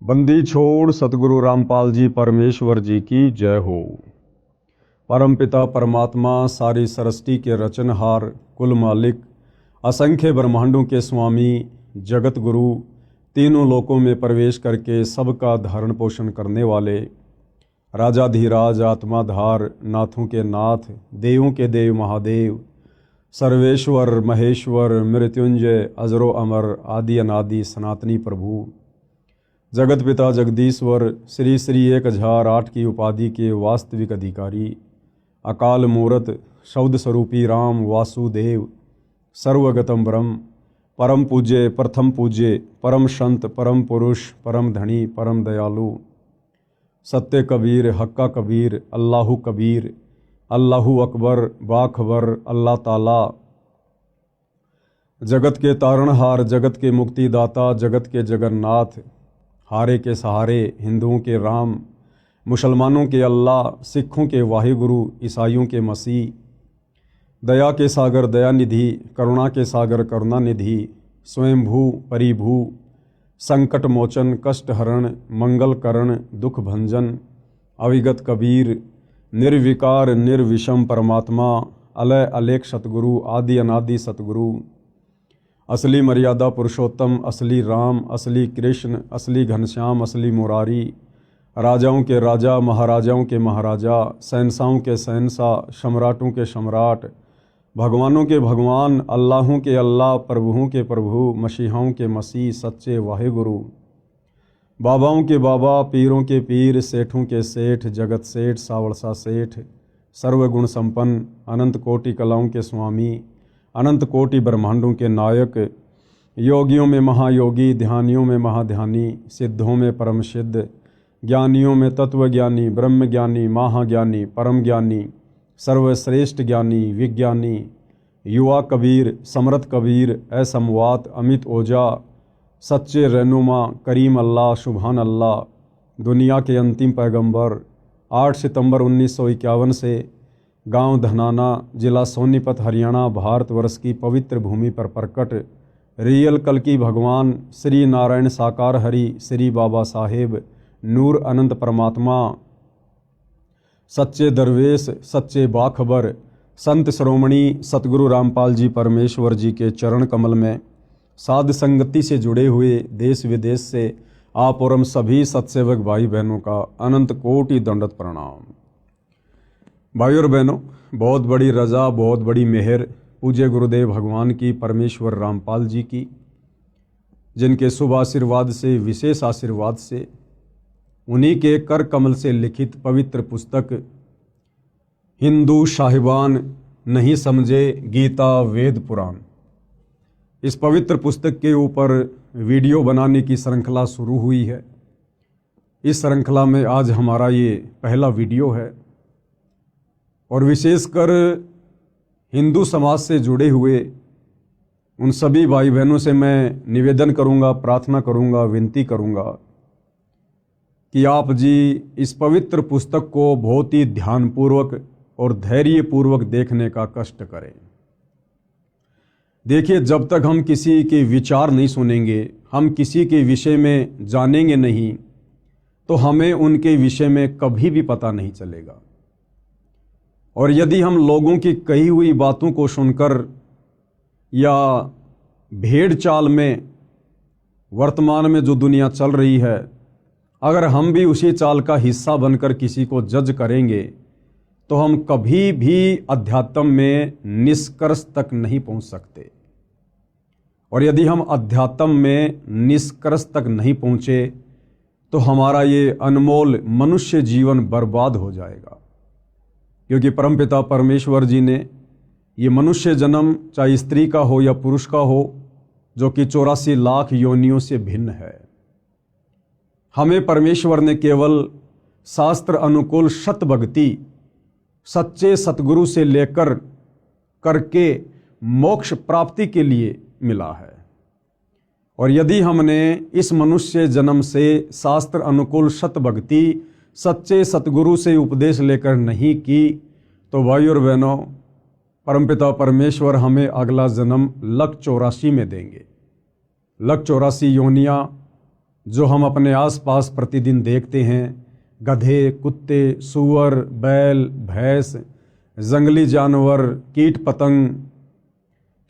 बंदी छोड़ सतगुरु रामपाल जी परमेश्वर जी की जय हो। परमपिता परमात्मा सारी सृष्टि के रचनहार, कुल मालिक, असंख्य ब्रह्मांडों के स्वामी, जगत गुरु, तीनों लोकों में प्रवेश करके सबका धारण पोषण करने वाले, राजाधिराज आत्माधार, नाथों के नाथ, देवों के देव महादेव, सर्वेश्वर महेश्वर, मृत्युंजय, अजरो अमर, आदि अनादि सनातनी प्रभु, जगत पिता जगदीश्वर, श्री श्री 1008 की उपाधि के वास्तविक अधिकारी, अकाल मूरत, शब्द स्वरूपी राम वासुदेव, सर्वगतम ब्रह्म, परम पूज्य, प्रथम पूज्य, परम संत, परम पुरुष, परम धनी, परम दयालु, सत्य कबीर, हक्का कबीर, अल्लाहु कबीर, अल्लाहु अकबर, बाखबर, अल्लाह ताला, जगत के तारणहार, जगत के मुक्तिदाता, जगत के जगन्नाथ, हारे के सहारे, हिंदुओं के राम, मुसलमानों के अल्लाह, सिखों के वाहिगुरु, ईसाइयों के मसीह, दया के सागर दयानिधि, करुणा के सागर करुणानिधि, स्वयंभू परिभू, संकट मोचन, कष्ट हरण, मंगल करण, दुख भंजन, अविगत कबीर, निर्विकार निर्विषम परमात्मा, अलय अलेख सतगुरु, आदि अनादि सतगुरु, असली मर्यादा पुरुषोत्तम, असली राम, असली कृष्ण, असली घनश्याम, असली मुरारी, राजाओं के राजा, महाराजाओं के महाराजा, शहंशाहों के शहंशाह, सम्राटों के सम्राट, भगवानों के भगवान, अल्लाहों के अल्लाह, प्रभुओं के प्रभु, मसीहाओं के मसीह, सच्चे वाहिगुरु, बाबाओं के बाबा, पीरों के पीर, सेठों के सेठ, जगत सेठ, सावड़सा सेठ, सर्वगुण संपन्न, अनंत कोटि कलाओं के स्वामी, अनंत कोटि ब्रह्मांडों के नायक, योगियों में महायोगी, ध्यानियों में महाध्यानी, सिद्धों में परम सिद्ध, ज्ञानियों में तत्वज्ञानी, ब्रह्म ज्ञानी, महाज्ञानी, परम ज्ञानी, सर्वश्रेष्ठ ज्ञानी, विज्ञानी, युवा कबीर, समर्थ कबीर, असमवात, अमित ओजा, सच्चे रहनुमा, करीम अल्लाह, सुभान अल्लाह, दुनिया के अंतिम पैगंबर, 8 सितंबर 1951 से गांव धनाना, जिला सोनीपत, हरियाणा, भारतवर्ष की पवित्र भूमि पर प्रकट रियल कल्कि भगवान श्री नारायण साकार हरि, श्री बाबा साहेब, नूर अनंत परमात्मा, सच्चे दरवेश, सच्चे बाखबर, संत श्रोमणी सतगुरु रामपाल जी परमेश्वर जी के चरण कमल में साध संगति से जुड़े हुए देश विदेश से आप और हम सभी सत्सेवक भाई बहनों का अनंत कोटि दंडवत प्रणाम। भाई और बहनों, बहुत बड़ी रजा, बहुत बड़ी मेहर पूज्य गुरुदेव भगवान की, परमेश्वर रामपाल जी की, जिनके शुभ आशीर्वाद से, विशेष आशीर्वाद से, उन्हीं के कर कमल से लिखित पवित्र पुस्तक हिंदू साहिबान नहीं समझे गीता वेद पुराण, इस पवित्र पुस्तक के ऊपर वीडियो बनाने की श्रृंखला शुरू हुई है। इस श्रृंखला में आज हमारा ये पहला वीडियो है और विशेषकर हिंदू समाज से जुड़े हुए उन सभी भाई बहनों से मैं निवेदन करूंगा, प्रार्थना करूंगा, विनती करूंगा कि आप जी इस पवित्र पुस्तक को बहुत ही ध्यानपूर्वक और धैर्यपूर्वक देखने का कष्ट करें। देखिए, जब तक हम किसी के विचार नहीं सुनेंगे, हम किसी के विषय में जानेंगे नहीं, तो हमें उनके विषय में कभी भी पता नहीं चलेगा। और यदि हम लोगों की कही हुई बातों को सुनकर या भेड़ चाल में वर्तमान में जो दुनिया चल रही है, अगर हम भी उसी चाल का हिस्सा बनकर किसी को जज करेंगे तो हम कभी भी अध्यात्म में निष्कर्ष तक नहीं पहुंच सकते। और यदि हम अध्यात्म में निष्कर्ष तक नहीं पहुंचे तो हमारा ये अनमोल मनुष्य जीवन बर्बाद हो जाएगा, क्योंकि परमपिता परमेश्वर जी ने ये मनुष्य जन्म, चाहे स्त्री का हो या पुरुष का हो, जो कि 84 लाख योनियों से भिन्न है, हमें परमेश्वर ने केवल शास्त्र अनुकूल सत भक्ति, सच्चे सतगुरु से लेकर करके मोक्ष प्राप्ति के लिए मिला है। और यदि हमने इस मनुष्य जन्म से शास्त्र अनुकूल सत भक्ति, सच्चे सतगुरु से उपदेश लेकर नहीं की, तो भाई और बहनों, परमपिता परमेश्वर हमें अगला जन्म 184 में देंगे। 184 योनियाँ जो हम अपने आसपास प्रतिदिन देखते हैं, गधे, कुत्ते, सूअर, बैल, भैंस, जंगली जानवर, कीट पतंग,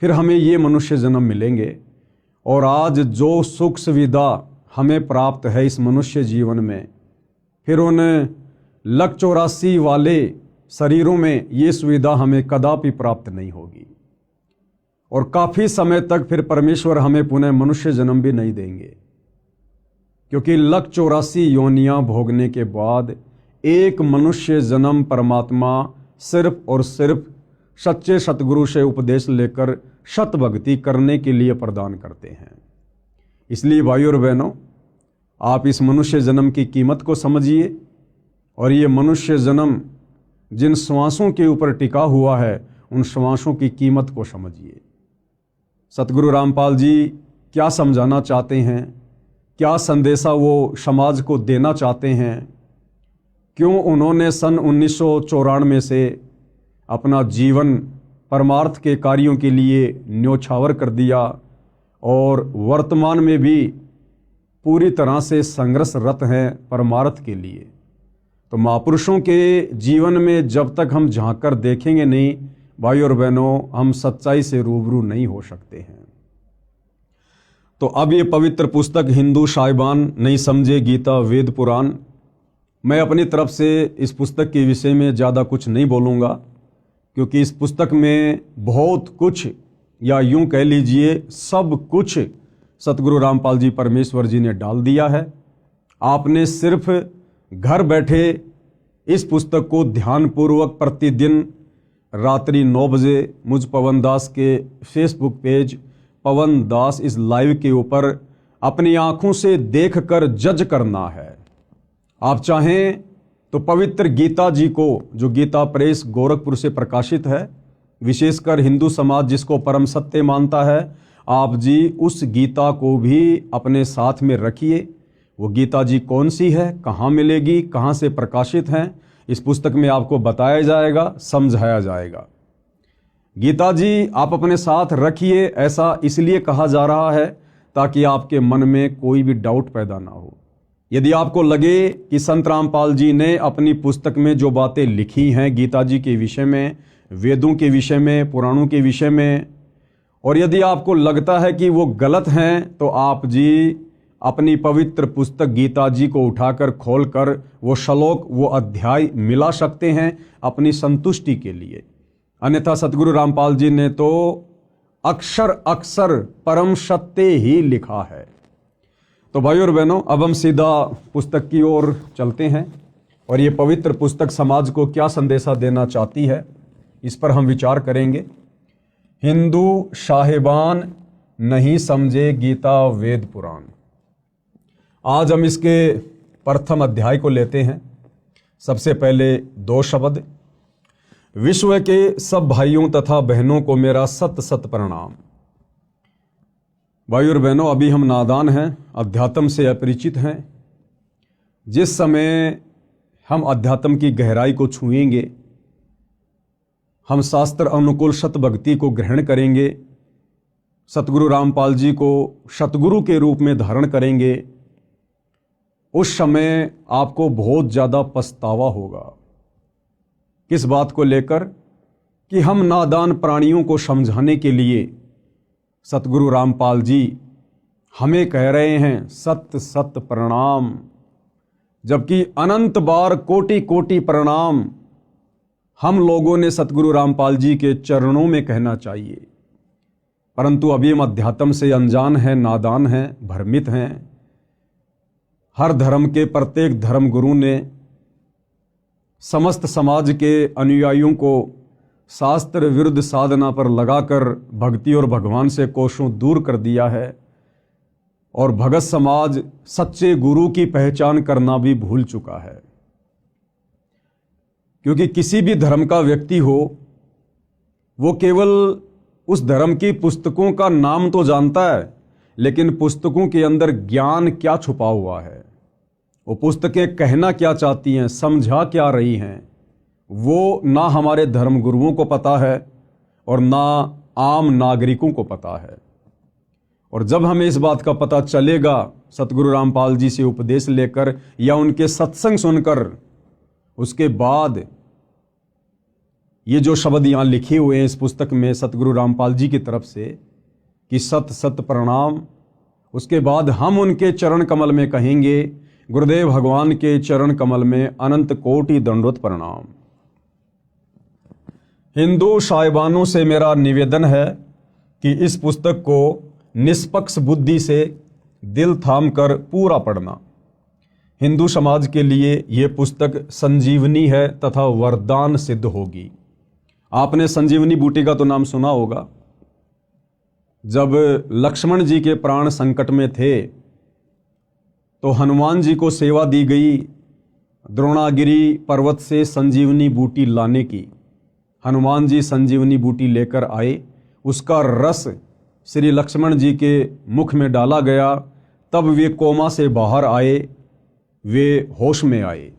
फिर हमें ये मनुष्य जन्म मिलेंगे। और आज जो सुख सुविधा हमें प्राप्त है इस मनुष्य जीवन में, फिर उन 1,84 वाले शरीरों में ये सुविधा हमें कदापि प्राप्त नहीं होगी। और काफ़ी समय तक फिर परमेश्वर हमें पुनः मनुष्य जन्म भी नहीं देंगे, क्योंकि 1,84 योनियां भोगने के बाद एक मनुष्य जन्म परमात्मा सिर्फ और सिर्फ सच्चे सतगुरु से उपदेश लेकर सत भक्ति करने के लिए प्रदान करते हैं। इसलिए भाइयों और बहनों, आप इस मनुष्य जन्म की कीमत को समझिए और ये मनुष्य जन्म जिन श्वासों के ऊपर टिका हुआ है उन श्वासों की कीमत को समझिए। सतगुरु रामपाल जी क्या समझाना चाहते हैं, क्या संदेशा वो समाज को देना चाहते हैं, क्यों उन्होंने सन 1994 से अपना जीवन परमार्थ के कार्यों के लिए न्योछावर कर दिया और वर्तमान में भी पूरी तरह से संघर्षरत हैं परमार्थ के लिए। तो महापुरुषों के जीवन में जब तक हम झांक कर देखेंगे नहीं भाई और बहनों, हम सच्चाई से रूबरू नहीं हो सकते हैं। तो अब ये पवित्र पुस्तक हिंदू साहिबान नहीं समझे गीता वेद पुराण, मैं अपनी तरफ से इस पुस्तक के विषय में ज़्यादा कुछ नहीं बोलूँगा, क्योंकि इस पुस्तक में बहुत कुछ, या यूं कह लीजिए सब कुछ सतगुरु रामपाल जी परमेश्वर जी ने डाल दिया है। आपने सिर्फ घर बैठे इस पुस्तक को ध्यानपूर्वक प्रतिदिन रात्रि 9 बजे मुझ पवन दास के फेसबुक पेज पवन दास इस लाइव के ऊपर अपनी आंखों से देखकर जज करना है। आप चाहें तो पवित्र गीता जी को, जो गीता प्रेस गोरखपुर से प्रकाशित है, विशेषकर हिंदू समाज जिसको परम सत्य मानता है, आप जी उस गीता को भी अपने साथ में रखिए। वो गीता जी कौन सी है, कहाँ मिलेगी, कहाँ से प्रकाशित हैं, इस पुस्तक में आपको बताया जाएगा, समझाया जाएगा। गीता जी आप अपने साथ रखिए, ऐसा इसलिए कहा जा रहा है ताकि आपके मन में कोई भी डाउट पैदा ना हो। यदि आपको लगे कि संत रामपाल जी ने अपनी पुस्तक में जो बातें लिखी हैं गीता जी के विषय में, वेदों के विषय में, पुराणों के विषय में, और यदि आपको लगता है कि वो गलत हैं, तो आप जी अपनी पवित्र पुस्तक गीता जी को उठाकर खोलकर वो श्लोक, वो अध्याय मिला सकते हैं अपनी संतुष्टि के लिए। अन्यथा सतगुरु रामपाल जी ने तो अक्षर अक्षर परम सत्य ही लिखा है। तो भाइयों और बहनों, अब हम सीधा पुस्तक की ओर चलते हैं और ये पवित्र पुस्तक समाज को क्या संदेशा देना चाहती है, इस पर हम विचार करेंगे। हिंदू साहिबान नहीं समझे गीता वेद पुराण। आज हम इसके प्रथम अध्याय को लेते हैं। सबसे पहले 2 शब्द। विश्व के सब भाइयों तथा बहनों को मेरा सत सत प्रणाम। भाई और बहनों, अभी हम नादान हैं, अध्यात्म से अपरिचित हैं। जिस समय हम अध्यात्म की गहराई को छुएंगे, हम शास्त्र अनुकूल सत भक्ति को ग्रहण करेंगे, सतगुरु रामपाल जी को सतगुरु के रूप में धारण करेंगे, उस समय आपको बहुत ज़्यादा पछतावा होगा। किस बात को लेकर? कि हम नादान प्राणियों को समझाने के लिए सतगुरु रामपाल जी हमें कह रहे हैं सत सत प्रणाम, जबकि अनंत बार कोटि कोटि प्रणाम हम लोगों ने सतगुरु रामपाल जी के चरणों में कहना चाहिए। परंतु अभी हम अध्यात्म से अनजान हैं, नादान हैं, भ्रमित हैं। हर धर्म के प्रत्येक धर्म गुरु ने समस्त समाज के अनुयायियों को शास्त्र विरुद्ध साधना पर लगाकर भक्ति और भगवान से कोसों दूर कर दिया है, और भगत समाज सच्चे गुरु की पहचान करना भी भूल चुका है। क्योंकि किसी भी धर्म का व्यक्ति हो, वो केवल उस धर्म की पुस्तकों का नाम तो जानता है, लेकिन पुस्तकों के अंदर ज्ञान क्या छुपा हुआ है, वो पुस्तकें कहना क्या चाहती हैं, समझा क्या रही हैं, वो ना हमारे धर्म गुरुओं को पता है और ना आम नागरिकों को पता है। और जब हमें इस बात का पता चलेगा सतगुरु रामपाल जी से उपदेश लेकर या उनके सत्संग सुनकर, उसके बाद ये जो शब्द यहाँ लिखे हुए हैं इस पुस्तक में सतगुरु रामपाल जी की तरफ से कि सत सत प्रणाम, उसके बाद हम उनके चरण कमल में कहेंगे गुरुदेव भगवान के चरण कमल में अनंत कोटि दंडोत प्रणाम। हिंदू साहिबानों से मेरा निवेदन है कि इस पुस्तक को निष्पक्ष बुद्धि से दिल थाम कर पूरा पढ़ना। हिंदू समाज के लिए ये पुस्तक संजीवनी है तथा वरदान सिद्ध होगी। आपने संजीवनी बूटी का तो नाम सुना होगा। जब लक्ष्मण जी के प्राण संकट में थे तो हनुमान जी को सेवा दी गई द्रोणागिरी पर्वत से संजीवनी बूटी लाने की। हनुमान जी संजीवनी बूटी लेकर आए, उसका रस श्री लक्ष्मण जी के मुख में डाला गया, तब वे कोमा से बाहर आए, वे होश में आए।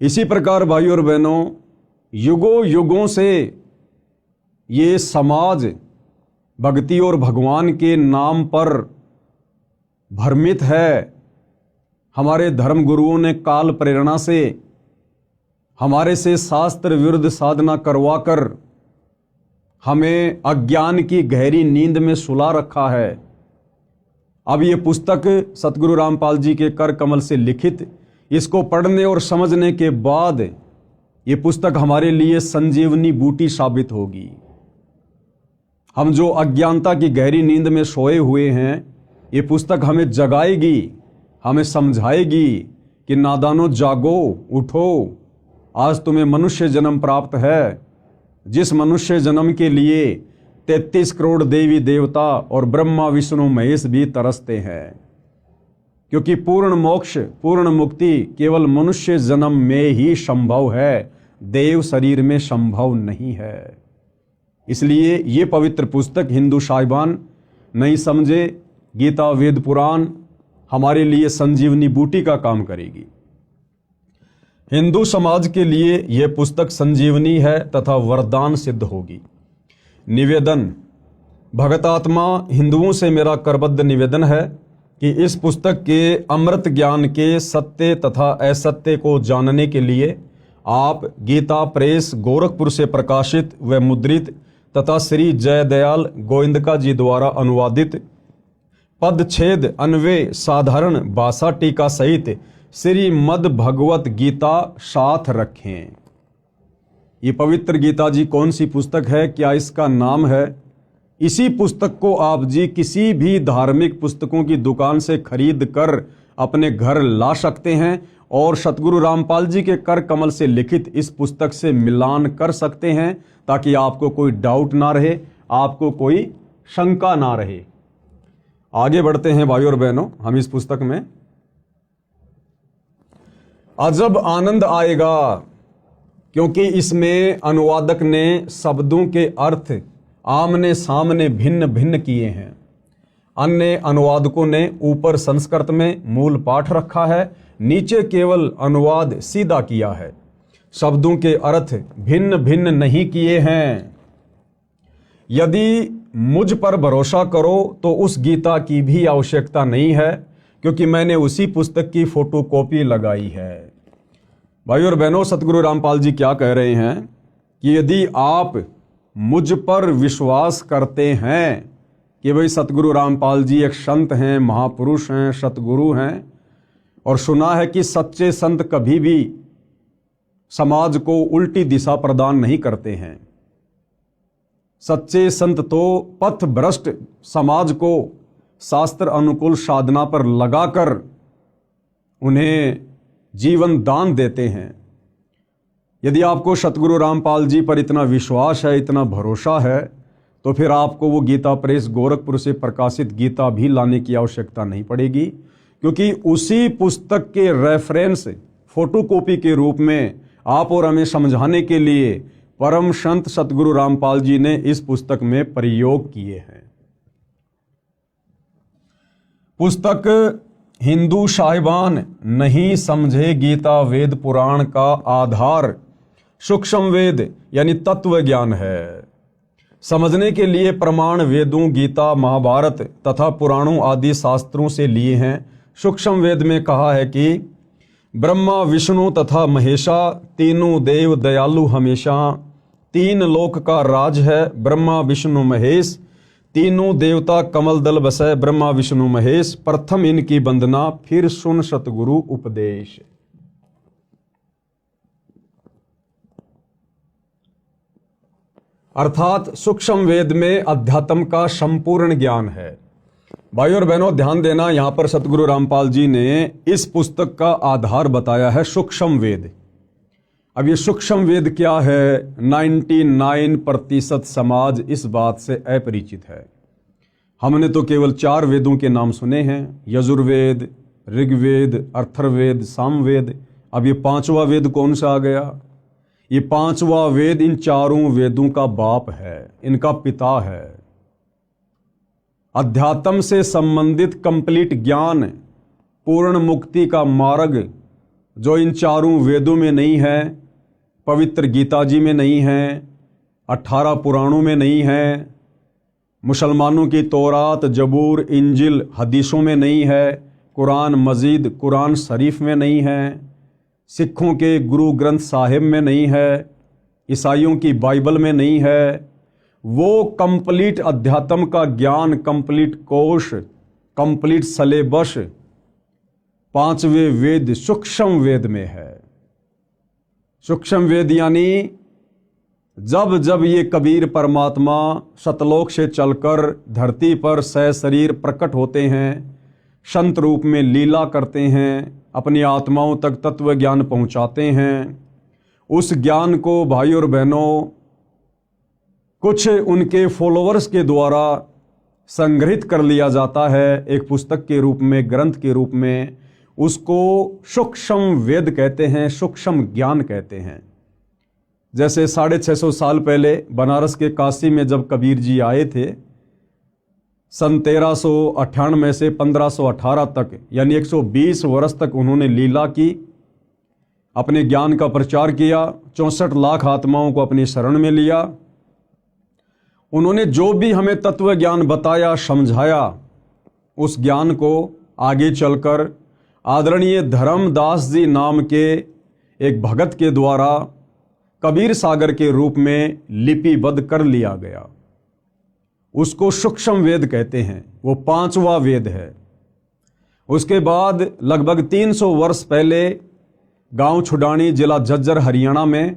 इसी प्रकार भाइयों और बहनों, युगों युगों से ये समाज भक्ति और भगवान के नाम पर भ्रमित है। हमारे धर्म गुरुओं ने काल प्रेरणा से हमारे से शास्त्र विरुद्ध साधना करवाकर हमें अज्ञान की गहरी नींद में सुला रखा है। अब ये पुस्तक सतगुरु रामपाल जी के कर कमल से लिखित, इसको पढ़ने और समझने के बाद ये पुस्तक हमारे लिए संजीवनी बूटी साबित होगी। हम जो अज्ञानता की गहरी नींद में सोए हुए हैं, ये पुस्तक हमें जगाएगी, हमें समझाएगी कि नादानो जागो, उठो, आज तुम्हें मनुष्य जन्म प्राप्त है, जिस मनुष्य जन्म के लिए 33 करोड़ देवी देवता और ब्रह्मा विष्णु महेश भी तरसते हैं, क्योंकि पूर्ण मोक्ष पूर्ण मुक्ति केवल मनुष्य जन्म में ही संभव है, देव शरीर में संभव नहीं है। इसलिए ये पवित्र पुस्तक हिंदू साहिबान नहीं समझे, गीता वेद पुराण हमारे लिए संजीवनी बूटी का काम करेगी। हिंदू समाज के लिए यह पुस्तक संजीवनी है तथा वरदान सिद्ध होगी। निवेदन, भगतात्मा हिंदुओं से मेरा करबद्ध निवेदन है कि इस पुस्तक के अमृत ज्ञान के सत्य तथा असत्य को जानने के लिए आप गीता प्रेस गोरखपुर से प्रकाशित व मुद्रित तथा श्री जयदयाल गोविंदका जी द्वारा अनुवादित पदछेद अन्वय साधारण भाषा टीका सहित श्रीमद् भगवत गीता साथ रखें। ये पवित्र गीता जी कौन सी पुस्तक है, क्या इसका नाम है? इसी पुस्तक को आप जी किसी भी धार्मिक पुस्तकों की दुकान से खरीद कर अपने घर ला सकते हैं और सतगुरु रामपाल जी के कर कमल से लिखित इस पुस्तक से मिलान कर सकते हैं, ताकि आपको कोई डाउट ना रहे, आपको कोई शंका ना रहे। आगे बढ़ते हैं भाइयों और बहनों, हम इस पुस्तक में अजब आनंद आएगा, क्योंकि इसमें अनुवादक ने शब्दों के अर्थ आमने सामने भिन्न भिन्न किए हैं। अन्य अनुवादकों ने ऊपर संस्कृत में मूल पाठ रखा है, नीचे केवल अनुवाद सीधा किया है, शब्दों के अर्थ भिन्न भिन्न नहीं किए हैं। यदि मुझ पर भरोसा करो तो उस गीता की भी आवश्यकता नहीं है, क्योंकि मैंने उसी पुस्तक की फोटोकॉपी लगाई है। भाइयों और बहनों, सतगुरु रामपाल जी क्या कह रहे हैं कि यदि आप मुझ पर विश्वास करते हैं कि भाई सतगुरु रामपाल जी एक संत हैं, महापुरुष हैं, सतगुरु हैं, और सुना है कि सच्चे संत कभी भी समाज को उल्टी दिशा प्रदान नहीं करते हैं। सच्चे संत तो पथ भ्रष्ट समाज को शास्त्र अनुकूल साधना पर लगाकर उन्हें जीवन दान देते हैं। यदि आपको सतगुरु रामपाल जी पर इतना विश्वास है, इतना भरोसा है, तो फिर आपको वो गीता प्रेस गोरखपुर से प्रकाशित गीता भी लाने की आवश्यकता नहीं पड़ेगी, क्योंकि उसी पुस्तक के रेफरेंस फोटोकॉपी के रूप में आप और हमें समझाने के लिए परम संत सतगुरु रामपाल जी ने इस पुस्तक में प्रयोग किए हैं। पुस्तक हिंदू साहिबान नहीं समझे गीता वेद पुराण का आधार सूक्ष्म वेद यानी तत्व ज्ञान है। समझने के लिए प्रमाण वेदों, गीता, महाभारत तथा पुराणों आदि शास्त्रों से लिए हैं। सूक्ष्म वेद में कहा है कि ब्रह्मा, विष्णु तथा महेशा तीनों देव दयालु हमेशा, तीन लोक का राज है ब्रह्मा विष्णु महेश, तीनों देवता कमल दल बसै ब्रह्मा विष्णु महेश, प्रथम इनकी वंदना फिर सुन सतगुरु उपदेश। अर्थात सूक्ष्म वेद में अध्यात्म का संपूर्ण ज्ञान है। भाइयों और बहनों, ध्यान देना, यहां पर सतगुरु रामपाल जी ने इस पुस्तक का आधार बताया है सूक्ष्म वेद। अब ये सूक्ष्म वेद क्या है, 99% समाज इस बात से अपरिचित है। हमने तो केवल 4 वेदों के नाम सुने हैं, यजुर्वेद, ऋग्वेद, अथर्ववेद, सामवेद। अब ये 5वां वेद कौन सा आ गया? ये 5वां वेद इन 4 वेदों का बाप है, इनका पिता है। अध्यात्म से संबंधित कंप्लीट ज्ञान, पूर्ण मुक्ति का मार्ग जो इन 4 वेदों में नहीं है, पवित्र गीता जी में नहीं है, 18 पुराणों में नहीं है, मुसलमानों की तौरात, जबूर, इंजिल, हदीसों में नहीं है, कुरान मजीद, कुरान शरीफ में नहीं है, सिखों के गुरु ग्रंथ साहिब में नहीं है, ईसाइयों की बाइबल में नहीं है, वो कंप्लीट अध्यात्म का ज्ञान, कंप्लीट कोश, कंप्लीट सलेबस 5वें वेद सूक्ष्म वेद में है। सूक्ष्म वेद यानी जब जब ये कबीर परमात्मा सतलोक से चलकर धरती पर सशरीर प्रकट होते हैं, संत रूप में लीला करते हैं, अपनी आत्माओं तक तत्व ज्ञान पहुंचाते हैं, उस ज्ञान को भाइयों और बहनों कुछ उनके फॉलोअर्स के द्वारा संग्रहित कर लिया जाता है एक पुस्तक के रूप में, ग्रंथ के रूप में। उसको सूक्ष्म वेद कहते हैं, सूक्ष्म ज्ञान कहते हैं। जैसे 650 साल पहले बनारस के काशी में जब कबीर जी आए थे, सन 1398 से 1518 तक, यानी 120 वर्ष तक उन्होंने लीला की, अपने ज्ञान का प्रचार किया, 64 लाख आत्माओं को अपनी शरण में लिया। उन्होंने जो भी हमें तत्व ज्ञान बताया, समझाया, उस ज्ञान को आगे चलकर आदरणीय धर्मदास जी नाम के एक भगत के द्वारा कबीर सागर के रूप में लिपिबद्ध कर लिया गया। उसको सूक्ष्म वेद कहते हैं, वो 5वां वेद है। उसके बाद लगभग 300 वर्ष पहले गांव छुडानी, जिला झज्जर, हरियाणा में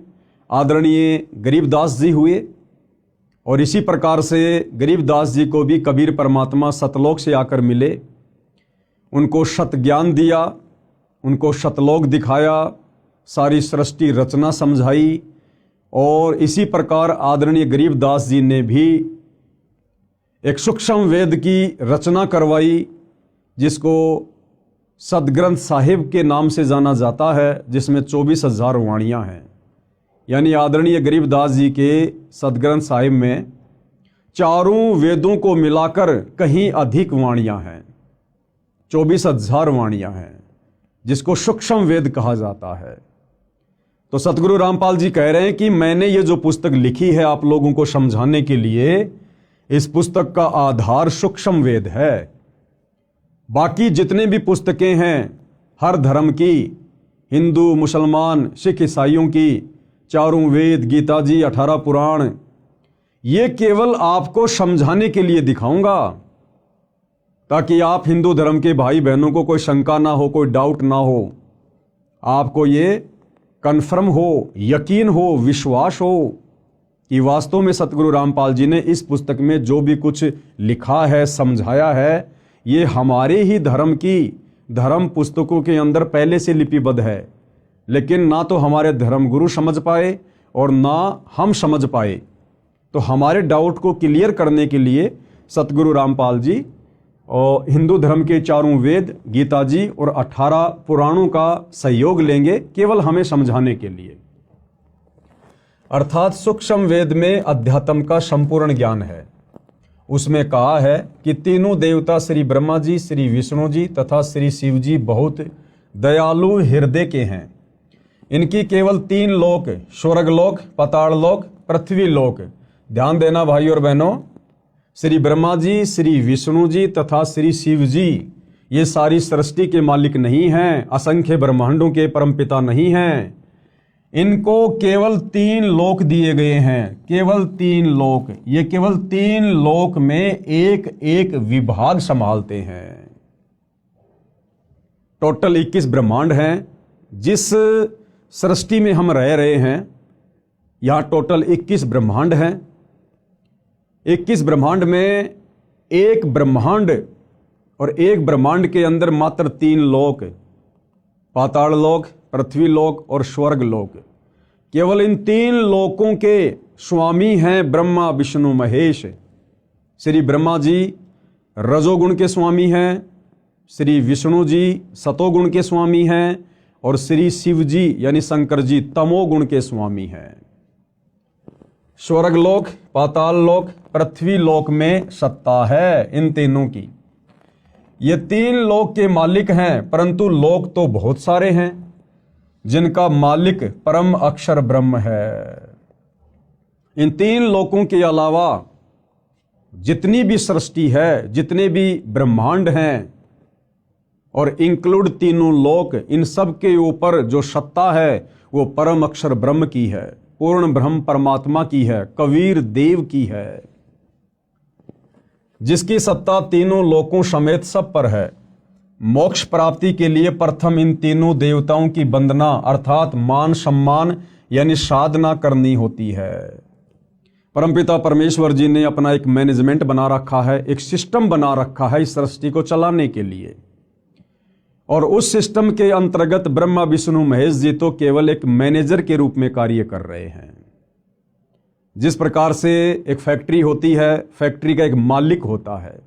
आदरणीय गरीबदास जी हुए, और इसी प्रकार से गरीबदास जी को भी कबीर परमात्मा सतलोक से आकर मिले, उनको सत ज्ञान दिया, उनको सतलोक दिखाया, सारी सृष्टि रचना समझाई, और इसी प्रकार आदरणीय गरीबदास जी ने भी एक सूक्ष्म वेद की रचना करवाई, जिसको सदग्रंथ साहिब के नाम से जाना जाता है, जिसमें 24,000 वाणियाँ हैं। यानी आदरणीय गरीबदास जी के सदग्रंथ साहिब में 4 वेदों को मिलाकर कहीं अधिक वाणियाँ हैं, 24,000 वाणियाँ हैं, जिसको सूक्ष्म वेद कहा जाता है। तो सतगुरु रामपाल जी कह रहे हैं कि मैंने ये जो पुस्तक लिखी है आप लोगों को समझाने के लिए, इस पुस्तक का आधार सूक्ष्म वेद है। बाकी जितने भी पुस्तकें हैं हर धर्म की, हिंदू, मुसलमान, सिख, ईसाइयों की, 4 वेद, गीता जी, 18 पुराण, ये केवल आपको समझाने के लिए दिखाऊंगा, ताकि आप हिंदू धर्म के भाई बहनों को कोई शंका ना हो, कोई डाउट ना हो, आपको ये कन्फर्म हो, यकीन हो, विश्वास हो कि वास्तव में सतगुरु रामपाल जी ने इस पुस्तक में जो भी कुछ लिखा है, समझाया है, ये हमारे ही धर्म की धर्म पुस्तकों के अंदर पहले से लिपिबद्ध है। लेकिन ना तो हमारे धर्मगुरु समझ पाए और ना हम समझ पाए। तो हमारे डाउट को क्लियर करने के लिए सतगुरु रामपाल जी और हिंदू धर्म के 4 वेद, गीता जी और 18 पुराणों का सहयोग लेंगे, केवल हमें समझाने के लिए। अर्थात सूक्ष्म वेद में अध्यात्म का संपूर्ण ज्ञान है। उसमें कहा है कि तीनों देवता श्री ब्रह्मा जी, श्री विष्णु जी तथा श्री शिव जी बहुत दयालु हृदय के हैं। इनकी केवल 3 लोक, स्वर्गलोक, पाताल लोक, पृथ्वी लोक, ध्यान देना भाई और बहनों, श्री ब्रह्मा जी, श्री विष्णु जी तथा श्री शिव जी ये सारी सृष्टि के मालिक नहीं हैं, असंख्य ब्रह्मांडों के परमपिता नहीं हैं। इनको केवल 3 लोक दिए गए हैं, केवल 3 लोक। ये केवल 3 लोक में एक एक विभाग संभालते हैं। टोटल 21 ब्रह्मांड हैं। जिस सृष्टि में हम रह रहे हैं यहां टोटल 21 ब्रह्मांड हैं। 21 ब्रह्मांड में एक ब्रह्मांड और एक ब्रह्मांड के अंदर मात्र 3 लोक, पाताल लोक, पृथ्वी लोक और स्वर्ग लोक। केवल इन 3 लोकों के स्वामी हैं ब्रह्मा विष्णु महेश। श्री ब्रह्मा जी रजोगुण के स्वामी हैं, श्री विष्णु जी सतोगुण के स्वामी हैं और श्री शिव जी यानी शंकर जी तमोगुण के स्वामी हैं। स्वर्ग लोक, पाताल लोक, पृथ्वी लोक में सत्ता है इन तीनों की। ये 3 लोक के मालिक हैं, परंतु लोक तो बहुत सारे हैं जिनका मालिक परम अक्षर ब्रह्म है। इन 3 लोकों के अलावा जितनी भी सृष्टि है, जितने भी ब्रह्मांड हैं और इंक्लूड तीनों लोक, इन सब के ऊपर जो सत्ता है वो परम अक्षर ब्रह्म की है, पूर्ण ब्रह्म परमात्मा की है, कबीर देव की है, जिसकी सत्ता तीनों लोकों समेत सब पर है। मोक्ष प्राप्ति के लिए प्रथम इन तीनों देवताओं की वंदना अर्थात मान सम्मान यानी साधना करनी होती है। परमपिता परमेश्वर जी ने अपना एक मैनेजमेंट बना रखा है, एक सिस्टम बना रखा है इस सृष्टि को चलाने के लिए, और उस सिस्टम के अंतर्गत ब्रह्मा विष्णु महेश जी तो केवल एक मैनेजर के रूप में कार्य कर रहे हैं। जिस प्रकार से एक फैक्ट्री होती है, फैक्ट्री का एक मालिक होता है,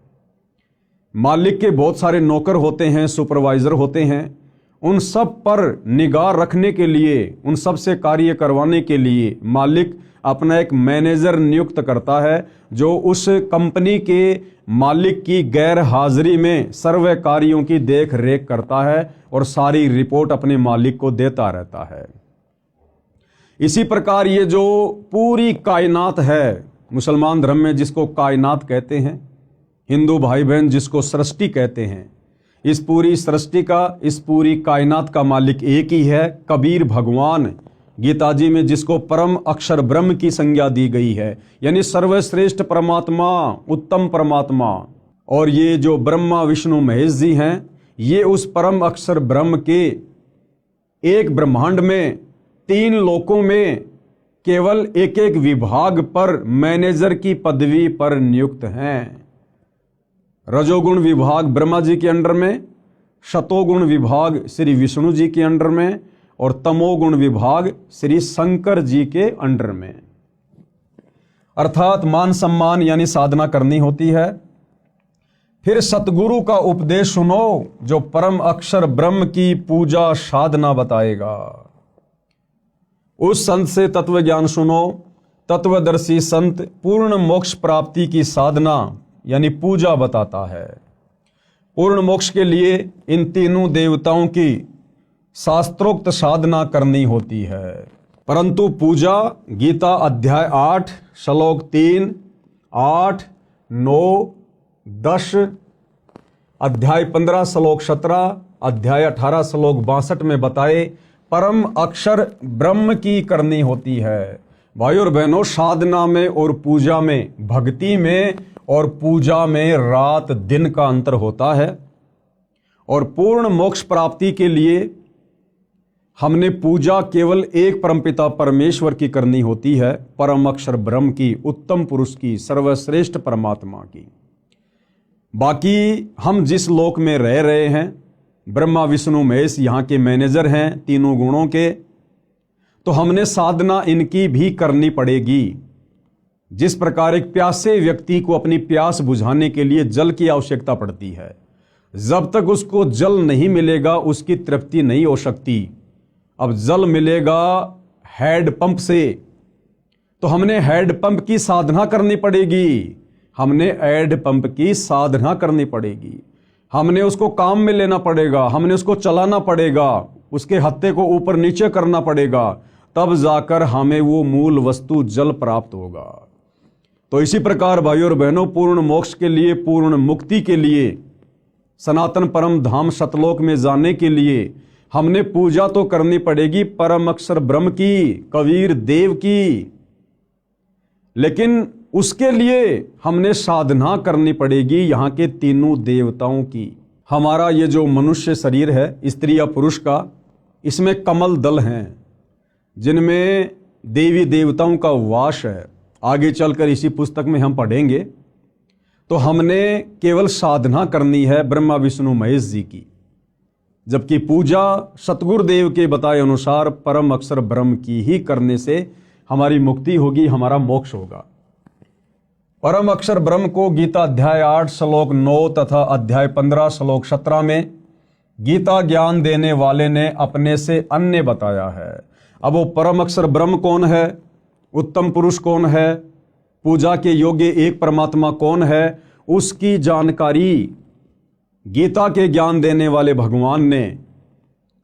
मालिक के बहुत सारे नौकर होते हैं, सुपरवाइजर होते हैं, उन सब पर निगाह रखने के लिए, उन सब से कार्य करवाने के लिए मालिक अपना एक मैनेजर नियुक्त करता है, जो उस कंपनी के मालिक की गैर हाजिरी में सर्व कार्यों की देख रेख करता है और सारी रिपोर्ट अपने मालिक को देता रहता है। इसी प्रकार ये जो पूरी कायनात है, मुसलमान धर्म में जिसको कायनात कहते हैं, हिंदू भाई बहन जिसको सृष्टि कहते हैं, इस पूरी सृष्टि का, इस पूरी कायनात का मालिक एक ही है, कबीर भगवान। गीता जी में जिसको परम अक्षर ब्रह्म की संज्ञा दी गई है, यानी सर्वश्रेष्ठ परमात्मा, उत्तम परमात्मा। और ये जो ब्रह्मा विष्णु महेश जी हैं, ये उस परम अक्षर ब्रह्म के एक ब्रह्मांड में 3 लोकों में केवल एक एक विभाग पर मैनेजर की पदवी पर नियुक्त हैं। रजोगुण विभाग ब्रह्मा जी के अंडर में, शतोगुण विभाग श्री विष्णु जी के अंडर में और तमोगुण विभाग श्री शंकर जी के अंडर में। अर्थात मान सम्मान यानी साधना करनी होती है। फिर सतगुरु का उपदेश सुनो जो परम अक्षर ब्रह्म की पूजा साधना बताएगा। उस संत से तत्व ज्ञान सुनो। तत्वदर्शी संत पूर्ण मोक्ष प्राप्ति की साधना यानी पूजा बताता है। पूर्ण मोक्ष के लिए इन तीनों देवताओं की शास्त्रोक्त साधना करनी होती है। परंतु पूजा गीता अध्याय 8 श्लोक 3, 8, 9, 10, अध्याय 15 श्लोक 17, अध्याय 18 श्लोक 62 में बताए परम अक्षर ब्रह्म की करनी होती है। भाई और बहनों, साधना में और पूजा में, भक्ति में और पूजा में रात दिन का अंतर होता है। और पूर्ण मोक्ष प्राप्ति के लिए हमने पूजा केवल एक परमपिता परमेश्वर की करनी होती है, परम अक्षर ब्रह्म की, उत्तम पुरुष की, सर्वश्रेष्ठ परमात्मा की। बाकी हम जिस लोक में रह रहे हैं, ब्रह्मा विष्णु महेश यहाँ के मैनेजर हैं तीनों गुणों के, तो हमने साधना इनकी भी करनी पड़ेगी। जिस प्रकार एक प्यासे व्यक्ति को अपनी प्यास बुझाने के लिए जल की आवश्यकता पड़ती है, जब तक उसको जल नहीं मिलेगा उसकी तृप्ति नहीं हो सकती। अब जल मिलेगा हैंड पंप से, तो हमने हैंड पंप की साधना करनी पड़ेगी, हमने हैंड पंप की साधना करनी पड़ेगी, हमने उसको काम में लेना पड़ेगा, हमने उसको चलाना पड़ेगा, उसके हत्थे को ऊपर नीचे करना पड़ेगा, तब जाकर हमें वो मूल वस्तु जल प्राप्त होगा। तो इसी प्रकार भाइयों और बहनों, पूर्ण मोक्ष के लिए, पूर्ण मुक्ति के लिए, सनातन परम धाम सतलोक में जाने के लिए हमने पूजा तो करनी पड़ेगी परम अक्षर ब्रह्म की, कबीर देव की, लेकिन उसके लिए हमने साधना करनी पड़ेगी यहाँ के तीनों देवताओं की। हमारा ये जो मनुष्य शरीर है, स्त्री या पुरुष का, इसमें कमल दल हैं जिनमें देवी देवताओं का वास है। आगे चलकर इसी पुस्तक में हम पढ़ेंगे। तो हमने केवल साधना करनी है ब्रह्मा विष्णु महेश जी की, जबकि पूजा सतगुरुदेव के बताए अनुसार परम अक्षर ब्रह्म की ही करने से हमारी मुक्ति होगी, हमारा मोक्ष होगा। परम अक्षर ब्रह्म को गीता अध्याय 8 श्लोक 9 तथा अध्याय 15 श्लोक 17 में गीता ज्ञान देने वाले ने अपने से अन्य बताया है। अब वो परम अक्षर ब्रह्म कौन है, उत्तम पुरुष कौन है, पूजा के योग्य एक परमात्मा कौन है, उसकी जानकारी गीता के ज्ञान देने वाले भगवान ने।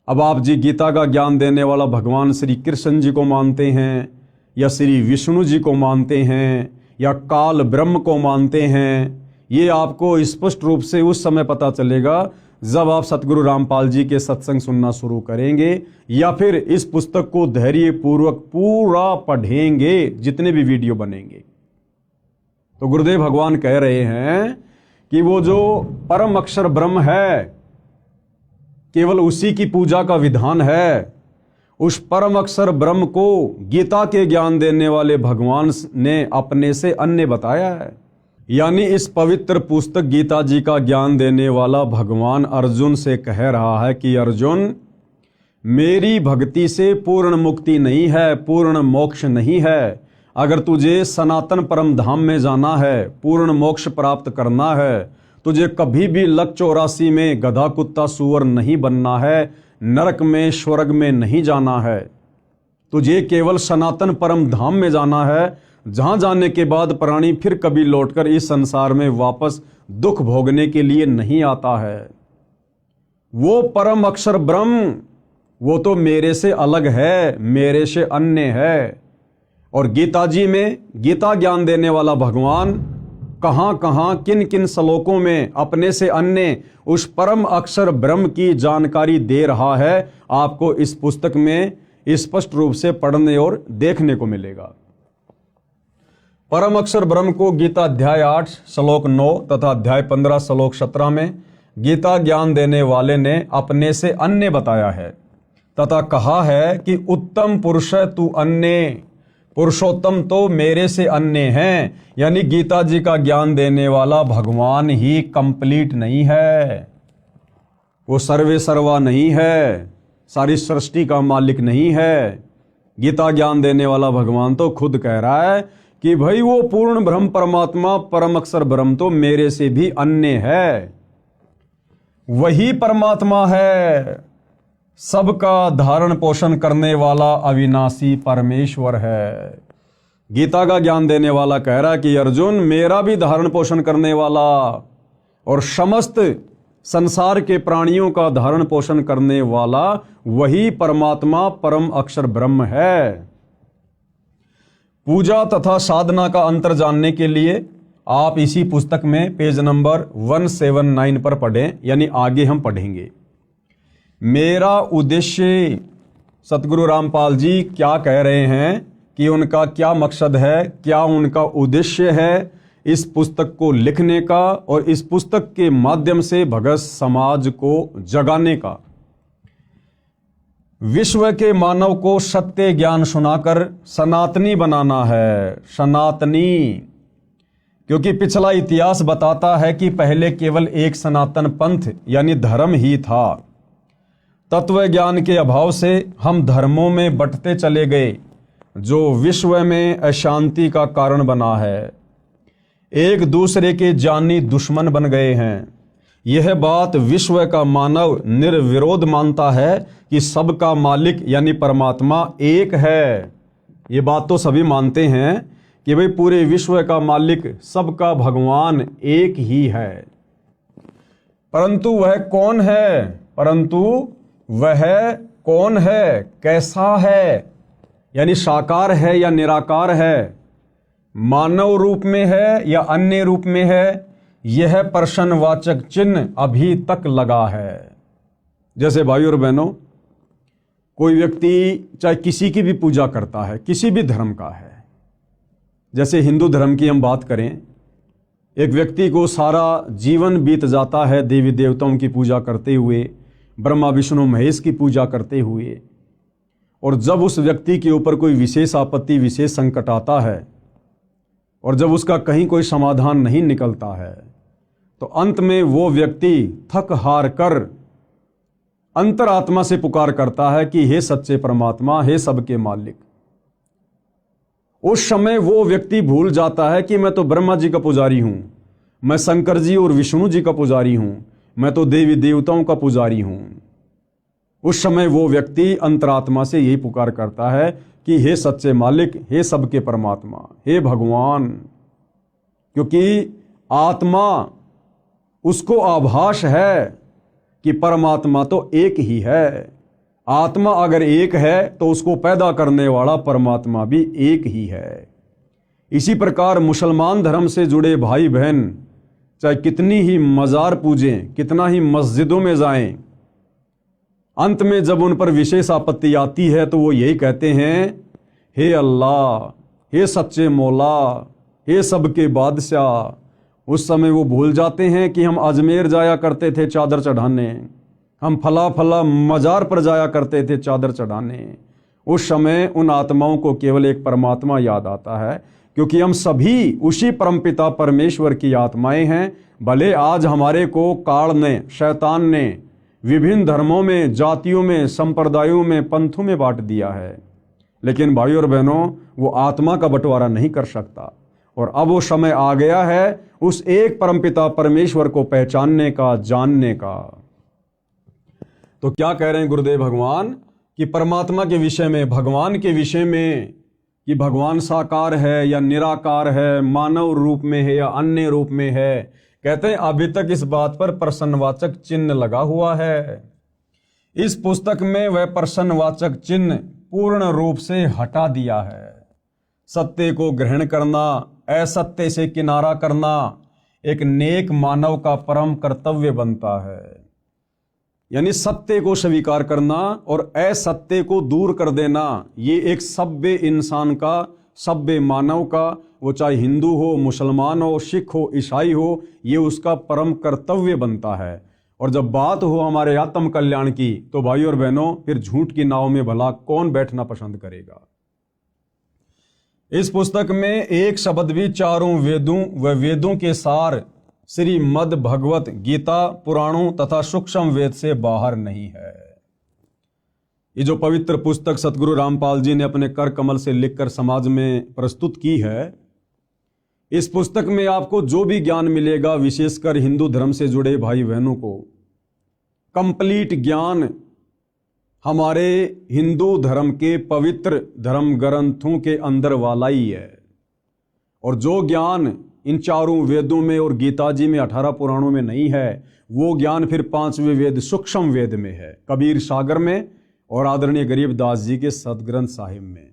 अब आप जी गीता का ज्ञान देने वाला भगवान श्री कृष्ण जी को मानते हैं, या श्री विष्णु जी को मानते हैं, या काल ब्रह्म को मानते हैं, ये आपको स्पष्ट रूप से उस समय पता चलेगा जब आप सतगुरु रामपाल जी के सत्संग सुनना शुरू करेंगे, या फिर इस पुस्तक को धैर्य पूर्वक पूरा पढ़ेंगे, जितने भी वीडियो बनेंगे। तो गुरुदेव भगवान कह रहे हैं कि वो जो परम अक्षर ब्रह्म है, केवल उसी की पूजा का विधान है। उस परम अक्षर ब्रह्म को गीता के ज्ञान देने वाले भगवान ने अपने से अन्य बताया है। यानी इस पवित्र पुस्तक गीता जी का ज्ञान देने वाला भगवान अर्जुन से कह रहा है कि अर्जुन, मेरी भक्ति से पूर्ण मुक्ति नहीं है, पूर्ण मोक्ष नहीं है। अगर तुझे सनातन परम धाम में जाना है, पूर्ण मोक्ष प्राप्त करना है, तुझे कभी भी लक 84 में गधा कुत्ता सूअर नहीं बनना है, नरक में स्वर्ग में नहीं जाना है। तुझे केवल सनातन परम धाम में जाना है, जहां जाने के बाद प्राणी फिर कभी लौटकर इस संसार में वापस दुख भोगने के लिए नहीं आता है। वो परम अक्षर ब्रह्म, वो तो मेरे से अलग है, मेरे से अन्य है। और गीता जी में गीता ज्ञान देने वाला भगवान कहां कहां किन किन श्लोकों में अपने से अन्य उस परम अक्षर ब्रह्म की जानकारी दे रहा है, आपको इस पुस्तक में स्पष्ट रूप से पढ़ने और देखने को मिलेगा। परम अक्षर ब्रह्म को गीता अध्याय 8 श्लोक 9 तथा अध्याय 15 श्लोक 17 में गीता ज्ञान देने वाले ने अपने से अन्य बताया है तथा कहा है कि उत्तम पुरुष तू अन्य, पुरुषोत्तम तो मेरे से अन्य हैं। यानी गीता जी का ज्ञान देने वाला भगवान ही कंप्लीट नहीं है, वो सर्वे सर्वा नहीं है, सारी सृष्टि का मालिक नहीं है। गीता ज्ञान देने वाला भगवान तो खुद कह रहा है कि भाई वो पूर्ण ब्रह्म परमात्मा परम अक्षर ब्रह्म तो मेरे से भी अन्य है। वही परमात्मा है, सबका धारण पोषण करने वाला अविनाशी परमेश्वर है। गीता का ज्ञान देने वाला कह रहा है कि अर्जुन, मेरा भी धारण पोषण करने वाला और समस्त संसार के प्राणियों का धारण पोषण करने वाला वही परमात्मा परम अक्षर ब्रह्म है। पूजा तथा साधना का अंतर जानने के लिए आप इसी पुस्तक में पेज नंबर 179 पर पढ़ें, यानी आगे हम पढ़ेंगे। मेरा उद्देश्य, सतगुरु रामपाल जी क्या कह रहे हैं कि उनका क्या मकसद है, क्या उनका उद्देश्य है इस पुस्तक को लिखने का और इस पुस्तक के माध्यम से भगत समाज को जगाने का। विश्व के मानव को सत्य ज्ञान सुनाकर सनातनी बनाना है, सनातनी। क्योंकि पिछला इतिहास बताता है कि पहले केवल एक सनातन पंथ यानी धर्म ही था। तत्व ज्ञान के अभाव से हम धर्मों में बंटते चले गए, जो विश्व में अशांति का कारण बना है। एक दूसरे के जानी दुश्मन बन गए हैं। यह बात विश्व का मानव निर्विरोध मानता है कि सबका मालिक यानी परमात्मा एक है। ये बात तो सभी मानते हैं कि भाई पूरे विश्व का मालिक सबका भगवान एक ही है। परंतु वह कौन है, कैसा है, यानी साकार है या निराकार है। मानव रूप में है या अन्य रूप में है, यह प्रश्नवाचक चिन्ह अभी तक लगा है। जैसे भाइयों और बहनों, कोई व्यक्ति चाहे किसी की भी पूजा करता है, किसी भी धर्म का है, जैसे हिंदू धर्म की हम बात करें, एक व्यक्ति को सारा जीवन बीत जाता है देवी देवताओं की पूजा करते हुए, ब्रह्मा विष्णु महेश की पूजा करते हुए, और जब उस व्यक्ति के ऊपर कोई विशेष आपत्ति, विशेष संकट आता है और जब उसका कहीं कोई समाधान नहीं निकलता है, तो अंत में वो व्यक्ति थक हार कर अंतरात्मा से पुकार करता है कि हे सच्चे परमात्मा, हे सबके मालिक। उस समय वो व्यक्ति भूल जाता है कि मैं तो ब्रह्मा जी का पुजारी हूं, मैं शंकर जी और विष्णु जी का पुजारी हूं, मैं तो देवी देवताओं का पुजारी हूं। उस समय वो व्यक्ति अंतरात्मा से यही पुकार करता है कि हे सच्चे मालिक, हे सबके परमात्मा, हे भगवान। क्योंकि आत्मा उसको आभास है कि परमात्मा तो एक ही है। आत्मा अगर एक है तो उसको पैदा करने वाला परमात्मा भी एक ही है। इसी प्रकार मुसलमान धर्म से जुड़े भाई बहन चाहे कितनी ही मज़ार पूजें, कितना ही मस्जिदों में जाएं, अंत में जब उन पर विशेष आपत्ति आती है तो वो यही कहते हैं, हे अल्लाह, हे सच्चे मौला, हे सबके बादशाह। उस समय वो भूल जाते हैं कि हम अजमेर जाया करते थे चादर चढ़ाने, हम फला फला मज़ार पर जाया करते थे चादर चढ़ाने। उस समय उन आत्माओं को केवल एक परमात्मा याद आता है, क्योंकि हम सभी उसी परमपिता परमेश्वर की आत्माएं हैं। भले आज हमारे को काल ने, शैतान ने विभिन्न धर्मों में, जातियों में, संप्रदायों में, पंथों में बांट दिया है, लेकिन भाइयों और बहनों, वो आत्मा का बंटवारा नहीं कर सकता। और अब वो समय आ गया है उस एक परमपिता परमेश्वर को पहचानने का, जानने का। तो क्या कह रहे हैं गुरुदेव भगवान कि परमात्मा के विषय में, भगवान के विषय में, कि भगवान साकार है या निराकार है, मानव रूप में है या अन्य रूप में है। कहते हैं अभी तक इस बात पर प्रश्नवाचक चिन्ह लगा हुआ है। इस पुस्तक में वह प्रश्नवाचक चिन्ह पूर्ण रूप से हटा दिया है। सत्य को ग्रहण करना, असत्य से किनारा करना एक नेक मानव का परम कर्तव्य बनता है। यानी सत्य को स्वीकार करना और असत्य को दूर कर देना, ये एक सभ्य इंसान का, सभ्य मानव का, वो चाहे हिंदू हो, मुसलमान हो, सिख हो, ईसाई हो, ये उसका परम कर्तव्य बनता है। और जब बात हो हमारे आत्म कल्याण की, तो भाइयों और बहनों, फिर झूठ की नाव में भला कौन बैठना पसंद करेगा। इस पुस्तक में एक शब्द भी चारों वेदों व वेदों के सार श्रीमद् भगवत गीता, पुराणों तथा सूक्ष्म वेद से बाहर नहीं है। ये जो पवित्र पुस्तक सतगुरु रामपाल जी ने अपने कर कमल से लिखकर समाज में प्रस्तुत की है, इस पुस्तक में आपको जो भी ज्ञान मिलेगा, विशेषकर हिंदू धर्म से जुड़े भाई बहनों को कंप्लीट ज्ञान हमारे हिंदू धर्म के पवित्र धर्म ग्रंथों के अंदर वाला ही है। और जो ज्ञान इन चारों वेदों में और गीता जी में, 18 पुराणों में नहीं है, वो ज्ञान फिर 5वें वेद सूक्ष्म वेद में है, कबीर सागर में और आदरणीय गरीबदास जी के सदग्रंथ साहिब में।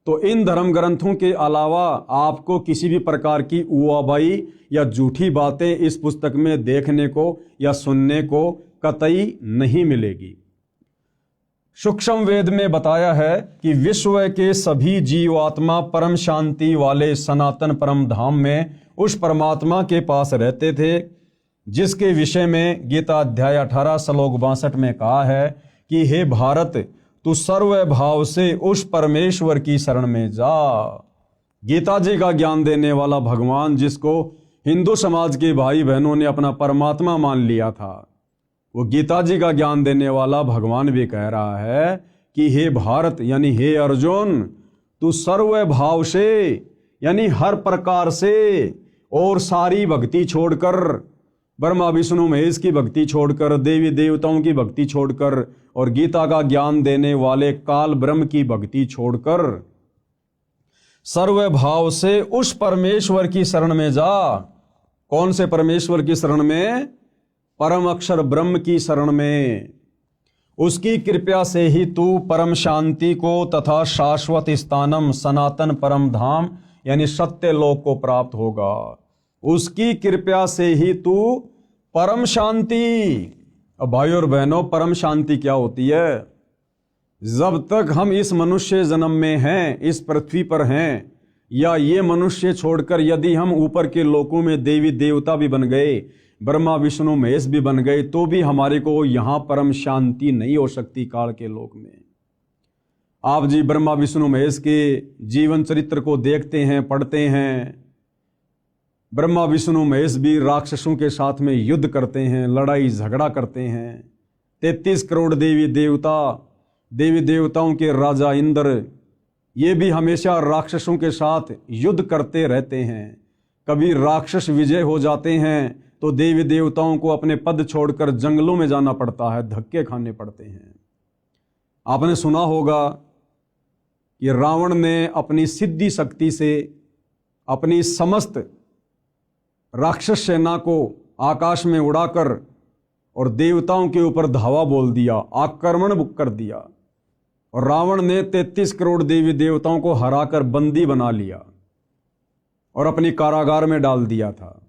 तो इन धर्म ग्रंथों के अलावा आपको किसी भी प्रकार की उआबाई या झूठी बातें इस पुस्तक में देखने को या सुनने को कतई नहीं मिलेगी। सूक्ष्म वेद में बताया है कि विश्व के सभी जीवात्मा परम शांति वाले सनातन परम धाम में उस परमात्मा के पास रहते थे, जिसके विषय में गीता अध्याय 18 श्लोक 62 में कहा है कि हे भारत, तू सर्व भाव से उस परमेश्वर की शरण में जा। गीता जी का ज्ञान देने वाला भगवान, जिसको हिंदू समाज के भाई बहनों ने अपना परमात्मा मान लिया था, वो गीता जी का ज्ञान देने वाला भगवान भी कह रहा है कि हे भारत, यानी हे अर्जुन, तू सर्व भाव से, यानी हर प्रकार से, और सारी भक्ति छोड़कर, ब्रह्मा विष्णु महेश की भक्ति छोड़कर, देवी देवताओं की भक्ति छोड़कर, और गीता का ज्ञान देने वाले काल ब्रह्म की भक्ति छोड़कर सर्व भाव से उस परमेश्वर की शरण में जा। कौन से परमेश्वर की शरण में? परम अक्षर ब्रह्म की शरण में। उसकी कृपा से ही तू परम शांति को तथा शाश्वत स्थानम सनातन परम धाम यानी सत्य लोक को प्राप्त होगा। उसकी कृपा से ही तू परम शांति। अब भाइयों और बहनों, परम शांति क्या होती है? जब तक हम इस मनुष्य जन्म में हैं, इस पृथ्वी पर हैं, या ये मनुष्य छोड़कर यदि हम ऊपर के लोकों में देवी देवता भी बन गए, ब्रह्मा विष्णु महेश भी बन गए, तो भी हमारे को यहाँ परम शांति नहीं हो सकती काल के लोक में। आप जी ब्रह्मा विष्णु महेश के जीवन चरित्र को देखते हैं, पढ़ते हैं। ब्रह्मा विष्णु महेश भी राक्षसों के साथ में युद्ध करते हैं, लड़ाई झगड़ा करते हैं। 33 करोड़ देवी देवताओं के राजा इंद्र, ये भी हमेशा राक्षसों के साथ युद्ध करते रहते हैं। कभी राक्षस विजय हो जाते हैं तो देवी देवताओं को अपने पद छोड़कर जंगलों में जाना पड़ता है, धक्के खाने पड़ते हैं। आपने सुना होगा कि रावण ने अपनी सिद्धि शक्ति से अपनी समस्त राक्षस सेना को आकाश में उड़ाकर और देवताओं के ऊपर धावा बोल दिया, आक्रमण कर दिया, और रावण ने 33 करोड़ देवी देवताओं को हराकर बंदी बना लिया और अपनी कारागार में डाल दिया था।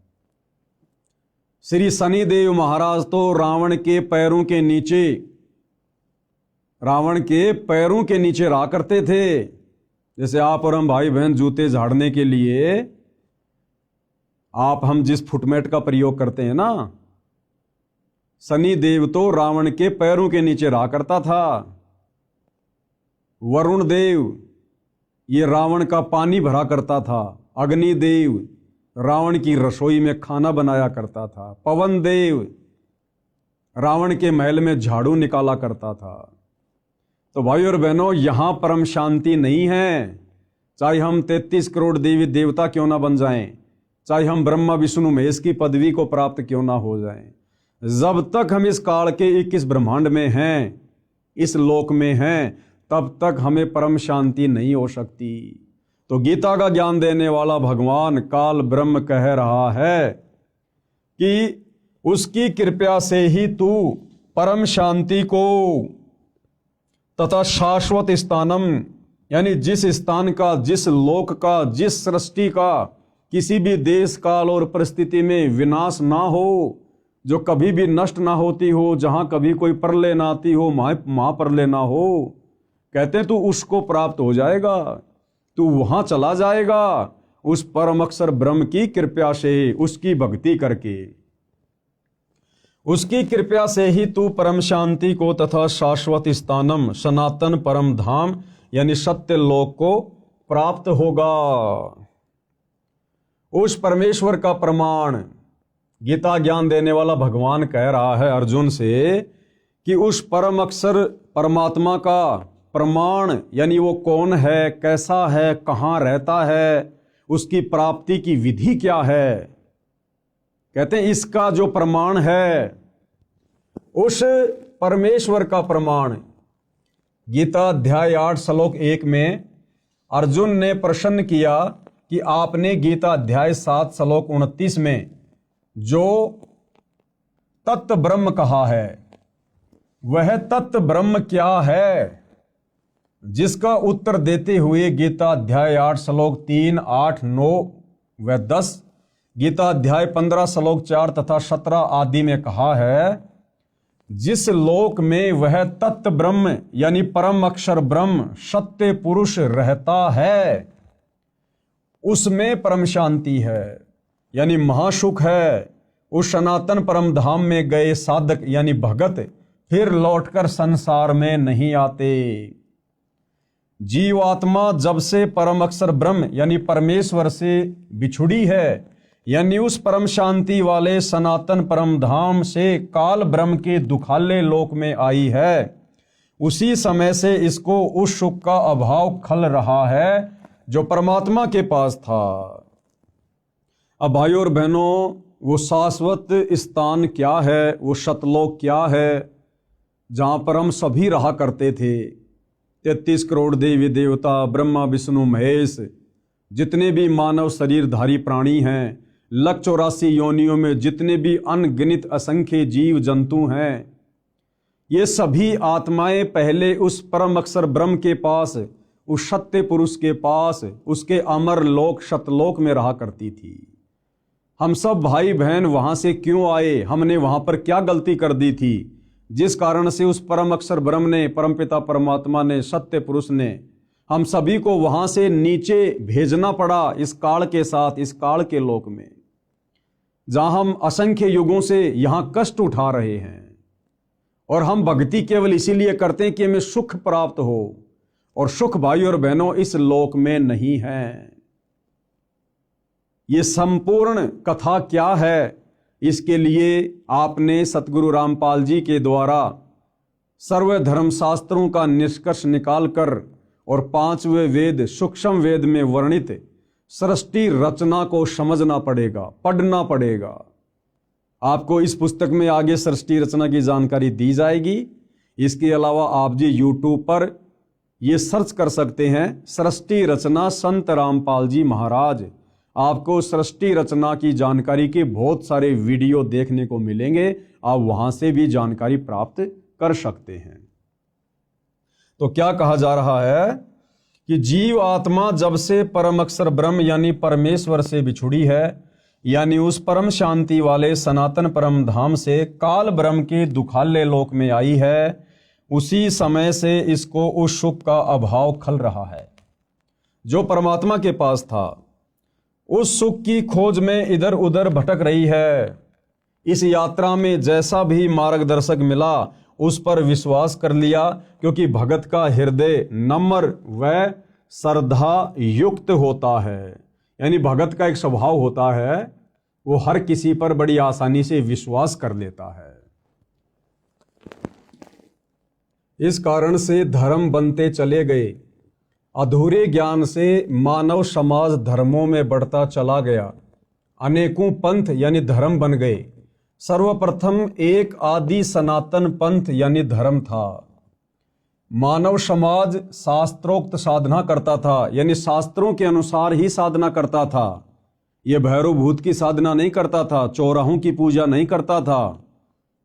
श्री शनिदेव महाराज तो रावण के पैरों के नीचे रहा करते थे। जैसे आप और हम भाई बहन जूते झाड़ने के लिए हम जिस फुटमेट का प्रयोग करते हैं ना, शनिदेव तो रावण के पैरों के नीचे रहा करता था। वरुण देव ये रावण का पानी भरा करता था। अग्निदेव रावण की रसोई में खाना बनाया करता था। पवन देव रावण के महल में झाड़ू निकाला करता था। तो भाई और बहनों, यहां परम शांति नहीं है। चाहे हम 33 करोड़ देवी देवता क्यों ना बन जाएं, चाहे हम ब्रह्मा विष्णु महेश की पदवी को प्राप्त क्यों ना हो जाएं, जब तक हम इस काल के 21 ब्रह्मांड में हैं, इस लोक में हैं, तब तक हमें परम शांति नहीं हो सकती। तो गीता का ज्ञान देने वाला भगवान काल ब्रह्म कह रहा है कि उसकी कृपा से ही तू परम शांति को तथा शाश्वत स्थानम, यानी जिस स्थान का, जिस लोक का, जिस सृष्टि का किसी भी देश काल और परिस्थिति में विनाश ना हो, जो कभी भी नष्ट ना होती हो, जहां कभी कोई प्रलय ना आती हो, महाप्रलय ना हो, कहते हैं तू उसको प्राप्त हो जाएगा, तू वहां चला जाएगा उस परम अक्षर ब्रह्म की कृपा से, उसकी भक्ति करके। उसकी कृपा से ही तू परम शांति को तथा शाश्वत स्थानम, सनातन परम धाम यानी सत्य लोक को प्राप्त होगा। उस परमेश्वर का प्रमाण गीता ज्ञान देने वाला भगवान कह रहा है अर्जुन से कि उस परम अक्षर परमात्मा का प्रमाण, यानी वो कौन है, कैसा है, कहाँ रहता है, उसकी प्राप्ति की विधि क्या है। कहते हैं इसका जो प्रमाण है, उस परमेश्वर का प्रमाण, गीता अध्याय 8 श्लोक 1 में अर्जुन ने प्रश्न किया कि आपने गीता अध्याय 7 श्लोक 29 में जो तत्व ब्रह्म कहा है, वह तत्व ब्रह्म क्या है? जिसका उत्तर देते हुए गीता अध्याय 8 श्लोक 3, 8, 9 व 10, गीता अध्याय 15 श्लोक 4 तथा 17 आदि में कहा है, जिस लोक में वह तत्व ब्रह्म यानी परम अक्षर ब्रह्म सत्य पुरुष रहता है, उसमें परम शांति है, यानी महासुख है। उस सनातन परम धाम में गए साधक यानी भगत फिर लौटकर संसार में नहीं आते। जीवात्मा जब से परम अक्षर ब्रह्म यानी परमेश्वर से बिछुड़ी है, यानी उस परम शांति वाले सनातन परम धाम से काल ब्रह्म के दुखाले लोक में आई है, उसी समय से इसको उस सुख का अभाव खल रहा है जो परमात्मा के पास था। अब भाइयों और बहनों, वो शाश्वत स्थान क्या है, वो सतलोक क्या है, जहाँ पर हम सभी रहा करते थे। 33 करोड़ देवी देवता, ब्रह्मा विष्णु महेश, जितने भी मानव शरीरधारी प्राणी हैं, 184 योनियों में जितने भी अनगिनत असंख्य जीव जंतु हैं, ये सभी आत्माएं पहले उस परम अक्षर ब्रह्म के पास उस सत्य पुरुष के पास उसके अमर लोक सतलोक में रहा करती थी। हम सब भाई बहन वहां से क्यों आए, हमने वहां पर क्या गलती कर दी थी, जिस कारण से उस परम अक्षर ब्रह्म ने, परमपिता परमात्मा ने, सत्य पुरुष ने हम सभी को वहां से नीचे भेजना पड़ा इस काल के साथ, इस काल के लोक में, जहां हम असंख्य युगों से यहां कष्ट उठा रहे हैं। और हम भक्ति केवल इसीलिए करते हैं कि हमें सुख प्राप्त हो, और सुख भाई और बहनों इस लोक में नहीं है। ये संपूर्ण कथा क्या है, इसके लिए आपने सतगुरु रामपाल जी के द्वारा सर्व धर्म शास्त्रों का निष्कर्ष निकालकर और 5वें वेद सूक्ष्म वेद में वर्णित सृष्टि रचना को समझना पड़ेगा, पढ़ना पड़ेगा। आपको इस पुस्तक में आगे सृष्टि रचना की जानकारी दी जाएगी। इसके अलावा आप जी यूट्यूब पर ये सर्च कर सकते हैं सृष्टि रचना संत रामपाल जी महाराज। आपको सृष्टि रचना की जानकारी के बहुत सारे वीडियो देखने को मिलेंगे, आप वहां से भी जानकारी प्राप्त कर सकते हैं। तो क्या कहा जा रहा है कि जीव आत्मा जब से परम अक्षर ब्रह्म यानी परमेश्वर से बिछुड़ी है, यानी उस परम शांति वाले सनातन परम धाम से काल ब्रह्म के दुखाले लोक में आई है, उसी समय से इसको उस सुख का अभाव खल रहा है जो परमात्मा के पास था। उस सुख की खोज में इधर उधर भटक रही है। इस यात्रा में जैसा भी मार्गदर्शक मिला उस पर विश्वास कर लिया, क्योंकि भगत का हृदय नम्र व श्रद्धा युक्त होता है। यानी भगत का एक स्वभाव होता है, वो हर किसी पर बड़ी आसानी से विश्वास कर लेता है। इस कारण से धर्म बनते चले गए। अधूरे ज्ञान से मानव समाज धर्मों में बढ़ता चला गया। अनेकों पंथ यानी धर्म बन गए। सर्वप्रथम एक आदि सनातन पंथ यानी धर्म था। मानव समाज शास्त्रोक्त साधना करता था, यानी शास्त्रों के अनुसार ही साधना करता था। यह भैरव भूत की साधना नहीं करता था, चौराहों की पूजा नहीं करता था,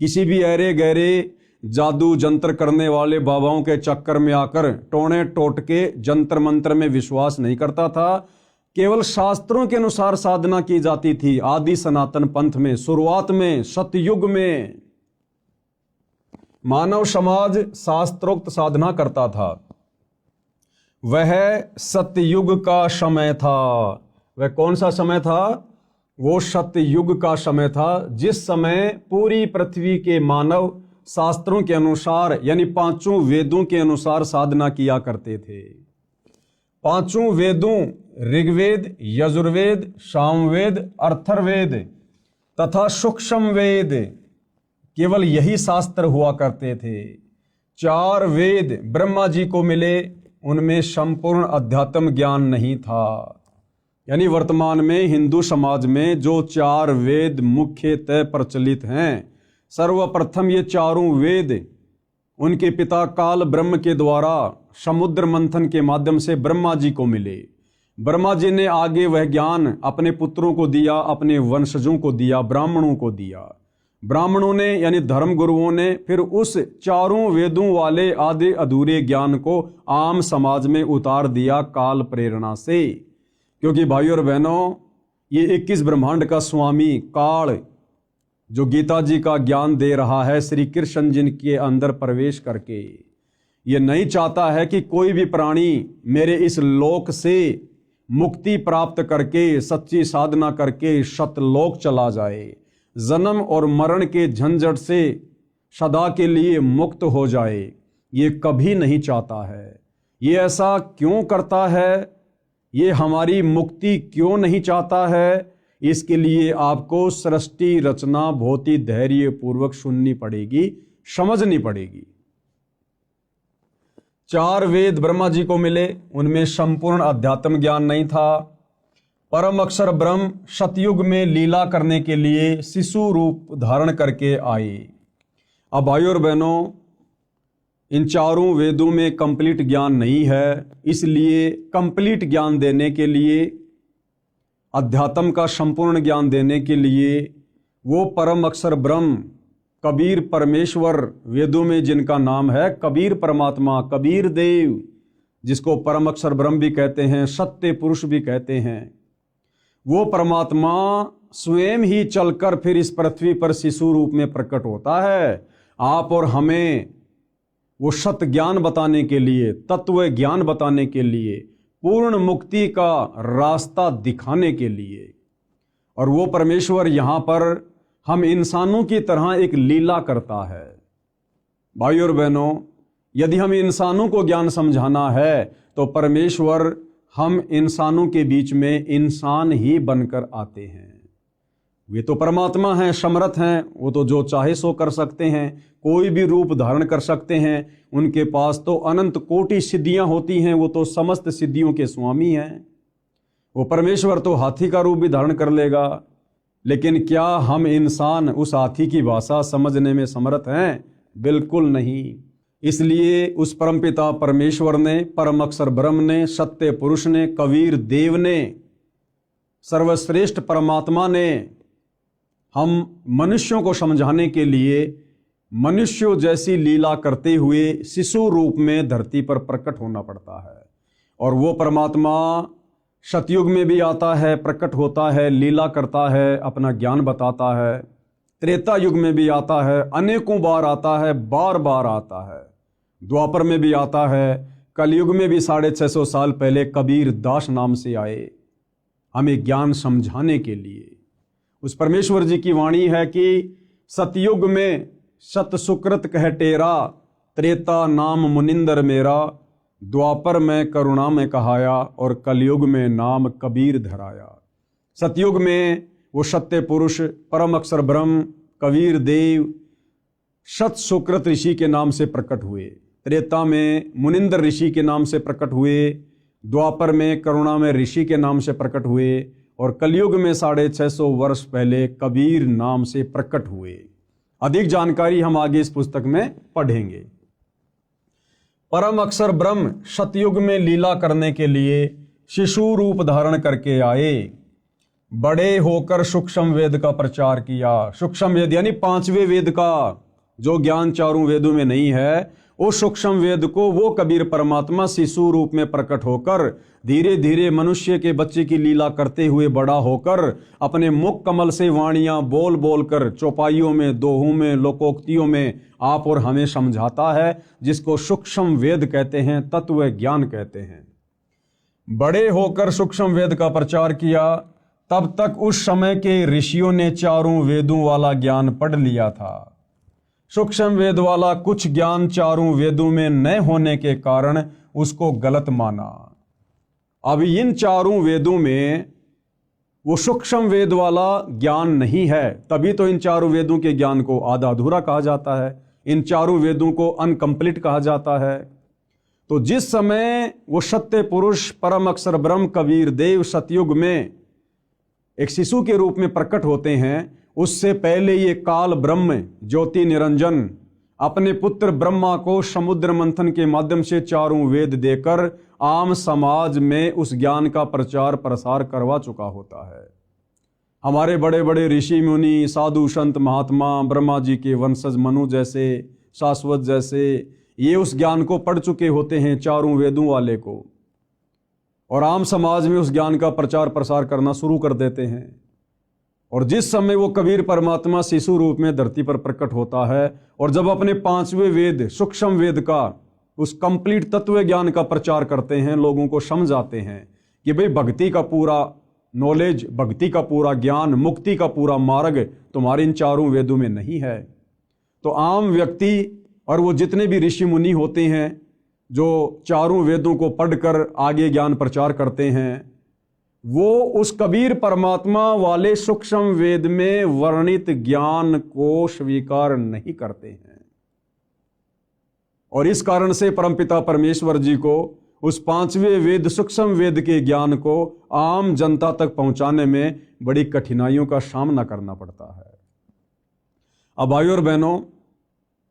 किसी भी ऐरे गहरे जादू जंत्र करने वाले बाबाओं के चक्कर में आकर टोने टोटके जंत्र मंत्र में विश्वास नहीं करता था। केवल शास्त्रों के अनुसार साधना की जाती थी। आदि सनातन पंथ में शुरुआत में सतयुग में मानव समाज शास्त्रोक्त साधना करता था। वह सतयुग का समय था। वह कौन सा समय था? वो सतयुग का समय था, जिस समय पूरी पृथ्वी के मानव शास्त्रों के अनुसार यानी पांचों वेदों के अनुसार साधना किया करते थे। पांचों वेदों ऋग्वेद, यजुर्वेद, सामवेद, अथर्ववेद तथा सूक्ष्म वेद, केवल यही शास्त्र हुआ करते थे। 4 वेद ब्रह्मा जी को मिले, उनमें संपूर्ण अध्यात्म ज्ञान नहीं था। यानी वर्तमान में हिंदू समाज में जो 4 वेद मुख्यतः प्रचलित हैं, सर्वप्रथम ये चारों वेद उनके पिता काल ब्रह्म के द्वारा समुद्र मंथन के माध्यम से ब्रह्मा जी को मिले। ब्रह्मा जी ने आगे वह ज्ञान अपने पुत्रों को दिया, अपने वंशजों को दिया, ब्राह्मणों को दिया। ब्राह्मणों ने यानी धर्म गुरुओं ने फिर उस चारों वेदों वाले आधे अधूरे ज्ञान को आम समाज में उतार दिया काल प्रेरणा से। क्योंकि भाइयों और बहनों, ये 21 ब्रह्मांड का स्वामी काल जो गीता जी का ज्ञान दे रहा है श्री कृष्ण जी के अंदर प्रवेश करके, ये नहीं चाहता है कि कोई भी प्राणी मेरे इस लोक से मुक्ति प्राप्त करके सच्ची साधना करके सतलोक चला जाए, जन्म और मरण के झंझट से सदा के लिए मुक्त हो जाए। ये कभी नहीं चाहता है। ये ऐसा क्यों करता है? ये हमारी मुक्ति क्यों नहीं चाहता है? इसके लिए आपको सृष्टि रचना बहुत ही धैर्य पूर्वक सुननी पड़ेगी, समझनी पड़ेगी। 4 वेद ब्रह्मा जी को मिले, उनमें संपूर्ण अध्यात्म ज्ञान नहीं था। परम अक्षर ब्रह्म सतयुग में लीला करने के लिए शिशु रूप धारण करके आए। अब भाइयों और बहनों, इन चारों वेदों में कंप्लीट ज्ञान नहीं है, इसलिए कंप्लीट ज्ञान देने के लिए, अध्यात्म का संपूर्ण ज्ञान देने के लिए वो परम अक्षर ब्रह्म कबीर परमेश्वर, वेदों में जिनका नाम है कबीर परमात्मा, कबीर देव, जिसको परम अक्षर ब्रह्म भी कहते हैं, सत्य पुरुष भी कहते हैं, वो परमात्मा स्वयं ही चलकर फिर इस पृथ्वी पर शिशु रूप में प्रकट होता है, आप और हमें वो सत्य ज्ञान बताने के लिए, तत्व ज्ञान बताने के लिए, पूर्ण मुक्ति का रास्ता दिखाने के लिए। और वो परमेश्वर यहाँ पर हम इंसानों की तरह एक लीला करता है। भाइयों और बहनों, यदि हम इंसानों को ज्ञान समझाना है तो परमेश्वर हम इंसानों के बीच में इंसान ही बनकर आते हैं। वे तो परमात्मा हैं, समर्थ हैं, वो तो जो चाहे सो कर सकते हैं, कोई भी रूप धारण कर सकते हैं। उनके पास तो अनंत कोटि सिद्धियां होती हैं, वो तो समस्त सिद्धियों के स्वामी हैं। वो परमेश्वर तो हाथी का रूप भी धारण कर लेगा, लेकिन क्या हम इंसान उस हाथी की भाषा समझने में समर्थ हैं? बिल्कुल नहीं। इसलिए उस परमपिता परमेश्वर ने, परम अक्षर ब्रह्म ने, सत्य पुरुष ने, कबीर देव ने, सर्वश्रेष्ठ परमात्मा ने हम मनुष्यों को समझाने के लिए मनुष्यों जैसी लीला करते हुए शिशु रूप में धरती पर प्रकट होना पड़ता है। और वो परमात्मा सतयुग में भी आता है, प्रकट होता है, लीला करता है, अपना ज्ञान बताता है। त्रेता युग में भी आता है, अनेकों बार आता है, बार बार आता है। द्वापर में भी आता है, कलयुग में भी 650 साल पहले कबीर दास नाम से आए हमें ज्ञान समझाने के लिए। उस परमेश्वर जी की वाणी है कि सतयुग में सत सुकृत कह टेरा, त्रेता नाम मुनिंदर मेरा, द्वापर में करुणा में कहाया और कलयुग में नाम कबीर धराया। सतयुग में वो सत्य पुरुष परम अक्षर ब्रह्म कबीर देव सत सुकृत ऋषि के नाम से प्रकट हुए, त्रेता में मुनिंदर ऋषि के नाम से प्रकट हुए, द्वापर में करुणा में ऋषि के नाम से प्रकट हुए और कलयुग में 650 वर्ष पहले कबीर नाम से प्रकट हुए। अधिक जानकारी हम आगे इस पुस्तक में पढ़ेंगे। परम अक्षर ब्रह्म सतयुग में लीला करने के लिए शिशु रूप धारण करके आए, बड़े होकर सूक्ष्म वेद का प्रचार किया। सूक्ष्म वेद यानी 5वें वेद का जो ज्ञान चारों वेदों में नहीं है, उस सूक्ष्म वेद को वो कबीर परमात्मा शिशु रूप में प्रकट होकर धीरे धीरे मनुष्य के बच्चे की लीला करते हुए बड़ा होकर अपने मुख कमल से वाणियां बोल बोल कर चौपाइयों में, दोहों में, लोकोक्तियों में आप और हमें समझाता है, जिसको सूक्ष्म वेद कहते हैं, तत्व ज्ञान कहते हैं। बड़े होकर सूक्ष्म वेद का प्रचार किया। तब तक उस समय के ऋषियों ने चारों वेदों वाला ज्ञान पढ़ लिया था। सूक्ष्म वेद वाला कुछ ज्ञान चारों वेदों में न होने के कारण उसको गलत माना। अब इन चारों वेदों में वो सूक्ष्म वेद वाला ज्ञान नहीं है, तभी तो इन चारों वेदों के ज्ञान को आधा अधूरा कहा जाता है, इन चारों वेदों को अनकंप्लीट कहा जाता है। तो जिस समय वो सत्य पुरुष परम अक्षर ब्रह्म कबीर देव सतयुग में एक शिशु के रूप में प्रकट होते हैं, उससे पहले ये काल ब्रह्म ज्योति निरंजन अपने पुत्र ब्रह्मा को समुद्र मंथन के माध्यम से चारों वेद देकर आम समाज में उस ज्ञान का प्रचार प्रसार करवा चुका होता है। हमारे बड़े बड़े ऋषि मुनि, साधु संत महात्मा, ब्रह्मा जी के वंशज मनु जैसे, शाश्वत जैसे, ये उस ज्ञान को पढ़ चुके होते हैं, चारों वेदों वाले को, और आम समाज में उस ज्ञान का प्रचार प्रसार करना शुरू कर देते हैं। और जिस समय वो कबीर परमात्मा शिशु रूप में धरती पर प्रकट होता है और जब अपने 5वें वेद सूक्ष्म वेद का उस कंप्लीट तत्व ज्ञान का प्रचार करते हैं, लोगों को समझाते हैं कि भाई भक्ति का पूरा नॉलेज, भक्ति का पूरा ज्ञान, मुक्ति का पूरा मार्ग तुम्हारे इन चारों वेदों में नहीं है। तो आम व्यक्ति और वो जितने भी ऋषि मुनि होते हैं जो चारों वेदों को पढ़कर आगे ज्ञान प्रचार करते हैं, वो उस कबीर परमात्मा वाले सूक्ष्म वेद में वर्णित ज्ञान को स्वीकार नहीं करते हैं। और इस कारण से परमपिता परमेश्वर जी को उस 5वें वेद सूक्ष्म वेद के ज्ञान को आम जनता तक पहुंचाने में बड़ी कठिनाइयों का सामना करना पड़ता है। अब भाइयों और बहनों,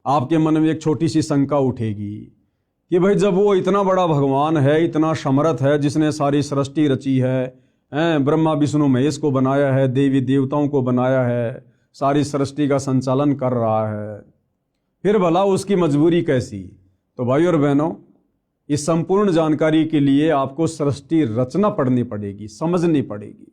आपके मन में एक छोटी सी शंका उठेगी कि भाई जब वो इतना बड़ा भगवान है, इतना समर्थ है, जिसने सारी सृष्टि रची है, ब्रह्मा विष्णु महेश को बनाया है, देवी देवताओं को बनाया है, सारी सृष्टि का संचालन कर रहा है, फिर भला उसकी मजबूरी कैसी? तो भाइयों और बहनों, इस संपूर्ण जानकारी के लिए आपको सृष्टि रचना पढ़नी पड़ेगी, समझनी पड़ेगी।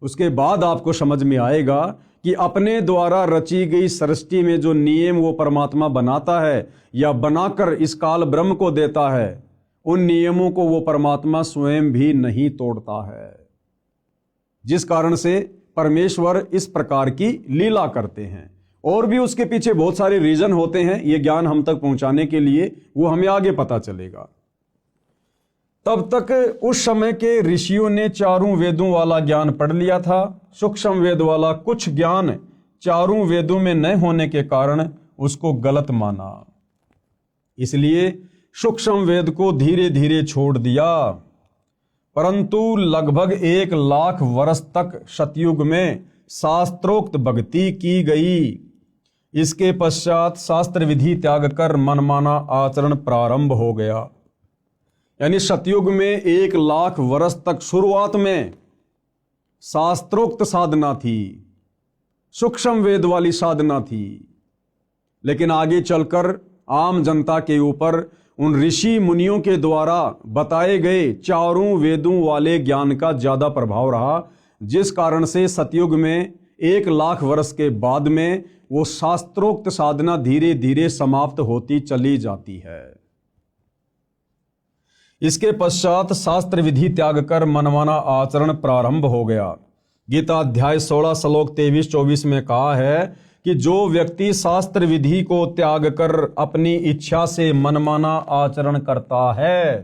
उसके बाद आपको समझ में आएगा कि अपने द्वारा रची गई सृष्टि में जो नियम वो परमात्मा बनाता है या बनाकर इस काल ब्रह्म को देता है, उन नियमों को वो परमात्मा स्वयं भी नहीं तोड़ता है, जिस कारण से परमेश्वर इस प्रकार की लीला करते हैं। और भी उसके पीछे बहुत सारे रीजन होते हैं, ये ज्ञान हम तक पहुंचाने के लिए, वो हमें आगे पता चलेगा। तब तक उस समय के ऋषियों ने चारों वेदों वाला ज्ञान पढ़ लिया था। सूक्ष्म वेद वाला कुछ ज्ञान चारों वेदों में न होने के कारण उसको गलत माना, इसलिए सूक्ष्म वेद को धीरे धीरे छोड़ दिया। परंतु लगभग 1 लाख वर्ष तक सतयुग में शास्त्रोक्त भक्ति की गई। इसके पश्चात शास्त्र विधि त्याग कर मनमाना आचरण प्रारंभ हो गया। यानी सतयुग में 1 लाख वर्ष तक शुरुआत में शास्त्रोक्त साधना थी, सूक्ष्म वेद वाली साधना थी, लेकिन आगे चलकर आम जनता के ऊपर उन ऋषि मुनियों के द्वारा बताए गए चारों वेदों वाले ज्ञान का ज्यादा प्रभाव रहा, जिस कारण से सतयुग में 1 लाख वर्ष के बाद में वो शास्त्रोक्त साधना धीरे धीरे समाप्त होती चली जाती है। इसके पश्चात शास्त्र विधि त्याग कर मनमाना आचरण प्रारंभ हो गया। गीता अध्याय 16 श्लोक 23-24 में कहा है कि जो व्यक्ति शास्त्र विधि को त्याग कर अपनी इच्छा से मनमाना आचरण करता है,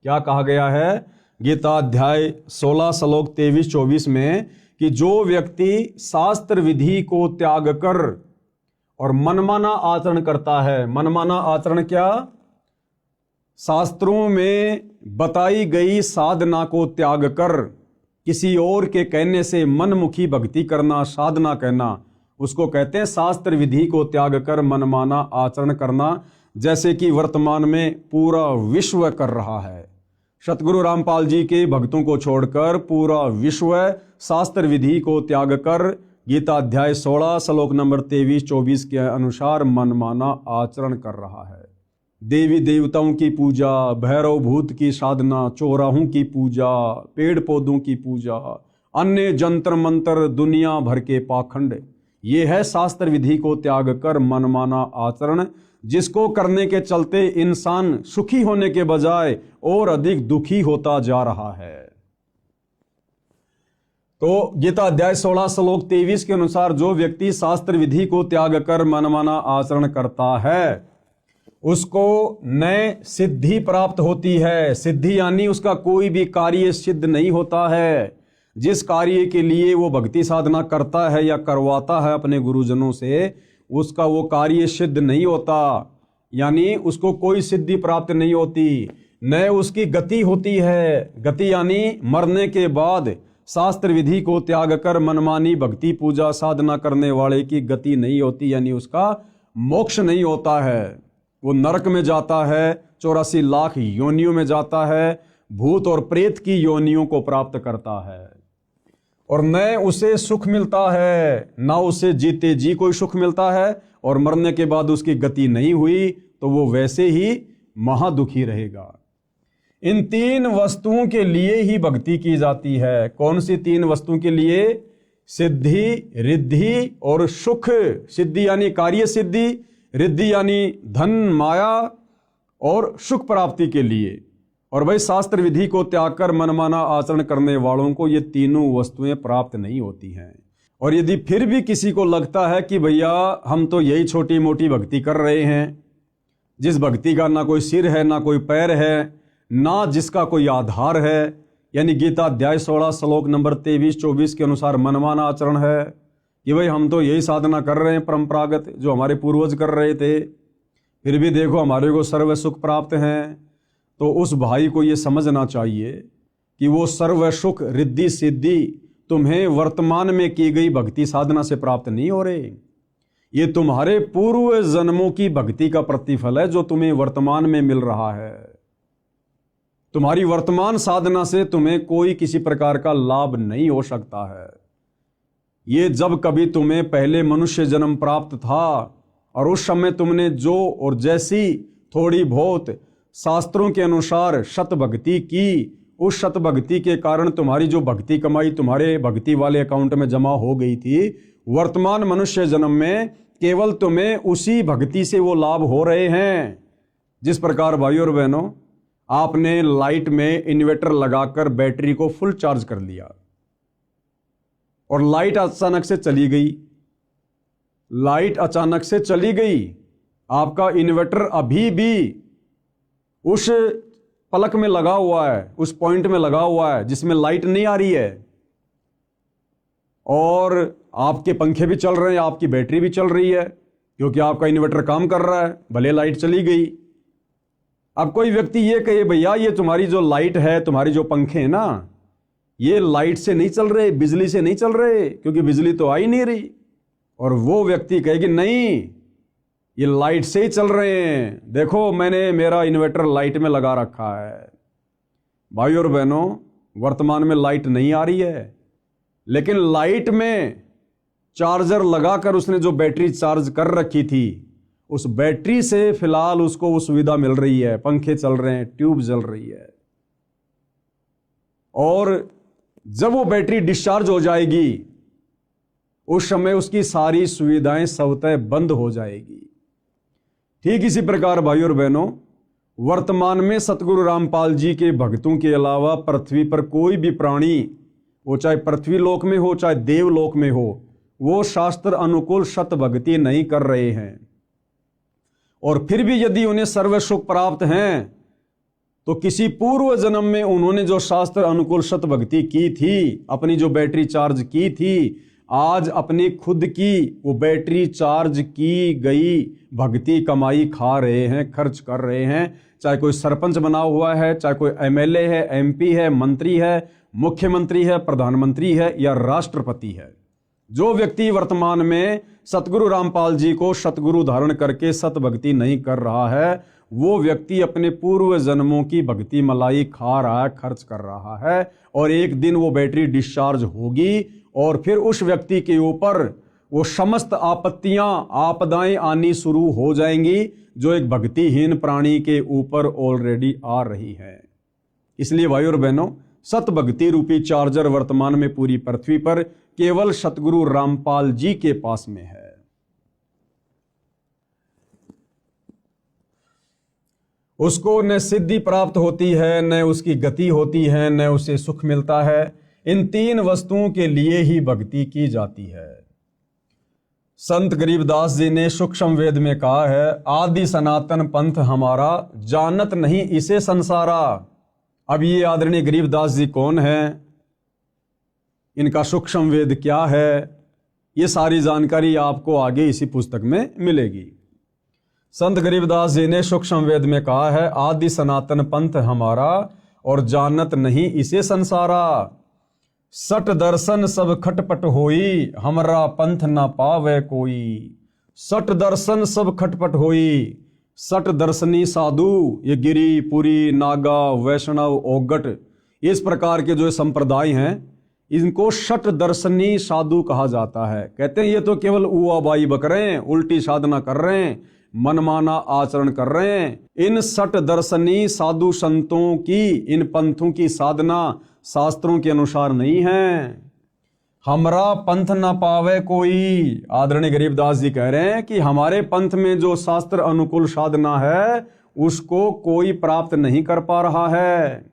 क्या कहा गया है गीता अध्याय 16 श्लोक 23-24 में, कि जो व्यक्ति शास्त्र विधि को त्याग कर और मनमाना आचरण करता है। मनमाना आचरण क्या? शास्त्रों में बताई गई साधना को त्याग कर किसी और के कहने से मनमुखी भक्ति करना, साधना कहना, उसको कहते हैं शास्त्र विधि को त्याग कर मनमाना आचरण करना, जैसे कि वर्तमान में पूरा विश्व कर रहा है। सतगुरु रामपाल जी के भक्तों को छोड़कर पूरा विश्व शास्त्र विधि को त्याग कर गीता अध्याय 16 श्लोक नंबर 23-24 के अनुसार मनमाना आचरण कर रहा है। देवी देवताओं की पूजा, भैरव भूत की साधना, चौराहों की पूजा, पेड़ पौधों की पूजा, अन्य जंतर मंत्र, दुनिया भर के पाखंड, ये है शास्त्र विधि को त्याग कर मनमाना आचरण, जिसको करने के चलते इंसान सुखी होने के बजाय और अधिक दुखी होता जा रहा है। तो गीता अध्याय 16 श्लोक 23 के अनुसार जो व्यक्ति शास्त्र विधि को त्याग कर मनमाना आचरण करता है, उसको नए सिद्धि प्राप्त होती है। सिद्धि यानी उसका कोई भी कार्य सिद्ध नहीं होता है। जिस कार्य के लिए वो भक्ति साधना करता है या करवाता है अपने गुरुजनों से, उसका वो कार्य सिद्ध नहीं होता, यानी उसको कोई सिद्धि प्राप्त नहीं होती, न उसकी गति होती है। गति यानी मरने के बाद शास्त्र विधि को त्याग कर मनमानी भक्ति पूजा साधना करने वाले की गति नहीं होती, यानी उसका मोक्ष नहीं होता है। वो नरक में जाता है, 84 लाख योनियों में जाता है, भूत और प्रेत की योनियों को प्राप्त करता है, और न उसे सुख मिलता है, न उसे जीते जी कोई सुख मिलता है, और मरने के बाद उसकी गति नहीं हुई तो वो वैसे ही महादुखी रहेगा। इन 3 वस्तुओं के लिए ही भक्ति की जाती है। कौन सी 3 वस्तुओं के लिए? सिद्धि, रिद्धि और सुख। सिद्धि यानी कार्य सिद्धि, रिद्धि यानी धन माया और सुख प्राप्ति के लिए। और भाई शास्त्र विधि को त्याग कर मनमाना आचरण करने वालों को ये तीनों वस्तुएं प्राप्त नहीं होती हैं। और यदि फिर भी किसी को लगता है कि भैया हम तो यही छोटी मोटी भक्ति कर रहे हैं, जिस भक्ति का ना कोई सिर है, ना कोई पैर है, ना जिसका कोई आधार है, यानी गीता अध्याय 16 श्लोक नंबर 23-24 के अनुसार मनमाना आचरण है कि भाई हम तो यही साधना कर रहे हैं परंपरागत जो हमारे पूर्वज कर रहे थे, फिर भी देखो हमारे को सर्व सुख प्राप्त हैं, तो उस भाई को ये समझना चाहिए कि वो सर्व सुख रिद्धि सिद्धि तुम्हें वर्तमान में की गई भक्ति साधना से प्राप्त नहीं हो रहे। ये तुम्हारे पूर्व जन्मों की भक्ति का प्रतिफल है जो तुम्हें वर्तमान में मिल रहा है। तुम्हारी वर्तमान साधना से तुम्हें कोई किसी प्रकार का लाभ नहीं हो सकता है। ये जब कभी तुम्हें पहले मनुष्य जन्म प्राप्त था और उस समय तुमने जो और जैसी थोड़ी बहुत शास्त्रों के अनुसार शत भक्ति की, उस शत भक्ति के कारण तुम्हारी जो भक्ति कमाई तुम्हारे भक्ति वाले अकाउंट में जमा हो गई थी, वर्तमान मनुष्य जन्म में केवल तुम्हें उसी भक्ति से वो लाभ हो रहे हैं। जिस प्रकार भाइयों और बहनों, आपने लाइट में इन्वर्टर लगाकर बैटरी को फुल चार्ज कर लिया और लाइट अचानक से चली गई, लाइट अचानक से चली गई, आपका इन्वर्टर अभी भी उस पलक में लगा हुआ है, उस पॉइंट में लगा हुआ है जिसमें लाइट नहीं आ रही है, और आपके पंखे भी चल रहे हैं, आपकी बैटरी भी चल रही है, क्योंकि आपका इन्वर्टर काम कर रहा है, भले लाइट चली गई। अब कोई व्यक्ति ये कहे भैया ये तुम्हारी जो लाइट है, तुम्हारी जो पंखे हैं ना, ये लाइट से नहीं चल रहे, बिजली से नहीं चल रहे, क्योंकि बिजली तो आ ही नहीं रही। और वो व्यक्ति कहेगी नहीं, ये लाइट से ही चल रहे हैं, देखो मैंने मेरा इन्वर्टर लाइट में लगा रखा है। भाइयों और बहनों, वर्तमान में लाइट नहीं आ रही है, लेकिन लाइट में चार्जर लगाकर उसने जो बैटरी चार्ज कर रखी थी, उस बैटरी से फिलहाल उसको वो सुविधा मिल रही है, पंखे चल रहे हैं, ट्यूब जल रही है। और जब वो बैटरी डिस्चार्ज हो जाएगी, उस समय उसकी सारी सुविधाएं स्वतः बंद हो जाएगी। ठीक इसी प्रकार भाइयों और बहनों, वर्तमान में सतगुरु रामपाल जी के भक्तों के अलावा पृथ्वी पर कोई भी प्राणी, वो चाहे पृथ्वी लोक में हो चाहे देवलोक में हो, वो शास्त्र अनुकूल शत भक्ति नहीं कर रहे हैं। और फिर भी यदि उन्हें सर्व सुख प्राप्त हैं, तो किसी पूर्व जन्म में उन्होंने जो शास्त्र अनुकूल शत भक्ति की थी, अपनी जो बैटरी चार्ज की थी, आज अपनी खुद की वो बैटरी चार्ज की गई भक्ति कमाई खा रहे हैं, खर्च कर रहे हैं। चाहे कोई सरपंच बना हुआ है, चाहे कोई एमएलए है, एमपी है, मंत्री है, मुख्यमंत्री है, प्रधानमंत्री है या राष्ट्रपति है, जो व्यक्ति वर्तमान में सतगुरु रामपाल जी को सतगुरु धारण करके सत भक्ति नहीं कर रहा है, वो व्यक्ति अपने पूर्व जन्मों की भक्ति मलाई खा रहा है, खर्च कर रहा है। और एक दिन वो बैटरी डिस्चार्ज होगी और फिर उस व्यक्ति के ऊपर वो समस्त आपत्तियां, आपदाएं आनी शुरू हो जाएंगी, जो एक भक्तिहीन प्राणी के ऊपर ऑलरेडी आ रही है। इसलिए भाइयों और बहनों, सत भक्ति रूपी चार्जर वर्तमान में पूरी पृथ्वी पर केवल सतगुरु रामपाल जी के पास में है। उसको न सिद्धि प्राप्त होती है, न उसकी गति होती है, न उसे सुख मिलता है। इन तीन वस्तुओं के लिए ही भक्ति की जाती है। संत गरीबदास जी ने सूक्ष्म वेद में कहा है, आदि सनातन पंथ हमारा, जानत नहीं इसे संसारा। अब ये आदरणीय गरीबदास जी कौन है, इनका सूक्ष्म वेद क्या है, ये सारी जानकारी आपको आगे इसी पुस्तक में मिलेगी। संत गरीबदास जी ने सूक्ष्म वेद में कहा है, आदि सनातन पंथ हमारा और जानत नहीं इसे संसारा। सट दर्शन सब खटपट होई, हमरा पंथ ना पावे कोई। सट दर्शन सब खटपट होई। सट दर्शनी साधु, ये गिरी, पुरी, नागा, वैष्णव, ओगट, इस प्रकार के जो संप्रदाय हैं, इनको शट दर्शनी साधु कहा जाता है। कहते हैं ये तो केवल उआबाई बक रहे हैं, उल्टी साधना कर रहे हैं, मनमाना आचरण कर रहे हैं। इन सट दर्शनी साधु संतों की, इन पंथों की साधना शास्त्रों के अनुसार नहीं है। हमरा पंथ ना पावे कोई। आदरणीय गरीबदास जी कह रहे हैं कि हमारे पंथ में जो शास्त्र अनुकूल साधना है, उसको कोई प्राप्त नहीं कर पा रहा है।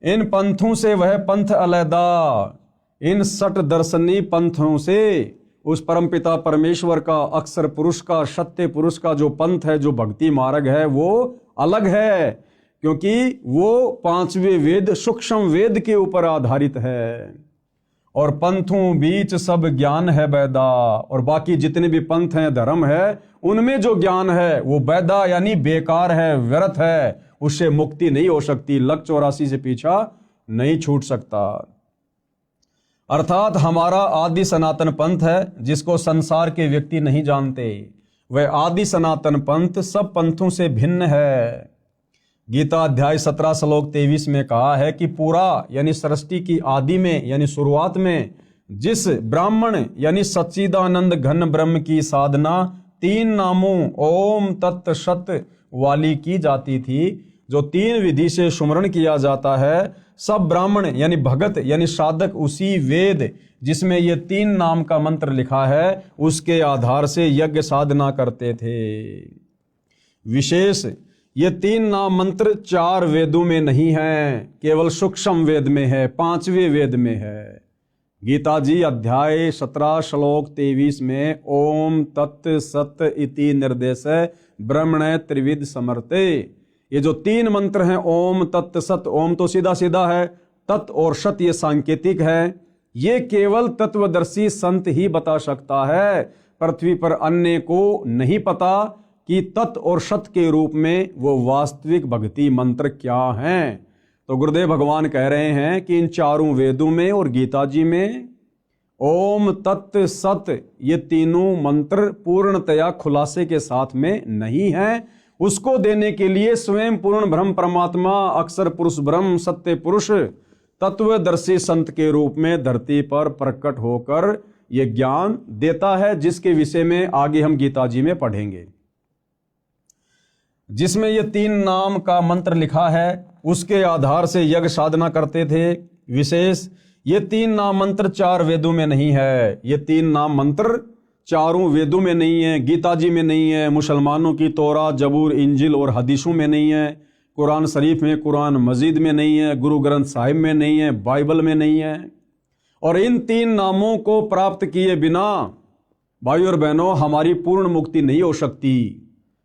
इन पंथों से वह पंथ अलैदा, इन सट दर्शनी पंथों से उस परमपिता परमेश्वर का, अक्षर पुरुष का, सत्य पुरुष का जो पंथ है, जो भक्ति मार्ग है, वो अलग है, क्योंकि वो पांचवें वेद सूक्ष्म वेद के ऊपर आधारित है। और पंथों बीच सब ज्ञान है बैदा, और बाकी जितने भी पंथ हैं, धर्म है, उनमें जो ज्ञान है वो बैदा यानी बेकार है, व्यर्थ है, उससे मुक्ति नहीं हो सकती, लक 84 से पीछा नहीं छूट सकता। अर्थात हमारा आदि सनातन पंथ है, जिसको संसार के व्यक्ति नहीं जानते। वह आदि सनातन पंथ सब पंथों से भिन्न है। गीता अध्याय 17 श्लोक 23 में कहा है कि पूरा यानी सृष्टि की आदि में यानी शुरुआत में जिस ब्राह्मण यानी सच्चिदानंद घन ब्रह्म की साधना 3 नामों ओम तत् सत वाली की जाती थी। जो 3 विधि से सुमरण किया जाता है, सब ब्राह्मण यानी भगत यानी साधक उसी वेद जिसमें ये 3 नाम का मंत्र लिखा है उसके आधार से यज्ञ साधना करते थे। विशेष ये 3 नाम मंत्र 4 वेदों में नहीं है, केवल सूक्ष्म वेद में है, 5वें वेद में है। गीता जी अध्याय 17 श्लोक 23 में ओम तत् सत इति निर्देश ब्रह्मण त्रिविध समर्थे। ये जो 3 मंत्र हैं ओम तत् सत, ओम तो सीधा सीधा है, तत् और सत ये सांकेतिक है। ये केवल तत्वदर्शी संत ही बता सकता है, पृथ्वी पर अन्य को नहीं पता कि तत् और सत के रूप में वो वास्तविक भक्ति मंत्र क्या हैं। तो गुरुदेव भगवान कह रहे हैं कि इन 4 वेदों में और गीता जी में ओम तत् सत ये तीनों मंत्र पूर्णतया खुलासे के साथ में नहीं है। उसको देने के लिए स्वयं पूर्ण ब्रह्म परमात्मा अक्षर पुरुष ब्रह्म सत्य पुरुष तत्वदर्शी संत के रूप में धरती पर प्रकट होकर ये ज्ञान देता है, जिसके विषय में आगे हम गीता जी में पढ़ेंगे। जिसमें ये 3 नाम का मंत्र लिखा है उसके आधार से यज्ञ साधना करते थे। विशेष ये 3 नाम मंत्र 4 वेदों में नहीं है, ये 3 नाम मंत्र 4 वेदों में नहीं है, गीता जी में नहीं है, मुसलमानों की तौरा जबूर इंजिल और हदीसों में नहीं है, कुरान शरीफ में, कुरान मजीद में नहीं है, गुरु ग्रंथ साहिब में नहीं है, बाइबल में नहीं है। और इन 3 नामों को प्राप्त किए बिना भाइयों और बहनों हमारी पूर्ण मुक्ति नहीं हो सकती।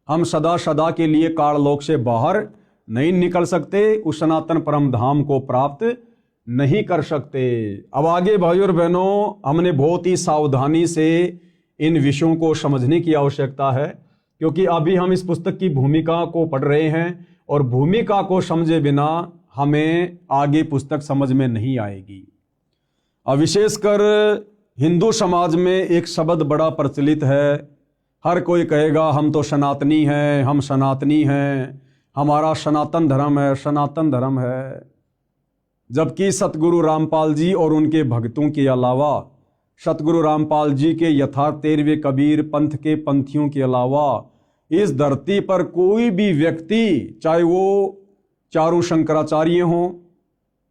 हम सदा सदा के लिए काललोक से बाहर नहीं निकल सकते, उस सनातन परम धाम को प्राप्त नहीं कर सकते। अब आगे भाइयों और बहनों हमने बहुत ही सावधानी से इन विषयों को समझने की आवश्यकता है, क्योंकि अभी हम इस पुस्तक की भूमिका को पढ़ रहे हैं और भूमिका को समझे बिना हमें आगे पुस्तक समझ में नहीं आएगी। अब विशेषकर हिंदू समाज में एक शब्द बड़ा प्रचलित है, हर कोई कहेगा हम तो सनातनी हैं, हम सनातनी हैं, हमारा सनातन धर्म है, सनातन धर्म है। जबकि सतगुरु रामपाल जी और उनके भक्तों के अलावा, सतगुरु रामपाल जी के यथार्थ 13वें कबीर पंथ के पंथियों के अलावा इस धरती पर कोई भी व्यक्ति, चाहे वो चारों शंकराचार्य हों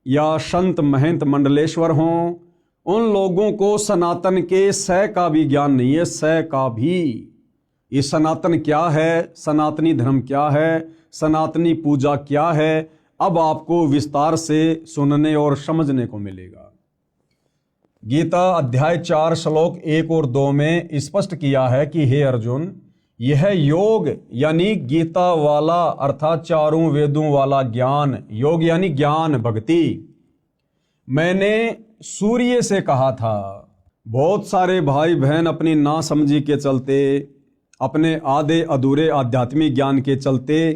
या संत महंत मंडलेश्वर हों, उन लोगों को सनातन के सै का भी ज्ञान नहीं है, सै का भी। ये सनातन क्या है, सनातनी धर्म क्या है, सनातनी पूजा क्या है, अब आपको विस्तार से सुनने और समझने को मिलेगा। गीता अध्याय 4 श्लोक 1 और 2 में स्पष्ट किया है कि हे अर्जुन, यह योग यानी गीता वाला अर्थात 4 वेदों वाला ज्ञान, योग यानी ज्ञान भक्ति, मैंने सूर्य से कहा था। बहुत सारे भाई बहन अपनी नासमझी के चलते, अपने आधे अधूरे आध्यात्मिक ज्ञान के चलते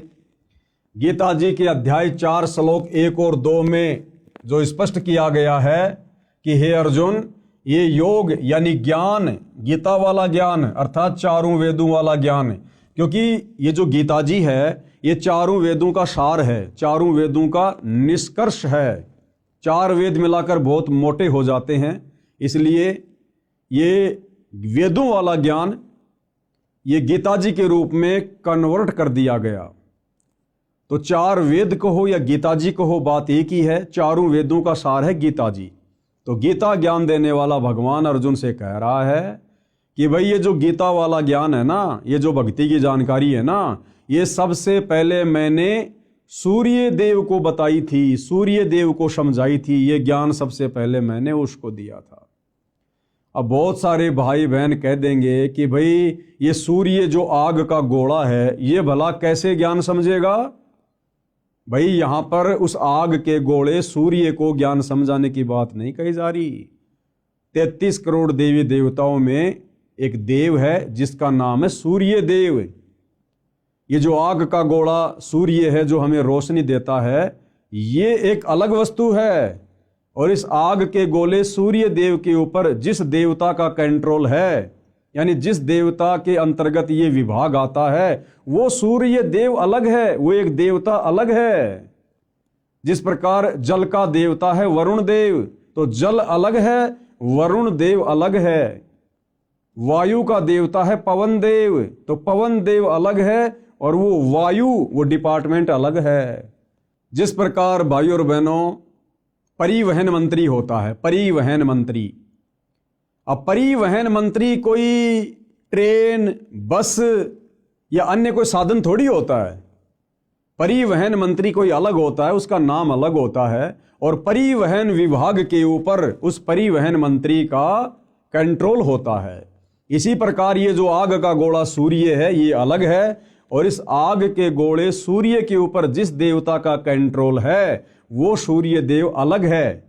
गीता जी के अध्याय 4 श्लोक 1 और 2 में जो स्पष्ट किया गया है कि हे अर्जुन, ये योग यानी ज्ञान, गीता वाला ज्ञान अर्थात 4 वेदों वाला ज्ञान, क्योंकि ये जो गीता जी है ये 4 वेदों का सार है, 4 वेदों का निष्कर्ष है। 4 वेद मिलाकर बहुत मोटे हो जाते हैं, इसलिए ये वेदों वाला ज्ञान ये गीता जी के रूप में कन्वर्ट कर दिया गया। तो 4 वेद कहो या गीता जी कहो, बात एक ही है, 4 वेदों का सार है गीता जी। तो गीता ज्ञान देने वाला भगवान अर्जुन से कह रहा है कि भाई ये जो गीता वाला ज्ञान है ना, ये जो भक्ति की जानकारी है ना, ये सबसे पहले मैंने सूर्य देव को बताई थी, सूर्य देव को समझाई थी, ये ज्ञान सबसे पहले मैंने उसको दिया था। अब बहुत सारे भाई बहन कह देंगे कि भाई ये सूर्य जो आग का गोला है ये भला कैसे ज्ञान समझेगा। भाई यहां पर उस आग के गोले सूर्य को ज्ञान समझाने की बात नहीं कही जा रही। 33 करोड़ देवी देवताओं में एक देव है जिसका नाम है सूर्य देव। ये जो आग का गोला सूर्य है जो हमें रोशनी देता है, ये एक अलग वस्तु है। और इस आग के गोले सूर्य देव के ऊपर जिस देवता का कंट्रोल है, यानी जिस देवता के अंतर्गत ये विभाग आता है, वो सूर्य देव अलग है, वो एक देवता अलग है। जिस प्रकार जल का देवता है वरुण देव, तो जल अलग है, वरुण देव अलग है। वायु का देवता है पवन देव, तो पवन देव अलग है और वो वायु, वो डिपार्टमेंट अलग है। जिस प्रकार भाई और बहनों परिवहन मंत्री होता है, परिवहन मंत्री, अब परिवहन मंत्री कोई ट्रेन, बस या अन्य कोई साधन थोड़ी होता है। परिवहन मंत्री कोई अलग होता है, उसका नाम अलग होता है, और परिवहन विभाग के ऊपर उस परिवहन मंत्री का कंट्रोल होता है। इसी प्रकार ये जो आग का गोला सूर्य है, ये अलग है, और इस आग के गोले सूर्य के ऊपर जिस देवता का कंट्रोल है वो सूर्य देव अलग है।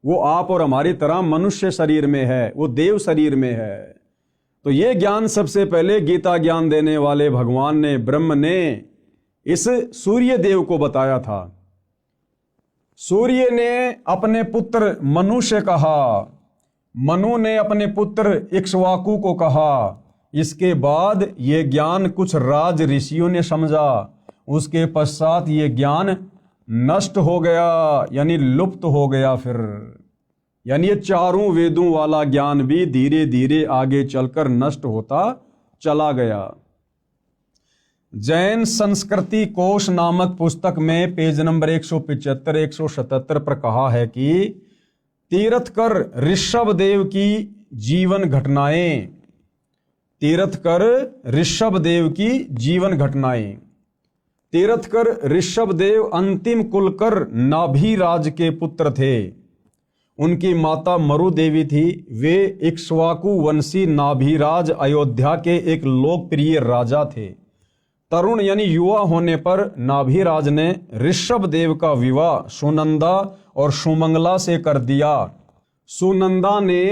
वो आप और हमारी तरह मनुष्य शरीर में है, वो देव शरीर में है। तो ये ज्ञान सबसे पहले गीता ज्ञान देने वाले भगवान ने, ब्रह्म ने इस सूर्य देव को बताया था। सूर्य ने अपने पुत्र मनु से कहा, मनु ने अपने पुत्र इक्ष्वाकु को कहा। इसके बाद ये ज्ञान कुछ राज ऋषियों ने समझा, उसके पश्चात ये ज्ञान नष्ट हो गया, यानी लुप्त हो गया। फिर यानी ये चारों वेदों वाला ज्ञान भी धीरे धीरे आगे चलकर नष्ट होता चला गया। जैन संस्कृति कोश नामक पुस्तक में पेज नंबर 175 177 पर कहा है कि तीर्थकर ऋषभ देव की जीवन घटनाएं, तीर्थकर ऋषभ देव की जीवन घटनाएं। तीर्थकर ऋषभ देव अंतिम कुलकर नाभिराज के पुत्र थे। उनकी माता मरु देवी थी। वे इक्ष्वाकु वंशी नाभिराज अयोध्या के एक लोकप्रिय राजा थे। तरुण यानी युवा होने पर नाभिराज ने ऋषभ देव का विवाह सुनंदा और सुमंगला से कर दिया। सुनंदा ने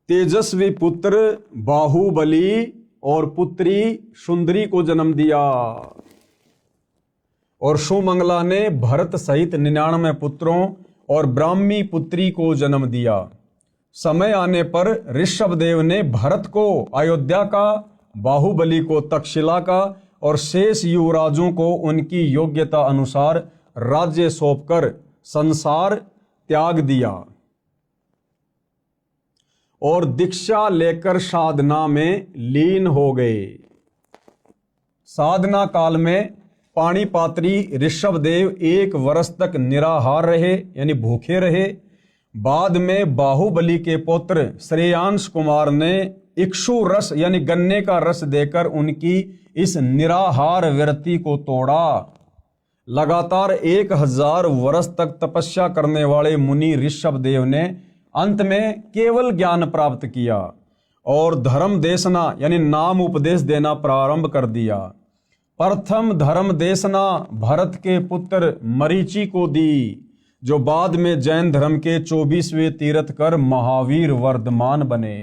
तेजस्वी पुत्र बाहुबली और पुत्री सुंदरी को जन्म दिया, और सुमंगला ने भरत सहित 99 पुत्रों और ब्राह्मी पुत्री को जन्म दिया। समय आने पर ऋषभ देव ने भरत को अयोध्या का, बाहुबली को तक्षशिला का और शेष युवराजों को उनकी योग्यता अनुसार राज्य सौंपकर संसार त्याग दिया और दीक्षा लेकर साधना में लीन हो गए। साधना काल में पाणिपात्री ऋषभ देव 1 वर्ष तक निराहार रहे, यानी भूखे रहे। बाद में बाहुबली के पुत्र श्रेयांश कुमार ने इक्षु रस यानी गन्ने का रस देकर उनकी इस निराहार व्रति को तोड़ा। लगातार 1000 वर्ष तक तपस्या करने वाले मुनि ऋषभ देव ने अंत में केवल ज्ञान प्राप्त किया और धर्म देशना यानी नाम उपदेश देना प्रारंभ कर दिया। प्रथम धर्म देशना भरत के पुत्र मरीचि को दी, जो बाद में जैन धर्म के 24वें तीर्थकर महावीर वर्धमान बने।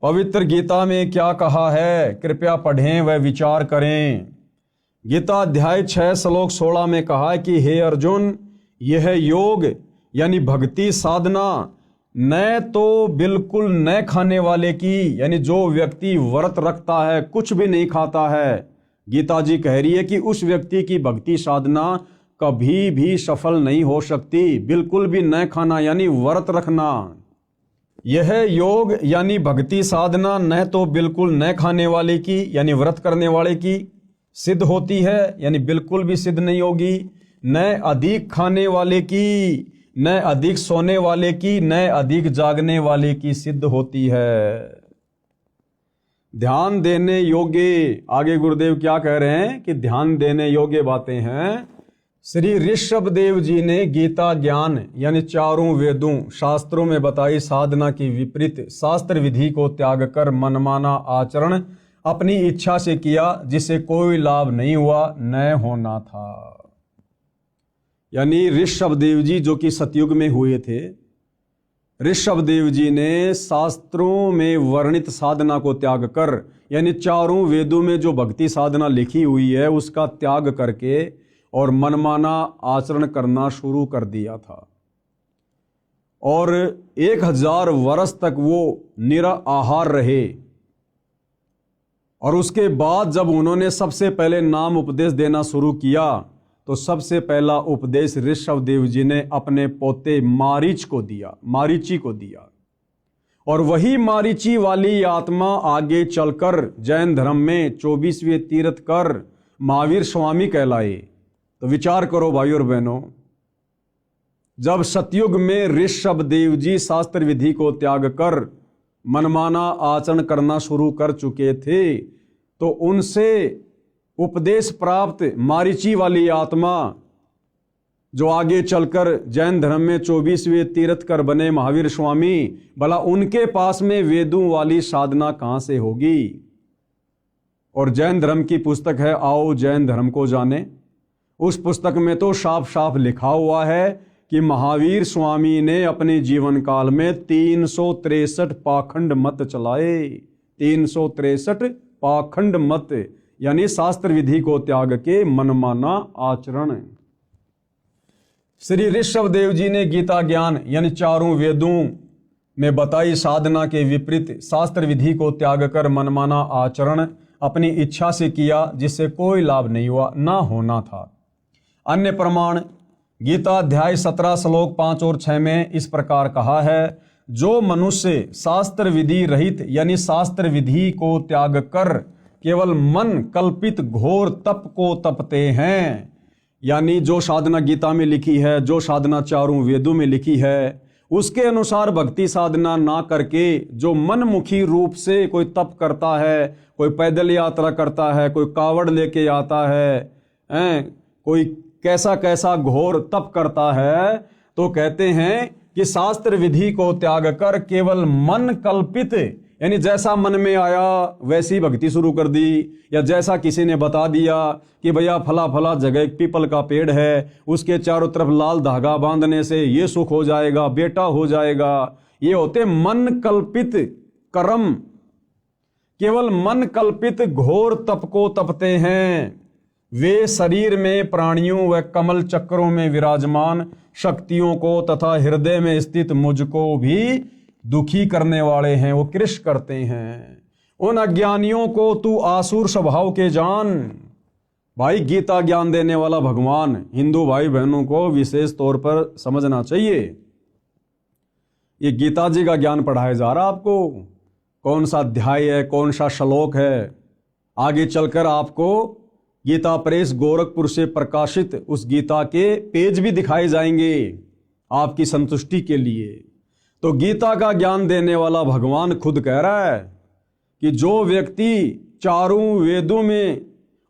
पवित्र गीता में क्या कहा है, कृपया पढ़ें व विचार करें। गीता अध्याय 6 श्लोक 16 में कहा है कि हे अर्जुन, यह योग यानी भक्ति साधना न तो बिल्कुल न खाने वाले की, यानी जो व्यक्ति व्रत रखता है, कुछ भी नहीं खाता है, गीता जी कह रही है कि उस व्यक्ति की भक्ति साधना कभी भी सफल नहीं हो सकती। बिल्कुल भी न खाना यानी व्रत रखना। यह योग यानी भक्ति साधना न तो बिल्कुल न खाने वाले की यानी व्रत करने वाले की सिद्ध होती है, यानी बिल्कुल भी सिद्ध नहीं होगी, न अधिक खाने वाले की, न अधिक सोने वाले की, न अधिक जागने वाले की सिद्ध होती है। ध्यान देने योग्य, आगे गुरुदेव क्या कह रहे हैं कि ध्यान देने योग्य बातें हैं। श्री ऋषभ देव जी ने गीता ज्ञान यानी चारों वेदों शास्त्रों में बताई साधना की विपरीत शास्त्र विधि को त्याग कर मनमाना आचरण अपनी इच्छा से किया, जिससे कोई लाभ नहीं हुआ, न होना था। यानी ऋषभ देव जी जो कि सतयुग में हुए थे, ऋषभ देव जी ने शास्त्रों में वर्णित साधना को त्याग कर यानी चारों वेदों में जो भक्ति साधना लिखी हुई है उसका त्याग करके और मनमाना आचरण करना शुरू कर दिया था। और 1000 वर्ष तक वो निराहार रहे। और उसके बाद जब उन्होंने सबसे पहले नाम उपदेश देना शुरू किया तो सबसे पहला उपदेश ऋषभ देव जी ने अपने पोते मारीच को दिया, मारीची को दिया। और वही मारीची वाली आत्मा आगे चलकर जैन धर्म में 24वें तीर्थ कर महावीर स्वामी कहलाए। तो विचार करो भाई और बहनों, जब सतयुग में ऋषभ देव जी शास्त्र विधि को त्याग कर मनमाना आचरण करना शुरू कर चुके थे, तो उनसे उपदेश प्राप्त मारीची वाली आत्मा जो आगे चलकर जैन धर्म में 24वें तीर्थकर बने महावीर स्वामी, भला उनके पास में वेदों वाली साधना कहां से होगी। और जैन धर्म की पुस्तक है आओ जैन धर्म को जाने, उस पुस्तक में तो साफ साफ लिखा हुआ है कि महावीर स्वामी ने अपने जीवन काल में 363 पाखंड मत चलाए। 363 पाखंड मत यानी शास्त्र विधि को त्याग के मनमाना आचरण। श्री ऋषभ देव जी ने गीता ज्ञान यानी चारों वेदों में बताई साधना के विपरीत शास्त्र विधि को त्याग कर मनमाना आचरण अपनी इच्छा से किया, जिससे कोई लाभ नहीं हुआ, ना होना था। अन्य प्रमाण गीता अध्याय 17 श्लोक 5 और 6 में इस प्रकार कहा है, जो मनुष्य शास्त्र विधि रहित यानी शास्त्र विधि को त्याग कर केवल मन कल्पित घोर तप को तपते हैं, यानी जो साधना गीता में लिखी है, जो साधना चारों वेदों में लिखी है, उसके अनुसार भक्ति साधना ना करके जो मनमुखी रूप से कोई तप करता है, कोई पैदल यात्रा करता है, कोई कावड़ लेके आता है, कोई कैसा कैसा घोर तप करता है, तो कहते हैं कि शास्त्र विधि को त्याग कर केवल मन कल्पित यानी जैसा मन में आया वैसी भक्ति शुरू कर दी, या जैसा किसी ने बता दिया कि भैया फला फला जगह एक पीपल का पेड़ है, उसके चारों तरफ लाल धागा बांधने से ये सुख हो जाएगा, बेटा हो जाएगा। ये होते मन कल्पित कर्म, केवल मन कल्पित घोर तप को तपते हैं। वे शरीर में प्राणियों व कमल चक्रों में विराजमान शक्तियों को तथा हृदय में स्थित मुझको भी दुखी करने वाले हैं, वो कृष करते हैं। उन अज्ञानियों को तू आसुर स्वभाव के जान। भाई गीता ज्ञान देने वाला भगवान हिंदू भाई बहनों को विशेष तौर पर समझना चाहिए। ये गीता जी का ज्ञान पढ़ाया जा रहा आपको, कौन सा अध्याय है, कौन सा श्लोक है, आगे चलकर आपको गीता प्रेस गोरखपुर से प्रकाशित उस गीता के पेज भी दिखाए जाएंगे आपकी संतुष्टि के लिए। तो गीता का ज्ञान देने वाला भगवान खुद कह रहा है कि जो व्यक्ति चारों वेदों में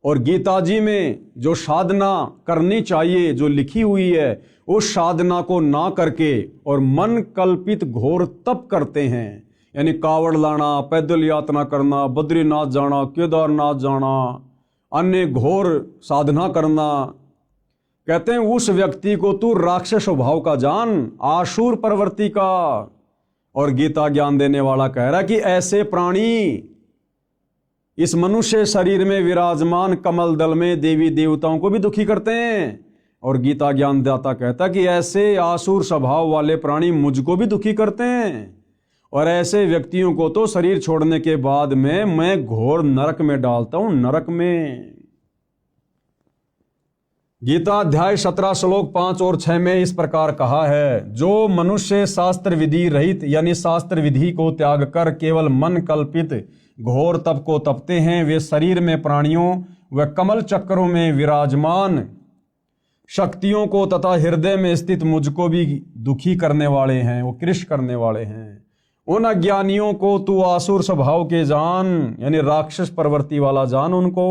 और गीता जी में जो साधना करनी चाहिए जो लिखी हुई है, उस साधना को ना करके और मन कल्पित घोर तप करते हैं, यानी कावड़ लाना, पैदल यात्रा करना, बद्रीनाथ जाना, केदारनाथ जाना, अन्य घोर साधना करना, कहते हैं उस व्यक्ति को तू राक्षस स्वभाव का जान, आसुर प्रवृत्ति का। और गीता ज्ञान देने वाला कह रहा है कि ऐसे प्राणी इस मनुष्य शरीर में विराजमान कमल दल में देवी देवताओं को भी दुखी करते हैं। और गीता ज्ञान दाता कहता कि ऐसे आसुर स्वभाव वाले प्राणी मुझको भी दुखी करते हैं, और ऐसे व्यक्तियों को तो शरीर छोड़ने के बाद में मैं घोर नरक में डालता हूं, नरक में। गीता अध्याय 17 श्लोक 5 और 6 में इस प्रकार कहा है, जो मनुष्य शास्त्र विधि रहित यानी शास्त्र विधि को त्याग कर केवल मन कल्पित घोर तप को तपते हैं, वे शरीर में प्राणियों व कमल चक्रों में विराजमान शक्तियों को तथा हृदय में स्थित मुझको भी दुखी करने वाले हैं, वो कृष करने वाले हैं। उन अज्ञानियों को तू आसुर स्वभाव के जान, यानी राक्षस प्रवृत्ति वाला जान उनको।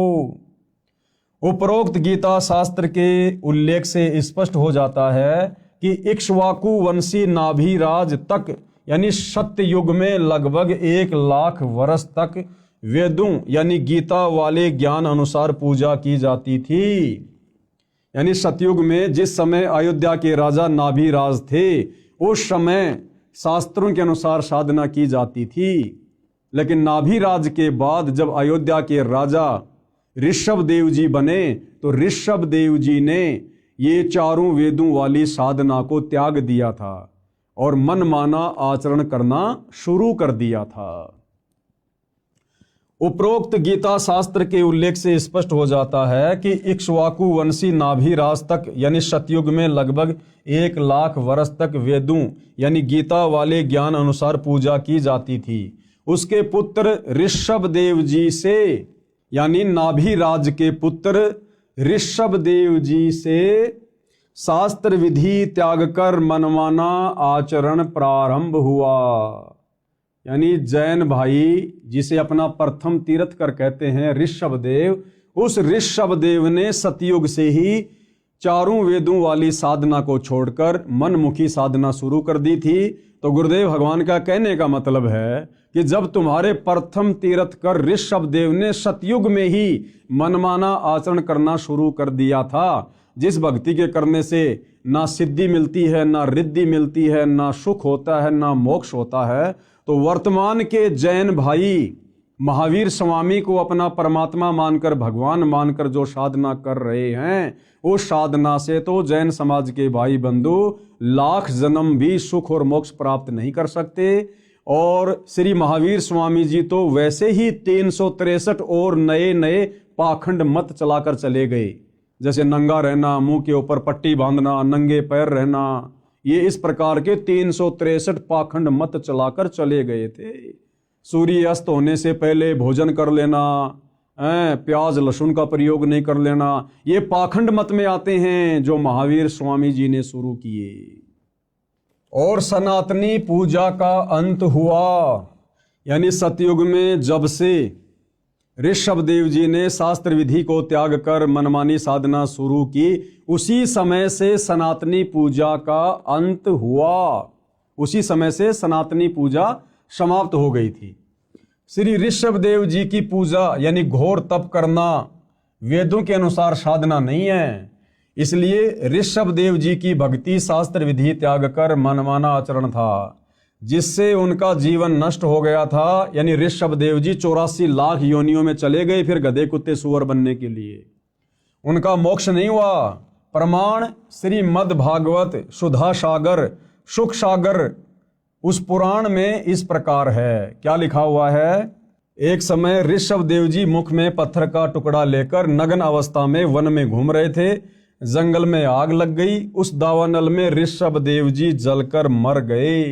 उपरोक्त गीता शास्त्र के उल्लेख से स्पष्ट हो जाता है कि इक्ष्वाकु वंशी नाभिराज तक यानी सत्य युग में लगभग 1 लाख वर्ष तक वेदों यानी गीता वाले ज्ञान अनुसार पूजा की जाती थी। यानी सतयुग में जिस समय अयोध्या के राजा नाभिराज थे, उस समय शास्त्रों के अनुसार साधना की जाती थी। लेकिन नाभिराज के बाद जब अयोध्या के राजा ऋषभ देव जी बने, तो ऋषभ देव जी ने ये चारों वेदों वाली साधना को त्याग दिया था और मनमाना आचरण करना शुरू कर दिया था। उपरोक्त गीता शास्त्र के उल्लेख से स्पष्ट हो जाता है कि इक्ष्वाकु वंशी नाभिराज तक यानी सतयुग में लगभग 1,00,000 वर्ष तक वेदों यानी गीता वाले ज्ञान अनुसार पूजा की जाती थी। उसके पुत्र ऋषभदेव जी से यानी नाभिराज के पुत्र ऋषभदेव जी से शास्त्र विधि त्याग कर मनमाना आचरण प्रारंभ हुआ। यानी जैन भाई जिसे अपना प्रथम तीर्थकर कहते हैं ऋषभदेव, उस ऋषभदेव ने सतयुग से ही चारों वेदों वाली साधना को छोड़कर मनमुखी साधना शुरू कर दी थी। तो गुरुदेव भगवान का कहने का मतलब है कि जब तुम्हारे प्रथम तीर्थकर ऋषभदेव ने सतयुग में ही मनमाना आचरण करना शुरू कर दिया था, जिस भक्ति के करने से ना सिद्धि मिलती है, ना रिद्धि मिलती है, ना सुख होता है, ना मोक्ष होता है, तो वर्तमान के जैन भाई महावीर स्वामी को अपना परमात्मा मानकर, भगवान मानकर जो साधना कर रहे हैं, उस साधना से तो जैन समाज के भाई बंधु लाख जन्म भी सुख और मोक्ष प्राप्त नहीं कर सकते। और श्री महावीर स्वामी जी तो वैसे ही 363 और नए नए पाखंड मत चलाकर चले गए, जैसे नंगा रहना, मुंह के ऊपर पट्टी बांधना, नंगे पैर रहना, ये इस प्रकार के 363 पाखंड मत चलाकर चले गए थे। सूर्य अस्त होने से पहले भोजन कर लेना, प्याज लहसुन का प्रयोग नहीं कर लेना, ये पाखंड मत में आते हैं जो महावीर स्वामी जी ने शुरू किए। और सनातनी पूजा का अंत हुआ, यानी सतयुग में जब से ऋषभदेव जी ने शास्त्र विधि को त्याग कर मनमानी साधना शुरू की, उसी समय से सनातनी पूजा का अंत हुआ, उसी समय से सनातनी पूजा समाप्त हो गई थी। श्री ऋषभदेव जी की पूजा यानी घोर तप करना वेदों के अनुसार साधना नहीं है, इसलिए ऋषभदेव जी की भक्ति शास्त्र विधि त्याग कर मनमाना आचरण था, जिससे उनका जीवन नष्ट हो गया था। यानी ऋषभदेव जी 84 लाख योनियों में चले गए फिर गधे कुत्ते सुअर बनने के लिए, उनका मोक्ष नहीं हुआ। प्रमाण श्रीमद् भागवत सुधा सागर सुख सागर उस पुराण में इस प्रकार है। क्या लिखा हुआ है? एक समय ऋषभदेव जी मुख में पत्थर का टुकड़ा लेकर नग्न अवस्था में वन में घूम रहे थे। जंगल में आग लग गई, उस दावानल में ऋषभदेव जी जलकर मर गए।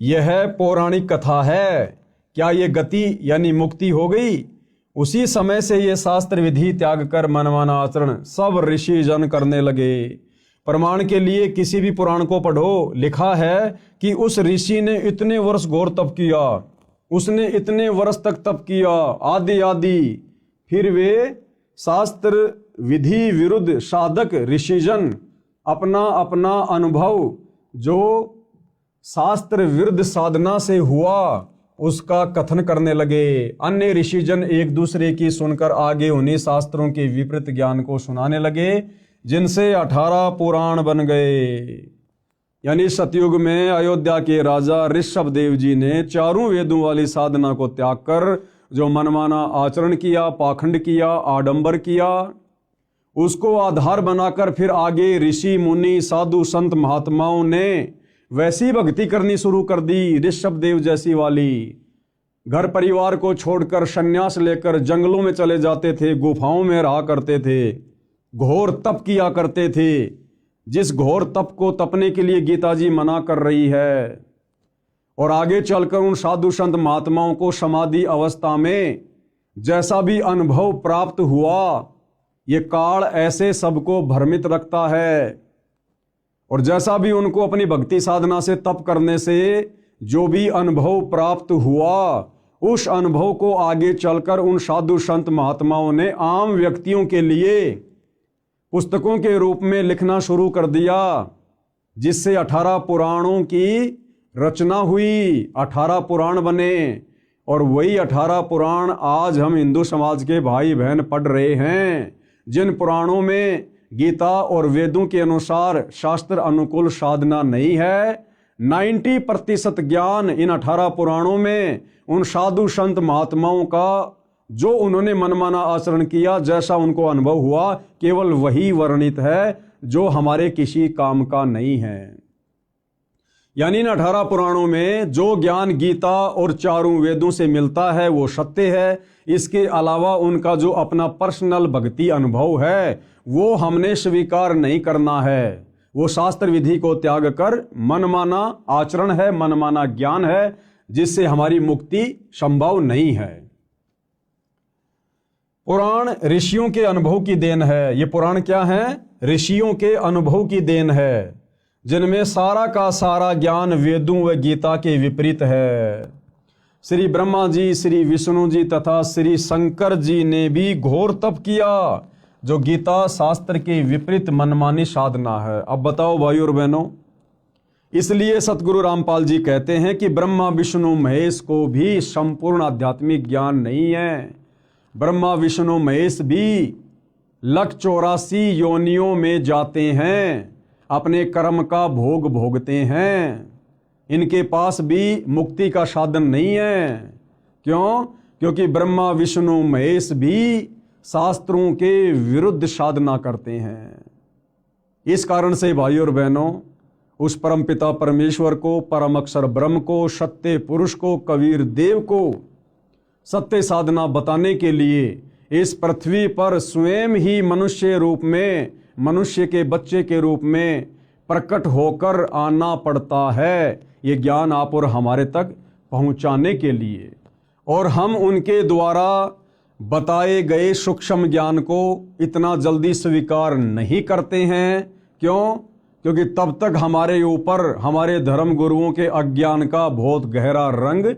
यह पौराणिक कथा है। क्या ये गति यानी मुक्ति हो गई? उसी समय से ये शास्त्र विधि त्याग कर मनमाना आचरण सब ऋषि जन करने लगे। प्रमाण के लिए किसी भी पुराण को पढ़ो, लिखा है कि उस ऋषि ने इतने वर्ष घोर तप किया, उसने इतने वर्ष तक तप किया आदि आदि, फिर वे शास्त्र विधि विरुद्ध साधक ऋषिजन अपना अपना अनुभव जो शास्त्र विरुद्ध साधना से हुआ उसका कथन करने लगे। अन्य ऋषिजन एक दूसरे की सुनकर आगे उन्हीं शास्त्रों के विपरीत ज्ञान को सुनाने लगे, जिनसे 18 पुराण बन गए। यानी सतयुग में अयोध्या के राजा ऋषभदेव जी ने चारों वेदों वाली साधना को त्याग कर जो मनमाना आचरण किया, पाखंड किया, आडंबर किया, उसको आधार बनाकर फिर आगे ऋषि मुनि साधु संत महात्माओं ने वैसी भक्ति करनी शुरू कर दी ऋषभदेव जैसी वाली। घर परिवार को छोड़कर संन्यास लेकर जंगलों में चले जाते थे, गुफाओं में रहा करते थे, घोर तप किया करते थे, जिस घोर तप को तपने के लिए गीता जी मना कर रही है। और आगे चलकर उन साधु संत महात्माओं को समाधि अवस्था में जैसा भी अनुभव प्राप्त हुआ, ये काल ऐसे सबको भ्रमित रखता है। और जैसा भी उनको अपनी भक्ति साधना से तप करने से जो भी अनुभव प्राप्त हुआ, उस अनुभव को आगे चलकर उन साधु संत महात्माओं ने आम व्यक्तियों के लिए पुस्तकों के रूप में लिखना शुरू कर दिया, जिससे 18 पुराणों की रचना हुई, 18 पुराण बने। और वही 18 पुराण आज हम हिंदू समाज के भाई बहन पढ़ रहे हैं, जिन पुराणों में गीता और वेदों के अनुसार शास्त्र अनुकूल साधना नहीं है। 90% ज्ञान इन 18 पुराणों में उन साधु संत महात्माओं का जो उन्होंने मनमाना आचरण किया, जैसा उनको अनुभव हुआ, केवल वही वर्णित है जो हमारे किसी काम का नहीं है। यानी इन 18 पुराणों में जो ज्ञान गीता और चारों वेदों से मिलता है वो सत्य है। इसके अलावा उनका जो अपना पर्सनल भक्ति अनुभव है वो हमने स्वीकार नहीं करना है। वो शास्त्र विधि को त्याग कर मनमाना आचरण है, मनमाना ज्ञान है, जिससे हमारी मुक्ति संभव नहीं है। पुराण ऋषियों के अनुभव की देन है। ये पुराण क्या है? ऋषियों के अनुभव की देन है, जिनमें सारा का सारा ज्ञान वेदों व गीता के विपरीत है। श्री ब्रह्मा जी, श्री विष्णु जी तथा श्री शंकर जी ने भी घोर तप किया, जो गीता शास्त्र के विपरीत मनमानी साधना है। अब बताओ भाई और बहनों, इसलिए सतगुरु रामपाल जी कहते हैं कि ब्रह्मा विष्णु महेश को भी संपूर्ण आध्यात्मिक ज्ञान नहीं है। ब्रह्मा विष्णु महेश भी 184 योनियों में जाते हैं, अपने कर्म का भोग भोगते हैं। इनके पास भी मुक्ति का साधन नहीं है। क्यों? क्योंकि ब्रह्मा विष्णु महेश भी शास्त्रों के विरुद्ध साधना करते हैं। इस कारण से भाई और बहनों, उस परमपिता परमेश्वर को, परम अक्षर ब्रह्म को, सत्य पुरुष को, कबीर देव को सत्य साधना बताने के लिए इस पृथ्वी पर स्वयं ही मनुष्य रूप में, मनुष्य के बच्चे के रूप में प्रकट होकर आना पड़ता है, ये ज्ञान आप और हमारे तक पहुंचाने के लिए। और हम उनके द्वारा बताए गए सूक्ष्म ज्ञान को इतना जल्दी स्वीकार नहीं करते हैं। क्यों? क्योंकि तब तक हमारे ऊपर हमारे धर्म गुरुओं के अज्ञान का बहुत गहरा रंग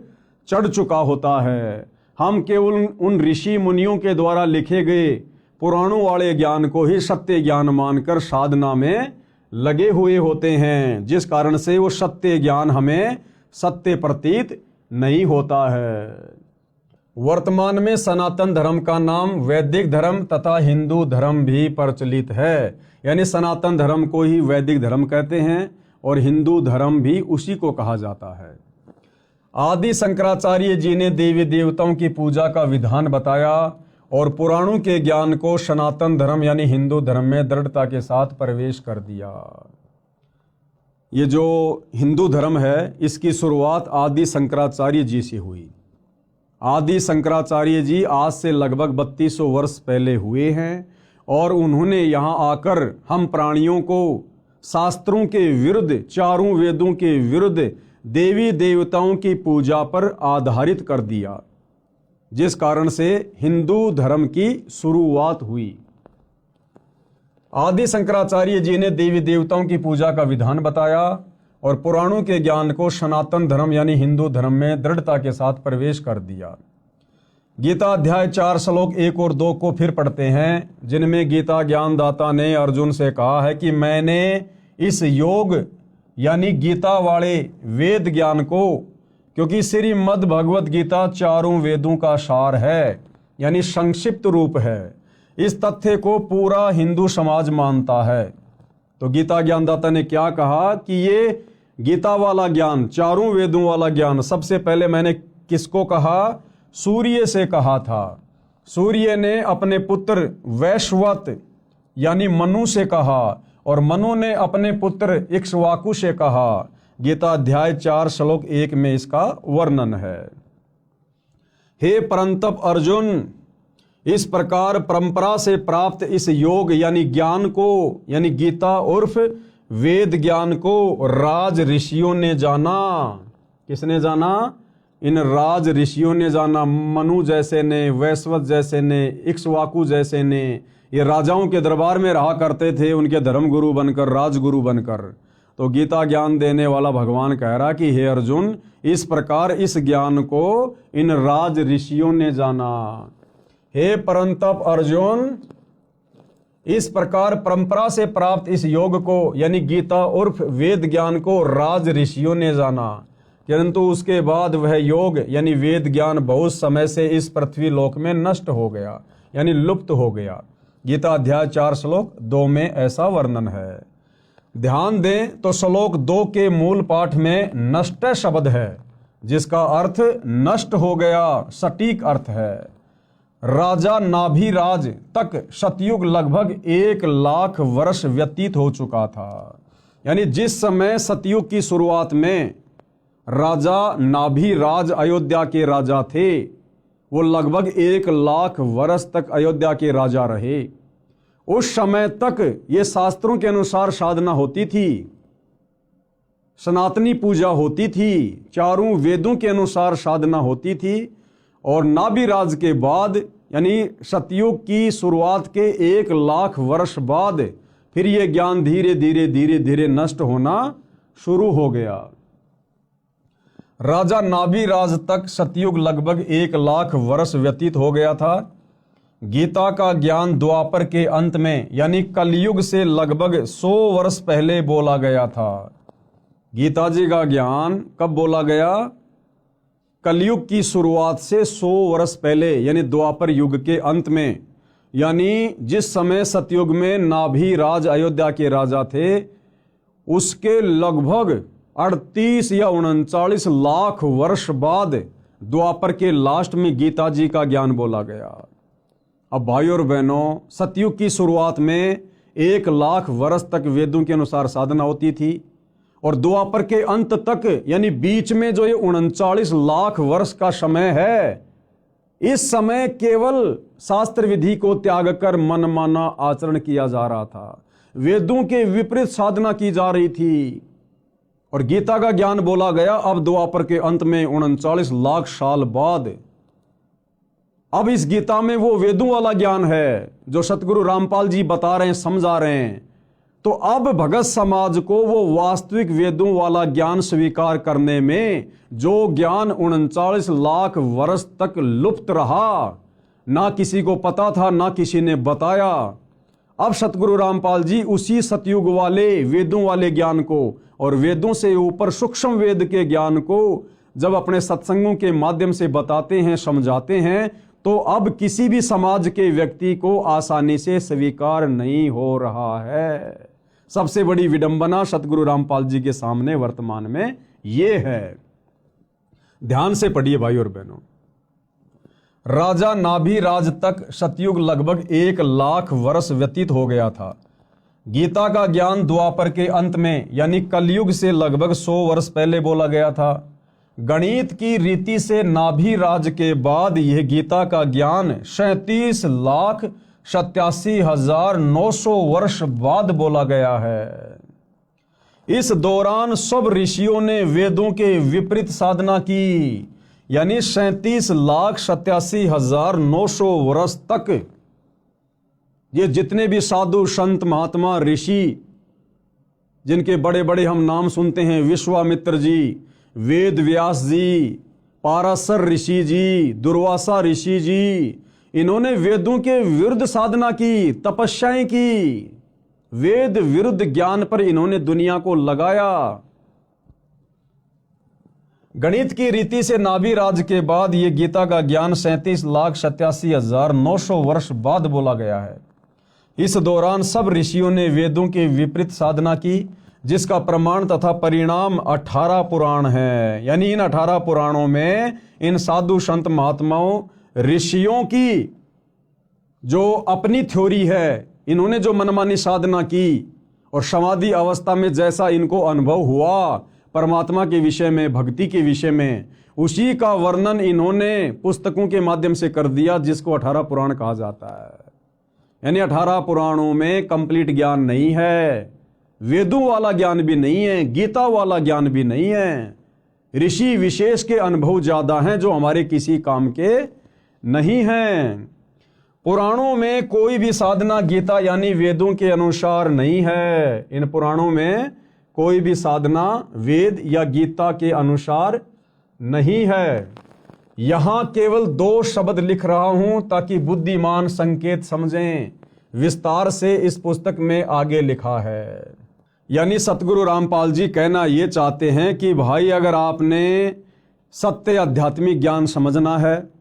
चढ़ चुका होता है। हम केवल उन ऋषि मुनियों के द्वारा लिखे गए पुराणों वाले ज्ञान को ही सत्य ज्ञान मानकर साधना में लगे हुए होते हैं, जिस कारण से वो सत्य ज्ञान हमें सत्य प्रतीत नहीं होता है। वर्तमान में सनातन धर्म का नाम वैदिक धर्म तथा हिंदू धर्म भी प्रचलित है। यानी सनातन धर्म को ही वैदिक धर्म कहते हैं और हिंदू धर्म भी उसी को कहा जाता है। आदि शंकराचार्य जी ने देवी देवताओं की पूजा का विधान बताया और पुराणों के ज्ञान को सनातन धर्म यानी हिंदू धर्म में दृढ़ता के साथ प्रवेश कर दिया। ये जो हिंदू धर्म है, इसकी शुरुआत आदि शंकराचार्य जी से हुई। आदि शंकराचार्य जी आज से लगभग 3200 वर्ष पहले हुए हैं और उन्होंने यहाँ आकर हम प्राणियों को शास्त्रों के विरुद्ध, चारों वेदों के विरुद्ध देवी देवताओं की पूजा पर आधारित कर दिया, जिस कारण से हिंदू धर्म की शुरुआत हुई। आदि शंकराचार्य जी ने देवी देवताओं की पूजा का विधान बताया और पुराणों के ज्ञान को सनातन धर्म यानी हिंदू धर्म में दृढ़ता के साथ प्रवेश कर दिया। गीता अध्याय 4 श्लोक 1 और 2 को फिर पढ़ते हैं, जिनमें गीता ज्ञानदाता ने अर्जुन से कहा है कि मैंने इस योग यानी गीता वाले वेद ज्ञान को, क्योंकि श्रीमद् भगवत गीता चारों वेदों का सार है यानी संक्षिप्त रूप है, इस तथ्य को पूरा हिंदू समाज मानता है। तो गीता ज्ञानदाता ने क्या कहा कि ये गीता वाला ज्ञान, चारों वेदों वाला ज्ञान, सबसे पहले मैंने किसको कहा? सूर्य से कहा था। सूर्य ने अपने पुत्र वैश्वत यानी मनु से कहा और मनु ने अपने पुत्र इक्ष्वाकु से कहा। गीता अध्याय 4 श्लोक 1 में इसका वर्णन है। हे परंतप अर्जुन, इस प्रकार परंपरा से प्राप्त इस योग यानी ज्ञान को, यानी गीता उर्फ वेद ज्ञान को राज ऋषियों ने जाना। किसने जाना? इन राज ऋषियों ने जाना। मनु जैसे ने, वैश्वत जैसे ने, इक्ष्वाकु जैसे ने, ये राजाओं के दरबार में रहा करते थे, उनके धर्मगुरु बनकर, राजगुरु बनकर। तो गीता ज्ञान देने वाला भगवान कह रहा कि हे अर्जुन, इस प्रकार इस ज्ञान को इन राज ऋषियों ने जाना। हे परंतप अर्जुन, इस प्रकार परंपरा से प्राप्त इस योग को यानी गीता उर्फ वेद ज्ञान को राज ऋषियों ने जाना, किंतु उसके बाद वह योग यानी वेद ज्ञान बहुत समय से इस पृथ्वी लोक में नष्ट हो गया यानी लुप्त हो गया। गीता अध्याय 4 श्लोक 2 में ऐसा वर्णन है। ध्यान दें तो श्लोक 2 के मूल पाठ में नष्ट शब्द है, जिसका अर्थ नष्ट हो गया, सटीक अर्थ है। राजा नाभिराज तक सतयुग लगभग 1 लाख वर्ष व्यतीत हो चुका था। यानी जिस समय सतयुग की शुरुआत में राजा नाभिराज अयोध्या के राजा थे, वो लगभग 1 लाख वर्ष तक अयोध्या के राजा रहे। उस समय तक ये शास्त्रों के अनुसार साधना होती थी, सनातनी पूजा होती थी, चारों वेदों के अनुसार साधना होती थी। और नाभिराज के बाद यानी सतयुग की शुरुआत के 1 लाख वर्ष बाद फिर ये ज्ञान धीरे धीरे धीरे धीरे नष्ट होना शुरू हो गया। राजा नाभिराज तक सतयुग लगभग 1 लाख वर्ष व्यतीत हो गया था। गीता का ज्ञान द्वापर के अंत में यानी कलयुग से लगभग 100 वर्ष पहले बोला गया था। गीता जी का ज्ञान कब बोला गया? कलयुग की शुरुआत से 100 वर्ष पहले यानी द्वापर युग के अंत में, यानी जिस समय सतयुग में नाभिराज अयोध्या के राजा थे उसके लगभग 38 या 39 लाख वर्ष बाद द्वापर के लास्ट में गीता जी का ज्ञान बोला गया। अब भाई और बहनों, सतयुग की शुरुआत में 1 लाख वर्ष तक वेदों के अनुसार साधना होती थी और द्वापर के अंत तक यानी बीच में जो ये 39 लाख वर्ष का समय है, इस समय केवल शास्त्र विधि को त्याग कर मनमाना आचरण किया जा रहा था, वेदों के विपरीत साधना की जा रही थी और गीता का ज्ञान बोला गया अब द्वापर के अंत में 39 लाख साल बाद। अब इस गीता में वो वेदों वाला ज्ञान है जो सतगुरु रामपाल जी बता रहे हैं, समझा रहे हैं। तो अब भगत समाज को वो वास्तविक वेदों वाला ज्ञान स्वीकार करने में जो ज्ञान 39 लाख वर्ष तक लुप्त रहा, ना किसी को पता था ना किसी ने बताया, अब सतगुरु रामपाल जी उसी सतयुग वाले वेदों वाले ज्ञान को और वेदों से ऊपर सूक्ष्म वेद के ज्ञान को जब अपने सत्संगों के माध्यम से बताते हैं, समझाते हैं, तो अब किसी भी समाज के व्यक्ति को आसानी से स्वीकार नहीं हो रहा है। सबसे बड़ी विडंबना सतगुरु रामपाल जी के सामने वर्तमान में ये है। ध्यान से पढ़िए भाई और बहनों, राजा नाभिराज तक सतयुग लगभग 1 लाख वर्ष व्यतीत हो गया था। गीता का ज्ञान द्वापर के अंत में यानी कलयुग से लगभग 100 वर्ष पहले बोला गया था। गणित की रीति से नाभिराज के बाद यह गीता का ज्ञान 37,87,900 वर्ष बाद बोला गया है। इस दौरान सब ऋषियों ने वेदों के विपरीत साधना की, यानी 37,87,900 वर्ष तक ये जितने भी साधु संत महात्मा ऋषि जिनके बड़े बड़े हम नाम सुनते हैं, विश्वामित्र जी, वेद व्यास जी, पाराशर ऋषि जी, दुर्वासा ऋषि जी, इन्होंने वेदों के विरुद्ध साधना की, तपस्याएं की, वेद विरुद्ध ज्ञान पर इन्होंने दुनिया को लगाया। गणित की रीति से नाभिराज के बाद यह गीता का ज्ञान 37,87,900 वर्ष बाद बोला गया है। इस दौरान सब ऋषियों ने वेदों के विपरीत साधना की, जिसका प्रमाण तथा परिणाम 18 पुराण है। यानी इन 18 पुराणों में इन साधु संत महात्माओं ऋषियों की जो अपनी थ्योरी है, इन्होंने जो मनमानी साधना की और समाधि अवस्था में जैसा इनको अनुभव हुआ परमात्मा के विषय में, भक्ति के विषय में, उसी का वर्णन इन्होंने पुस्तकों के माध्यम से कर दिया, जिसको 18 पुराण कहा जाता है। यानी 18 पुराणों में कंप्लीट ज्ञान नहीं है, वेदों वाला ज्ञान भी नहीं है, गीता वाला ज्ञान भी नहीं है। ऋषि विशेष के अनुभव ज्यादा हैं जो हमारे किसी काम के नहीं हैं। पुराणों में कोई भी साधना गीता यानी वेदों के अनुसार नहीं है। इन पुराणों में कोई भी साधना वेद या गीता के अनुसार नहीं है। यहां केवल 2 शब्द लिख रहा हूं ताकि बुद्धिमान संकेत समझें। विस्तार से इस पुस्तक में आगे लिखा है। यानी सतगुरु रामपाल जी कहना ये चाहते हैं कि भाई, अगर आपने सत्य आध्यात्मिक ज्ञान समझना है,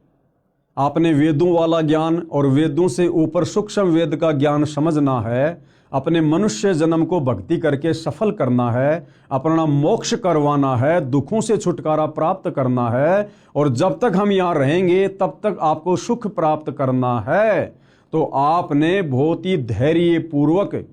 आपने वेदों वाला ज्ञान और वेदों से ऊपर सूक्ष्म वेद का ज्ञान समझना है, अपने मनुष्य जन्म को भक्ति करके सफल करना है, अपना मोक्ष करवाना है, दुखों से छुटकारा प्राप्त करना है, और जब तक हम यहाँ रहेंगे तब तक आपको सुख प्राप्त करना है, तो आपने बहुत ही धैर्य पूर्वक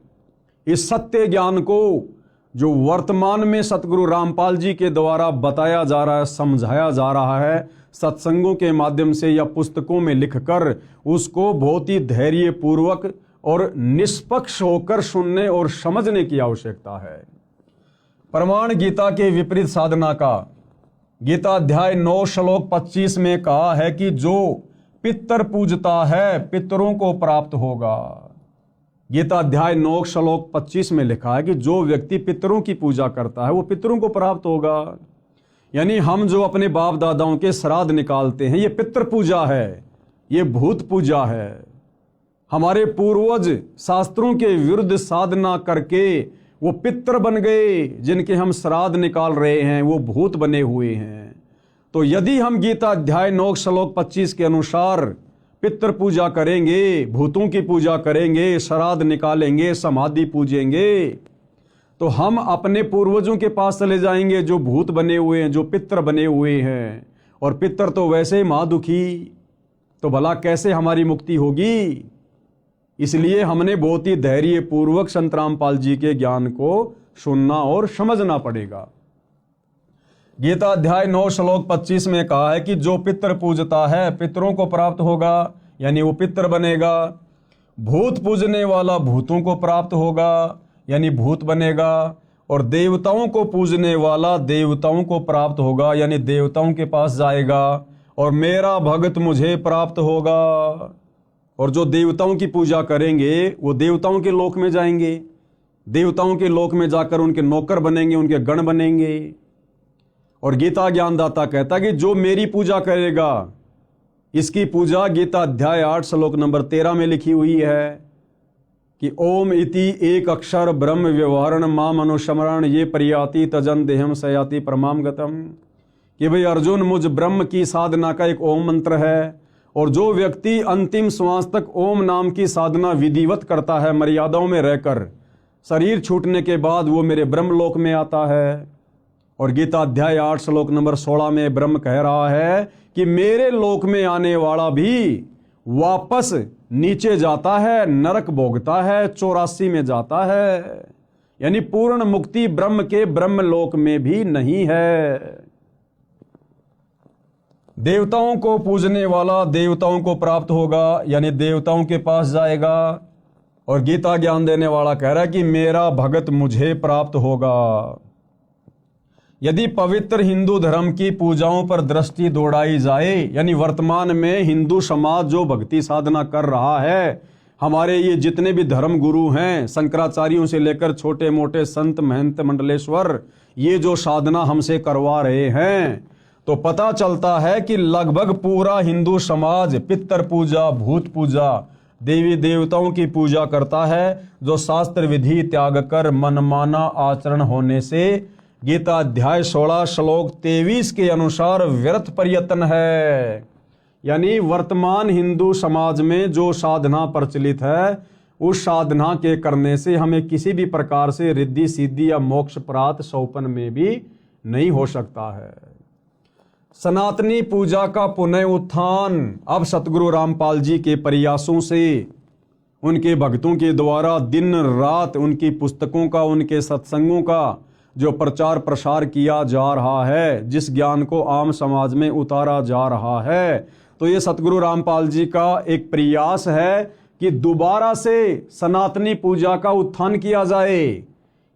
इस सत्य ज्ञान को जो वर्तमान में सतगुरु रामपाल जी के द्वारा बताया जा रहा है, समझाया जा रहा है, सत्संगों के माध्यम से या पुस्तकों में लिखकर, उसको बहुत ही धैर्यपूर्वक और निष्पक्ष होकर सुनने और समझने की आवश्यकता है। प्रमाण गीता के विपरीत साधना का गीता अध्याय 9 श्लोक 25 में कहा है कि जो पितर पूजता है पितरों को प्राप्त होगा। गीता अध्याय 9 श्लोक 25 में लिखा है कि जो व्यक्ति पितरों की पूजा करता है वो पितरों को प्राप्त होगा। यानी हम जो अपने बाप दादाओं के श्राद्ध निकालते हैं, ये पितृ पूजा है, ये भूत पूजा है। हमारे पूर्वज शास्त्रों के विरुद्ध साधना करके वो पितृ बन गए, जिनके हम श्राद्ध निकाल रहे हैं वो भूत बने हुए हैं। तो यदि हम गीता अध्याय 9 श्लोक 25 के अनुसार पितृ पूजा करेंगे, भूतों की पूजा करेंगे, श्राद्ध निकालेंगे, समाधि पूजेंगे, तो हम अपने पूर्वजों के पास चले जाएंगे जो भूत बने हुए हैं, जो पितृ बने हुए हैं। और पितृ तो वैसे ही महादुखी, तो भला कैसे हमारी मुक्ति होगी। इसलिए हमने बहुत ही धैर्यपूर्वक संत रामपाल जी के ज्ञान को सुनना और समझना पड़ेगा। गीता अध्याय 9 श्लोक 25 में कहा है कि जो पितृ पूजता है पितरों को प्राप्त होगा, यानी वो पितृ बनेगा। भूत पूजने वाला भूतों को प्राप्त होगा, यानी भूत बनेगा। और देवताओं को पूजने वाला देवताओं को प्राप्त होगा, यानी देवताओं के पास जाएगा। और मेरा भगत मुझे प्राप्त होगा। और जो देवताओं की पूजा करेंगे वो देवताओं के लोक में जाएंगे, देवताओं के लोक में जाकर उनके नौकर बनेंगे, उनके गण बनेंगे। और गीता ज्ञानदाता कहता है कि जो मेरी पूजा करेगा, इसकी पूजा गीता अध्याय 8 श्लोक नंबर 13 में लिखी हुई है कि ओम इति एक अक्षर ब्रह्म व्यवहारण माम अनुस्मरण ये परियाति तजन देहम सयाति परमाम गतम। कि भाई अर्जुन, मुझ ब्रह्म की साधना का एक ओम मंत्र है, और जो व्यक्ति अंतिम श्वास तक ओम नाम की साधना विधिवत करता है मर्यादाओं में रहकर, शरीर छूटने के बाद वो मेरे ब्रह्मलोक में आता है। और गीता अध्याय 8 श्लोक नंबर 16 में ब्रह्म कह रहा है कि मेरे लोक में आने वाला भी वापस नीचे जाता है, नरक भोगता है, 84 में जाता है। यानी पूर्ण मुक्ति ब्रह्म के ब्रह्मलोक में भी नहीं है। देवताओं को पूजने वाला देवताओं को प्राप्त होगा, यानी देवताओं के पास जाएगा। और गीता ज्ञान देने वाला कह रहा है कि मेरा भगत मुझे प्राप्त होगा। यदि पवित्र हिंदू धर्म की पूजाओं पर दृष्टि दौड़ाई जाए, यानी वर्तमान में हिंदू समाज जो भक्ति साधना कर रहा है, हमारे ये जितने भी धर्म गुरु हैं, शंकराचार्यों से लेकर छोटे मोटे संत महंत मंडलेश्वर, ये जो साधना हमसे करवा रहे हैं, तो पता चलता है कि लगभग पूरा हिंदू समाज पितृ पूजा, भूत पूजा, देवी देवताओं की पूजा करता है, जो शास्त्र विधि त्याग कर मनमाना आचरण होने से गीता अध्याय 16 श्लोक 23 के अनुसार व्यर्थ प्रयत्न है। यानी वर्तमान हिंदू समाज में जो साधना प्रचलित है, उस साधना के करने से हमें किसी भी प्रकार से रिद्धि सिद्धि या मोक्ष प्राप्त सौपन में भी नहीं हो सकता है। सनातनी पूजा का पुनः उत्थान अब सतगुरु रामपाल जी के प्रयासों से, उनके भक्तों के द्वारा दिन रात उनकी पुस्तकों का, उनके सत्संगों का जो प्रचार प्रसार किया जा रहा है, जिस ज्ञान को आम समाज में उतारा जा रहा है, तो ये सतगुरु रामपाल जी का एक प्रयास है कि दोबारा से सनातनी पूजा का उत्थान किया जाए।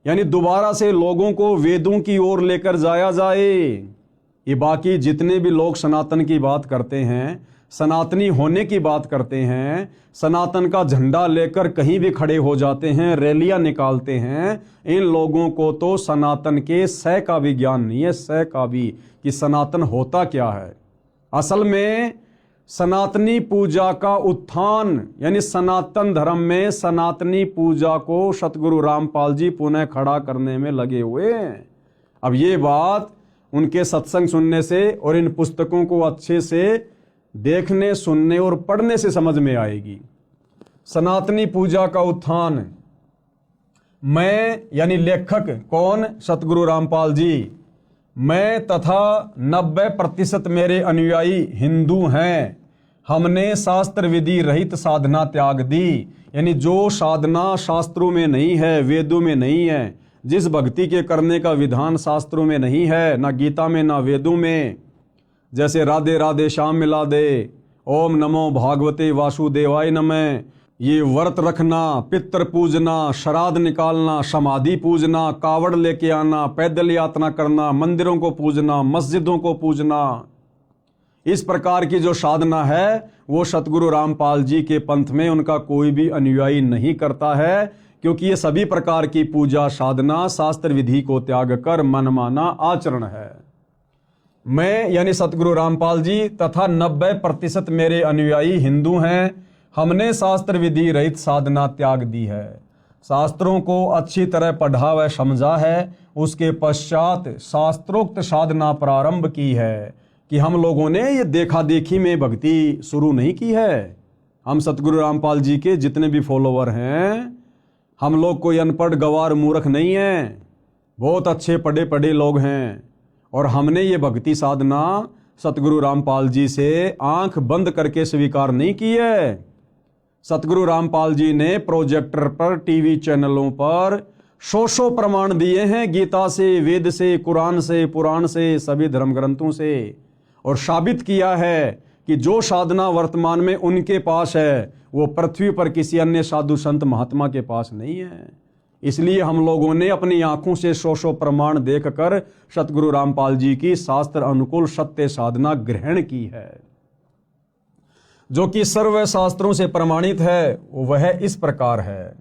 यानी दोबारा से लोगों को वेदों की ओर लेकर जाया जाए। ये बाकी जितने भी लोग सनातन की बात करते हैं, सनातनी होने की बात करते हैं, सनातन का झंडा लेकर कहीं भी खड़े हो जाते हैं, रैलियां निकालते हैं, इन लोगों को तो सनातन के सह का भी ज्ञान नहीं है, सह का भी, कि सनातन होता क्या है। असल में सनातनी पूजा का उत्थान, यानी सनातन धर्म में सनातनी पूजा को सतगुरु रामपाल जी पुनः खड़ा करने में लगे हुए हैं। अब ये बात उनके सत्संग सुनने से और इन पुस्तकों को अच्छे से देखने, सुनने और पढ़ने से समझ में आएगी। सनातनी पूजा का उत्थान, मैं यानी लेखक कौन? सतगुरु रामपाल जी। मैं तथा 90% मेरे अनुयायी हिंदू हैं। हमने शास्त्र विधि रहित साधना त्याग दी, यानी जो साधना शास्त्रों में नहीं है, वेदों में नहीं है, जिस भक्ति के करने का विधान शास्त्रों में नहीं है, ना गीता में ना वेदों में, जैसे राधे राधे श्याम मिला दे, ओम नमो भागवते वासुदेवाय नमः, ये व्रत रखना, पितर पूजना, श्राद्ध निकालना, समाधि पूजना, कावड़ लेके आना, पैदल यात्रा करना, मंदिरों को पूजना, मस्जिदों को पूजना, इस प्रकार की जो साधना है वो सतगुरु रामपाल जी के पंथ में उनका कोई भी अनुयायी नहीं करता है, क्योंकि ये सभी प्रकार की पूजा साधना शास्त्र विधि को त्याग कर मनमाना आचरण है। मैं यानी सतगुरु रामपाल जी तथा 90% मेरे अनुयायी हिंदू हैं। हमने शास्त्र विधि रहित साधना त्याग दी है, शास्त्रों को अच्छी तरह पढ़ा व समझा है, उसके पश्चात शास्त्रोक्त साधना प्रारंभ की है कि हम लोगों ने ये देखा देखी में भक्ति शुरू नहीं की है। हम सतगुरु रामपाल जी के जितने भी फॉलोवर हैं, हम लोग कोई अनपढ़ गवार मूर्ख नहीं हैं, बहुत अच्छे पढ़े पढ़े लोग हैं। और हमने ये भक्ति साधना सतगुरु रामपाल जी से आंख बंद करके स्वीकार नहीं की है। सतगुरु रामपाल जी ने प्रोजेक्टर पर, टीवी चैनलों पर सौ प्रमाण दिए हैं, गीता से, वेद से, कुरान से, पुराण से, सभी धर्म ग्रंथों से, और साबित किया है कि जो साधना वर्तमान में उनके पास है वो पृथ्वी पर किसी अन्य साधु संत महात्मा के पास नहीं है। इसलिए हम लोगों ने अपनी आंखों से सौ प्रमाण देखकर सतगुरु रामपाल जी की शास्त्र अनुकूल सत्य साधना ग्रहण की है, जो कि सर्व शास्त्रों से प्रमाणित है। वह इस प्रकार है।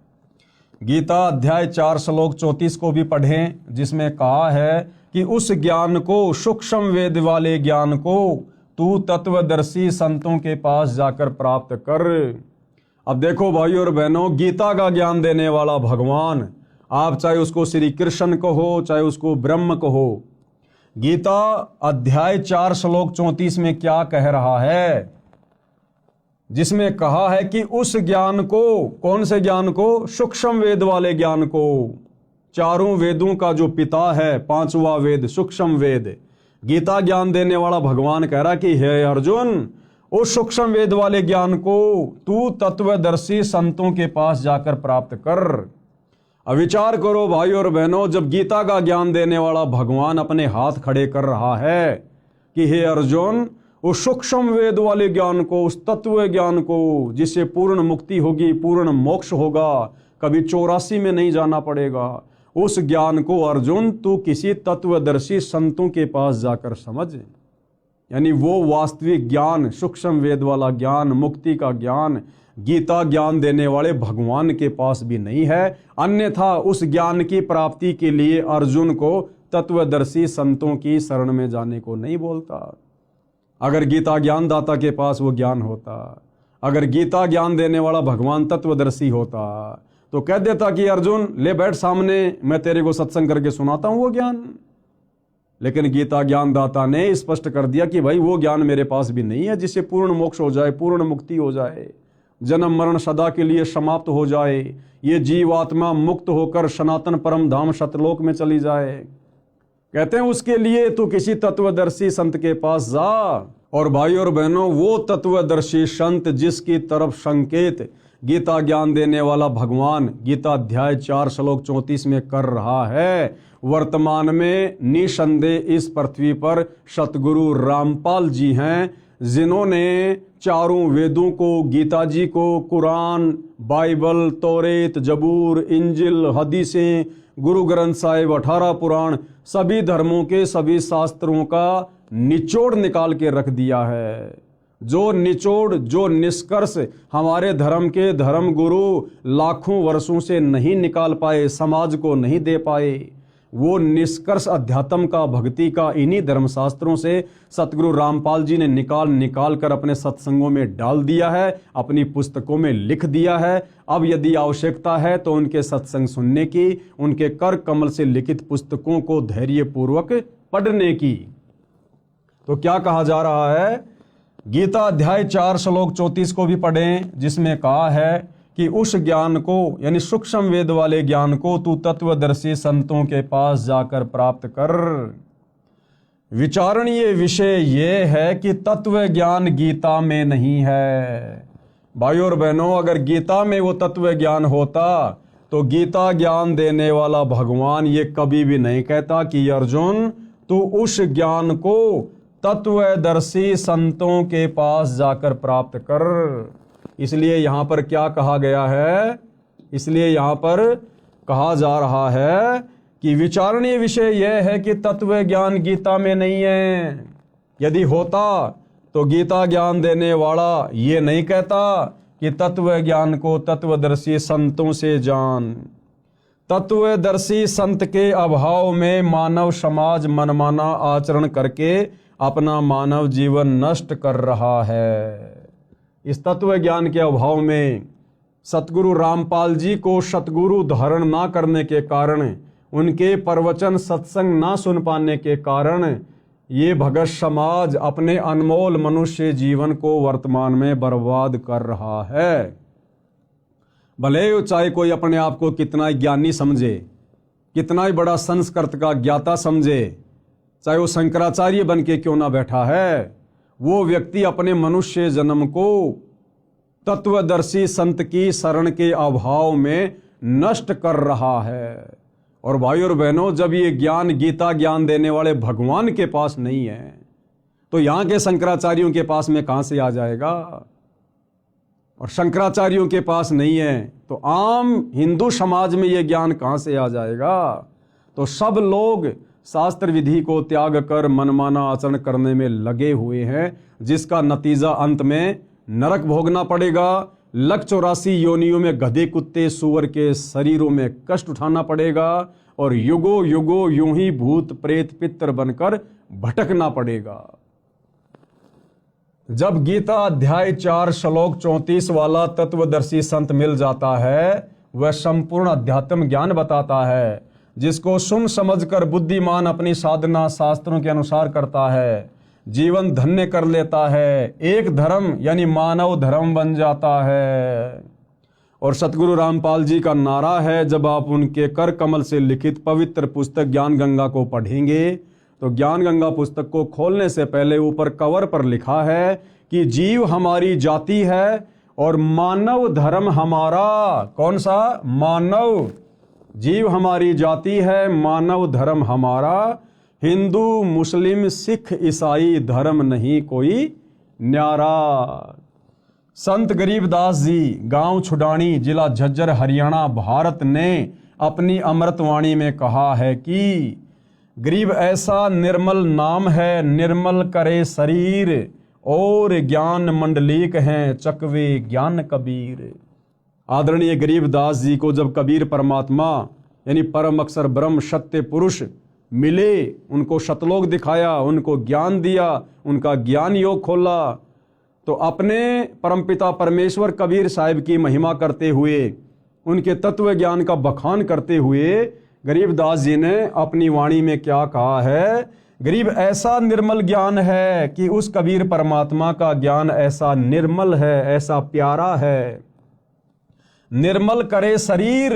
गीता अध्याय 4 श्लोक 34 को भी पढ़ें, जिसमें कहा है कि उस ज्ञान को, सूक्ष्म वेद वाले ज्ञान को तू तत्वदर्शी संतों के पास जाकर प्राप्त कर। अब देखो भाइयों और बहनों, गीता का ज्ञान देने वाला भगवान, आप चाहे उसको श्री कृष्ण कहो, चाहे उसको ब्रह्म कहो, गीता अध्याय 4 श्लोक 34 में क्या कह रहा है, जिसमें कहा है कि उस ज्ञान को, कौन से ज्ञान को, सूक्ष्म वेद वाले ज्ञान को, चारों वेदों का जो पिता है, 5वां वेद सूक्ष्म वेद, गीता ज्ञान देने वाला भगवान कह रहा कि हे अर्जुन, उस सूक्ष्म वेद वाले ज्ञान को तू तत्वदर्शी संतों के पास जाकर प्राप्त कर। अब विचार करो भाइयों और बहनों, जब गीता का ज्ञान देने वाला भगवान अपने हाथ खड़े कर रहा है कि हे अर्जुन, उस सूक्ष्म वेद वाले ज्ञान को, उस तत्व ज्ञान को, जिससे पूर्ण मुक्ति होगी, पूर्ण मोक्ष होगा, कभी 84 में नहीं जाना पड़ेगा, उस ज्ञान को अर्जुन तू किसी तत्वदर्शी संतों के पास जाकर समझ। यानी वो वास्तविक ज्ञान, सूक्ष्म वेद वाला ज्ञान, मुक्ति का ज्ञान गीता ज्ञान देने वाले भगवान के पास भी नहीं है। अन्यथा उस ज्ञान की प्राप्ति के लिए अर्जुन को तत्वदर्शी संतों की शरण में जाने को नहीं बोलता। अगर गीता ज्ञान दाता के पास वो ज्ञान होता, अगर गीता ज्ञान देने वाला भगवान तत्वदर्शी होता, तो कह देता कि अर्जुन ले बैठ सामने, मैं तेरे को सत्संग करके सुनाता हूं वो ज्ञान। लेकिन गीता ज्ञान दाता ने स्पष्ट कर दिया कि भाई वो ज्ञान मेरे पास भी नहीं है जिससे पूर्ण मोक्ष हो जाए, पूर्ण मुक्ति हो जाए, जन्म मरण सदा के लिए समाप्त हो जाए, ये जीवात्मा मुक्त होकर सनातन परम धाम सतलोक में चली जाए। कहते हैं उसके लिए तू किसी तत्वदर्शी संत के पास जा। और भाई और बहनों, वो तत्वदर्शी संत जिसकी तरफ संकेत गीता ज्ञान देने वाला भगवान गीता अध्याय 4 श्लोक 34 में कर रहा है, वर्तमान में निसंदेह इस पृथ्वी पर सतगुरु रामपाल जी हैं, जिन्होंने चारों वेदों को, गीता जी को, कुरान, बाइबल, तौरेत, जबूर, इंजिल, हदीसें, गुरु ग्रंथ साहिब, 18 पुराण, सभी धर्मों के सभी शास्त्रों का निचोड़ निकाल के रख दिया है। जो निचोड़, जो निष्कर्ष हमारे धर्म के धर्म गुरु लाखों वर्षों से नहीं निकाल पाए, समाज को नहीं दे पाए, वो निष्कर्ष अध्यात्म का, भक्ति का इन्हीं धर्मशास्त्रों से सतगुरु रामपाल जी ने निकाल कर अपने सत्संगों में डाल दिया है, अपनी पुस्तकों में लिख दिया है। अब यदि आवश्यकता है तो उनके सत्संग सुनने की, उनके कर कमल से लिखित पुस्तकों को धैर्यपूर्वक पढ़ने की। तो क्या कहा जा रहा है, गीता अध्याय 4 श्लोक 34 को भी पढ़ें, जिसमें कहा है कि उस ज्ञान को, यानी सूक्ष्म वेद वाले ज्ञान को तू तत्वदर्शी संतों के पास जाकर प्राप्त कर। विचारणीय विषय यह है कि तत्व ज्ञान गीता में नहीं है। भाइयों और बहनों, अगर गीता में वो तत्व ज्ञान होता तो गीता ज्ञान देने वाला भगवान ये कभी भी नहीं कहता कि अर्जुन तू उस ज्ञान को तत्वदर्शी संतों के पास जाकर प्राप्त कर। इसलिए यहाँ पर क्या कहा गया है, इसलिए यहाँ पर कहा जा रहा है कि विचारणीय विषय यह है कि तत्व ज्ञान गीता में नहीं है। यदि होता तो गीता ज्ञान देने वाला ये नहीं कहता कि तत्व ज्ञान को तत्वदर्शी संतों से जान। तत्वदर्शी संत के अभाव में मानव समाज मनमाना आचरण करके अपना मानव जीवन नष्ट कर रहा है। इस तत्व ज्ञान के अभाव में सतगुरु रामपाल जी को सतगुरु धारण ना करने के कारण, उनके प्रवचन सत्संग ना सुन पाने के कारण ये भगत समाज अपने अनमोल मनुष्य जीवन को वर्तमान में बर्बाद कर रहा है। भले चाहे कोई अपने आप को कितना ही ज्ञानी समझे, कितना ही बड़ा संस्कृत का ज्ञाता समझे, चाहे वो शंकराचार्य बन के क्यों ना बैठा है, वो व्यक्ति अपने मनुष्य जन्म को तत्वदर्शी संत की शरण के अभाव में नष्ट कर रहा है। और भाई और बहनों, जब ये ज्ञान गीता ज्ञान देने वाले भगवान के पास नहीं है तो यहाँ के शंकराचार्यों के पास में कहाँ से आ जाएगा। और शंकराचार्यों के पास नहीं है तो आम हिंदू समाज में ये ज्ञान कहाँ से आ जाएगा। तो सब लोग शास्त्र विधि को त्याग कर मनमाना आचरण करने में लगे हुए हैं, जिसका नतीजा अंत में नरक भोगना पड़ेगा। 184 योनियों में गधे कुत्ते सूअर के शरीरों में कष्ट उठाना पड़ेगा और युगो युगो यूं ही भूत प्रेत पितर बनकर भटकना पड़ेगा। जब गीता अध्याय 4 श्लोक 34 वाला तत्वदर्शी संत मिल जाता है, वह संपूर्ण अध्यात्म ज्ञान बताता है, जिसको सुन समझकर बुद्धिमान अपनी साधना शास्त्रों के अनुसार करता है, जीवन धन्य कर लेता है, एक धर्म यानी मानव धर्म बन जाता है। और सतगुरु रामपाल जी का नारा है, जब आप उनके कर कमल से लिखित पवित्र पुस्तक ज्ञान गंगा को पढ़ेंगे तो ज्ञान गंगा पुस्तक को खोलने से पहले ऊपर कवर पर लिखा है कि जीव हमारी जाति है और मानव धर्म हमारा। कौन सा? मानव। जीव हमारी जाति है, मानव धर्म हमारा। हिंदू मुस्लिम सिख ईसाई धर्म नहीं कोई न्यारा। संत गरीबदास जी, गांव छुडानी, जिला झज्जर, हरियाणा, भारत ने अपनी अमृतवाणी में कहा है कि गरीब ऐसा निर्मल नाम है, निर्मल करे शरीर, और ज्ञान मंडलीक हैं चकवे ज्ञान कबीर। आदरणीय गरीबदास जी को जब कबीर परमात्मा यानी परम अक्षर ब्रह्म सत्य पुरुष मिले, उनको शतलोक दिखाया, उनको ज्ञान दिया, उनका ज्ञान योग खोला, तो अपने परमपिता परमेश्वर कबीर साहिब की महिमा करते हुए, उनके तत्व ज्ञान का बखान करते हुए गरीबदास जी ने अपनी वाणी में क्या कहा है? गरीब ऐसा निर्मल ज्ञान है कि उस कबीर परमात्मा का ज्ञान ऐसा निर्मल है, ऐसा प्यारा है। निर्मल करे शरीर,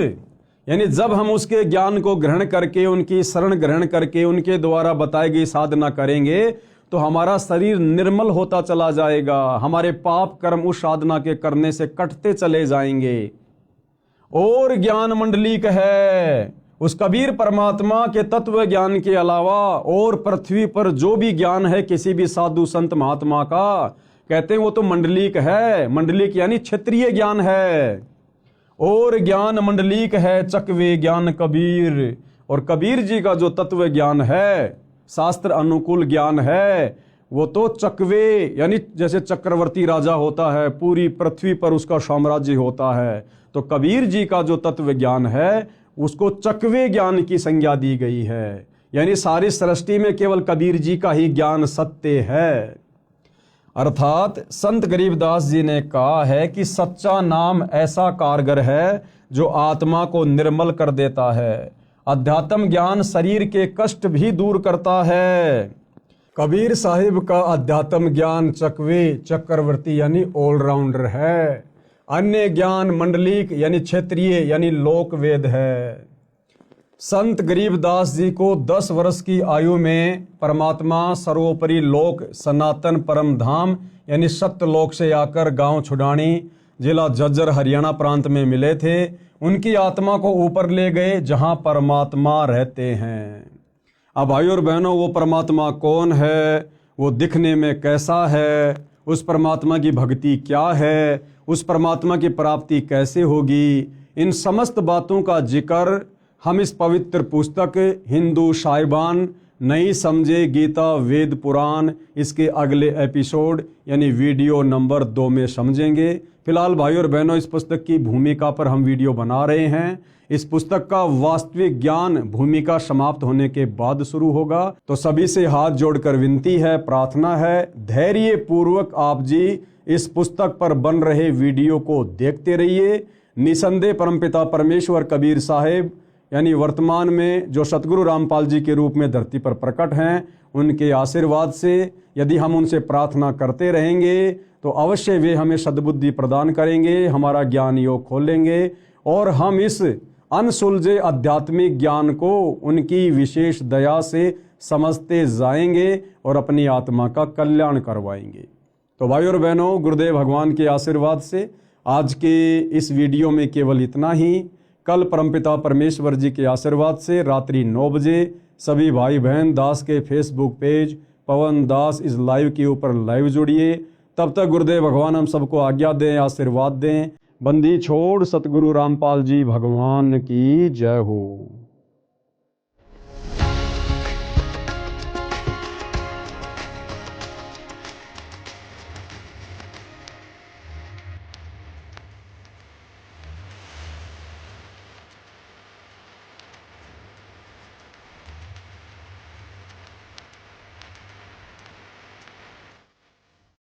यानी जब हम उसके ज्ञान को ग्रहण करके, उनकी शरण ग्रहण करके, उनके द्वारा बताई गई साधना करेंगे तो हमारा शरीर निर्मल होता चला जाएगा, हमारे पाप कर्म उस साधना के करने से कटते चले जाएंगे। और ज्ञान मंडलिक है, उस कबीर परमात्मा के तत्व ज्ञान के अलावा और पृथ्वी पर जो भी ज्ञान है किसी भी साधु संत महात्मा का, कहते हैं वो तो मंडलिक है। मंडलिक यानी क्षेत्रीय ज्ञान है। और ज्ञान मंडलिक है चकवे ज्ञान कबीर। और कबीर जी का जो तत्व ज्ञान है, शास्त्र अनुकूल ज्ञान है, वो तो चकवे यानी जैसे चक्रवर्ती राजा होता है, पूरी पृथ्वी पर उसका साम्राज्य होता है, तो कबीर जी का जो तत्व ज्ञान है उसको चकवे ज्ञान की संज्ञा दी गई है। यानी सारी सृष्टि में केवल कबीर जी का ही ज्ञान सत्य है। अर्थात संत गरीबदास जी ने कहा है कि सच्चा नाम ऐसा कारगर है जो आत्मा को निर्मल कर देता है। अध्यात्म ज्ञान शरीर के कष्ट भी दूर करता है। कबीर साहिब का अध्यात्म ज्ञान चकवे चक्रवर्ती यानी ऑलराउंडर है। अन्य ज्ञान मंडलिक यानी क्षेत्रीय यानी लोक वेद है। संत गरीबदास जी को 10 वर्ष की आयु में परमात्मा सर्वोपरि लोक सनातन परम धाम यानी सत्यलोक से आकर गांव छुडानी, जिला झज्जर, हरियाणा प्रांत में मिले थे। उनकी आत्मा को ऊपर ले गए जहां परमात्मा रहते हैं। अब भाई और बहनों, वो परमात्मा कौन है, वो दिखने में कैसा है, उस परमात्मा की भक्ति क्या है, उस परमात्मा की प्राप्ति कैसे होगी, इन समस्त बातों का जिक्र हम इस पवित्र पुस्तक हिंदू साहिबान नहीं समझे गीता वेद पुराण इसके अगले एपिसोड यानी वीडियो नंबर 2 में समझेंगे। फिलहाल भाई और बहनों, इस पुस्तक की भूमिका पर हम वीडियो बना रहे हैं। इस पुस्तक का वास्तविक ज्ञान भूमिका समाप्त होने के बाद शुरू होगा। तो सभी से हाथ जोड़कर विनती है, प्रार्थना है, धैर्य पूर्वक आप जी इस पुस्तक पर बन रहे वीडियो को देखते रहिए। निसंदेह परमपिता परमेश्वर कबीर साहिब यानी वर्तमान में जो सतगुरु रामपाल जी के रूप में धरती पर प्रकट हैं, उनके आशीर्वाद से यदि हम उनसे प्रार्थना करते रहेंगे तो अवश्य वे हमें सद्बुद्धि प्रदान करेंगे, हमारा ज्ञान योग खोलेंगे और हम इस अनसुलझे आध्यात्मिक ज्ञान को उनकी विशेष दया से समझते जाएंगे और अपनी आत्मा का कल्याण करवाएंगे। तो भाई और बहनों, गुरुदेव भगवान के आशीर्वाद से आज के इस वीडियो में केवल इतना ही। कल परमपिता परमेश्वर जी के आशीर्वाद से रात्रि 9 बजे सभी भाई बहन दास के फेसबुक पेज पवन दास इस लाइव के ऊपर लाइव जुड़िए। तब तक गुरुदेव भगवान हम सबको आज्ञा दें, आशीर्वाद दें। बंदी छोड़ सतगुरु रामपाल जी भगवान की जय हो।